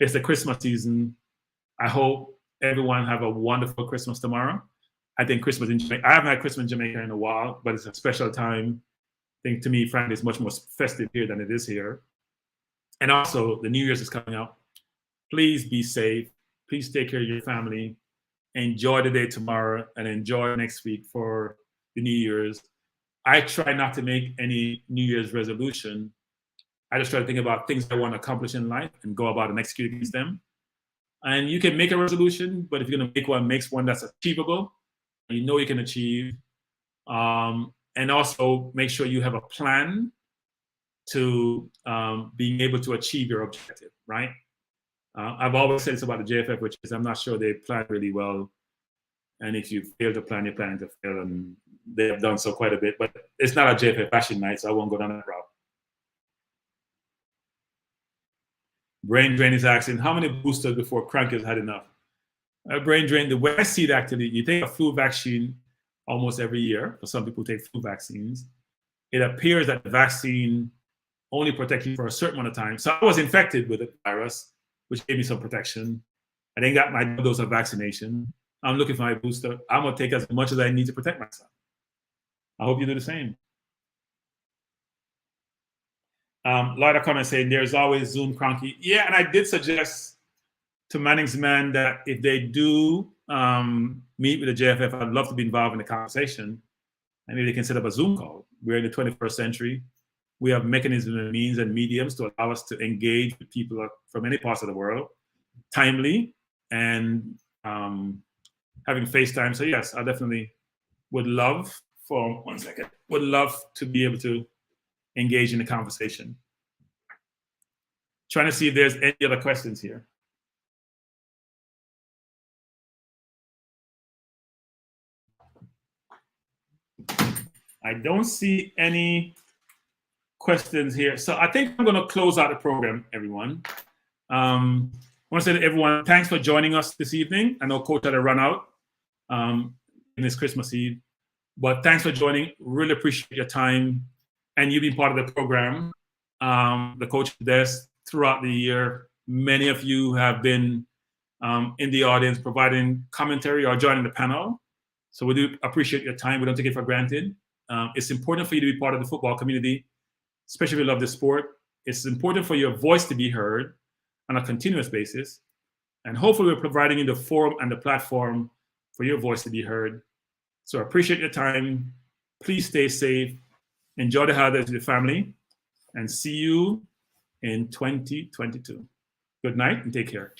D: It's the Christmas season. I hope everyone have a wonderful Christmas tomorrow. I think Christmas in Jamaica, I haven't had Christmas in Jamaica in a while, but it's a special time. I think to me, frankly, it's much more festive here than it is here. And also, the New Year's is coming up. Please be safe. Please take care of your family. Enjoy the day tomorrow and enjoy next week for the New Year's. I try not to make any New Year's resolution. I just try to think about things I want to accomplish in life and go about and execute against them. And you can make a resolution, but if you're going to make one, make one that's achievable. You know you can achieve. And also make sure you have a plan to being able to achieve your objective, right? I've always said this about the JFF, which is I'm not sure they plan really well. And if you fail to plan, you're planning to fail. And they have done so quite a bit. But it's not a JFF fashion night, so I won't go down that route. Brain Drain is asking, how many boosters before Crankers had enough? Brain Drain, the way I see it actually, you take a flu vaccine almost every year. For some people who take flu vaccines. It appears that the vaccine only protects you for a certain amount of time. So I was infected with the virus, which gave me some protection. I then got my dose of vaccination. I'm looking for my booster. I'm going to take as much as I need to protect myself. I hope you do the same. Lot of comments saying there's always Zoom cranky. Yeah, and I did suggest to Manning's Man that if they do meet with the JFF, I'd love to be involved in the conversation. And maybe they can set up a Zoom call. We're in the 21st century. We have mechanisms and means and mediums to allow us to engage with people from any parts of the world, timely, and having FaceTime. So yes, I definitely would love to be able to engage in the conversation. Trying to see if there's any other questions here. I don't see any questions here. So I think I'm going to close out the program, everyone. I want to say to everyone, thanks for joining us this evening. I know Coach had to run out in this Christmas Eve, but thanks for joining. Really appreciate your time and you being part of the program. The Coach Desk throughout the year, many of you have been in the audience providing commentary or joining the panel. So we do appreciate your time. We don't take it for granted. It's important for you to be part of the football community, especially if you love the sport. It's important for your voice to be heard on a continuous basis. And hopefully we're providing you the forum and the platform for your voice to be heard. So I appreciate your time. Please stay safe. Enjoy the holidays with your family. And see you in 2022. Good night and take care.